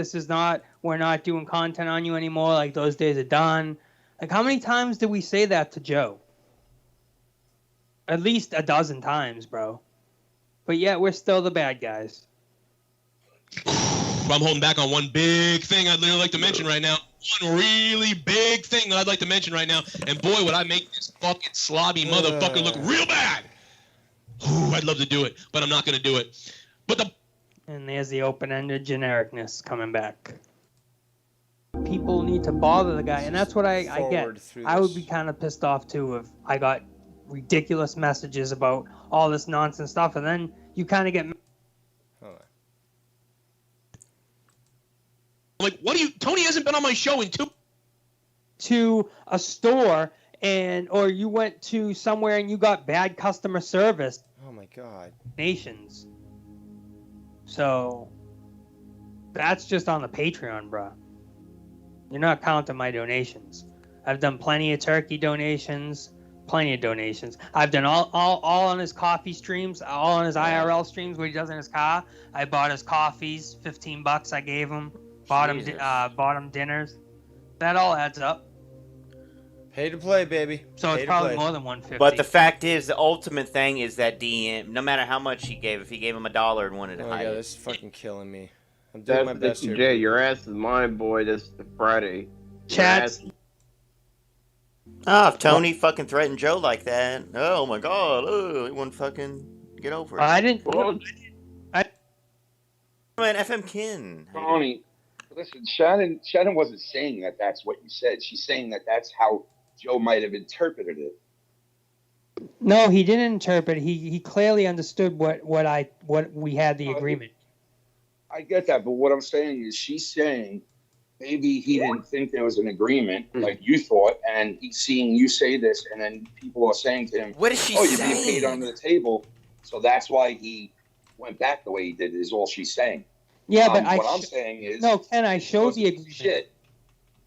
we're not doing content on you anymore. Those days are done. How many times did we say that to Joe? At least a dozen times, bro. But yet we're still the bad guys. I'm holding back on one big thing I'd really like to mention right now. One really big thing that I'd like to mention right now. And boy, would I make this fucking slobby motherfucker look real bad. Ooh, I'd love to do it, but I'm not going to do it. And there's the open-ended genericness coming back. People need to bother the guy, and that's what I get. I would be kind of pissed off, too, if I got ridiculous messages about all this nonsense stuff, and then you kind of get... what do you... Tony hasn't been on my show in to a store, or you went to somewhere and you got bad customer service. Oh, my God. Nations. So, that's just on the Patreon, bro. You're not counting my donations. I've done plenty of turkey donations, plenty of donations. I've done all on his coffee streams, all on his IRL streams, what he does in his car. I bought his coffees, $15 I gave him. Bought him dinners. That all adds up. Pay to play, baby. So it's probably more than 150. But the fact is, the ultimate thing is that DM. No matter how much he gave, if he gave him $1 and wanted to Oh hide my god, it, this is fucking killing me. I'm doing my best here. Jay, your ass is mine, boy. This Friday. Chat. if Tony fucking threatened Joe like that, oh my god, he wouldn't fucking get over it. I didn't. Man, FM Ken. Tony, listen, Shannon wasn't saying that that's what you said. She's saying that that's how Joe might have interpreted it. No, he didn't interpret. He clearly understood what we had the agreement. I get that, but what I'm saying is she's saying maybe he didn't think there was an agreement like you thought, and he's seeing you say this, and then people are saying to him, "What is she you're saying? being paid under the table," so that's why he went back the way he did. Is all she's saying. Yeah, but what I'm saying is no. Ken, I showed the agreement. Shit.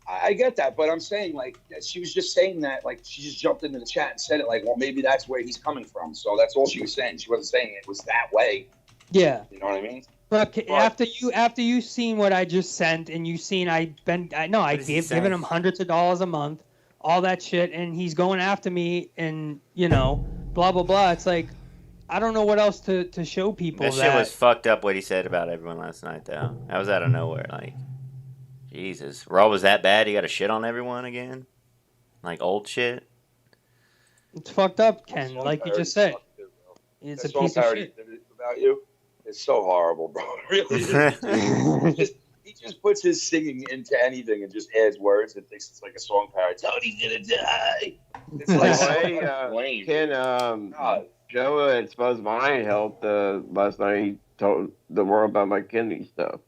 I get that, but I'm saying like she was just saying that like she just jumped into the chat and said it like, well, maybe that's where he's coming from. So that's all she was saying. She wasn't saying it was that way. Yeah. You know what I mean? But after you seen what I just sent and you seen I've given him hundreds of dollars a month, all that shit, and he's going after me and blah blah blah. It's like I don't know what else to show people. This shit was fucked up. What he said about everyone last night, though. That was out of nowhere. Like, Jesus, Raw was that bad? He got to shit on everyone again, like old shit. It's fucked up, Ken. Like you just said, it's a piece of shit. About you. It's so horrible, bro. Really, he just puts his singing into anything and just adds words and thinks it's like a song parody. Tony's gonna die. It's like lame. Joe and Spuzz Mine helped last night. He told the world about my kidney stuff.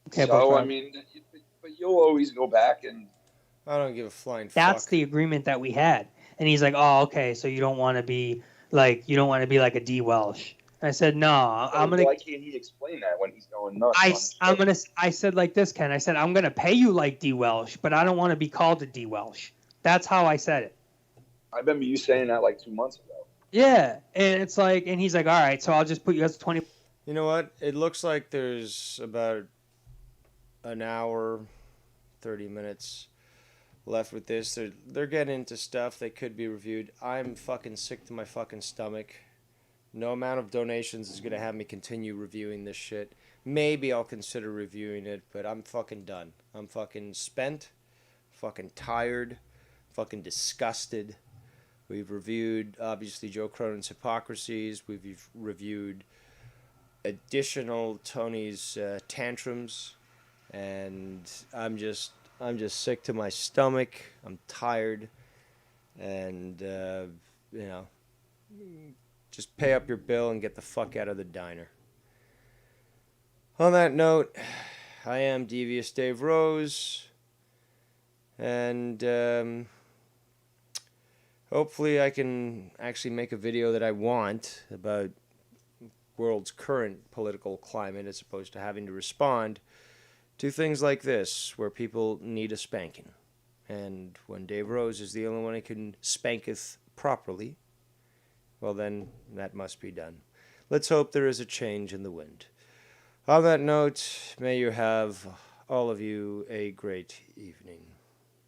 Okay, so I mean, but you'll always go back and. I don't give a flying fuck. That's the agreement that we had, and he's like, "Oh, okay, so you don't want to be like a D Welsh." I said, "No, I'm gonna." Why can't he explain that when he's going nuts? I said like this, Ken. I said I'm gonna pay you like D Welsh, but I don't want to be called a D Welsh. That's how I said it. I remember you saying that like 2 months ago. Yeah, and it's like, and he's like, "All right, so I'll just put you as 20." You know what? It looks like there's about an hour, 30 minutes left with this. They're getting into stuff that could be reviewed. I'm fucking sick to my fucking stomach. No amount of donations is going to have me continue reviewing this shit. Maybe I'll consider reviewing it, but I'm fucking done. I'm fucking spent, fucking tired, fucking disgusted. We've reviewed, obviously, Joe Cronin's hypocrisies. We've reviewed additional Tony's tantrums. And I'm just sick to my stomach. I'm tired. And, just pay up your bill and get the fuck out of the diner. On that note, I am Devious Dave Rose. And hopefully I can actually make a video that I want about world's current political climate as opposed to having to respond to things like this where people need a spanking. And when Dave Rose is the only one who can spanketh properly, well then, that must be done. Let's hope there is a change in the wind. On that note, may you have, all of you, a great evening.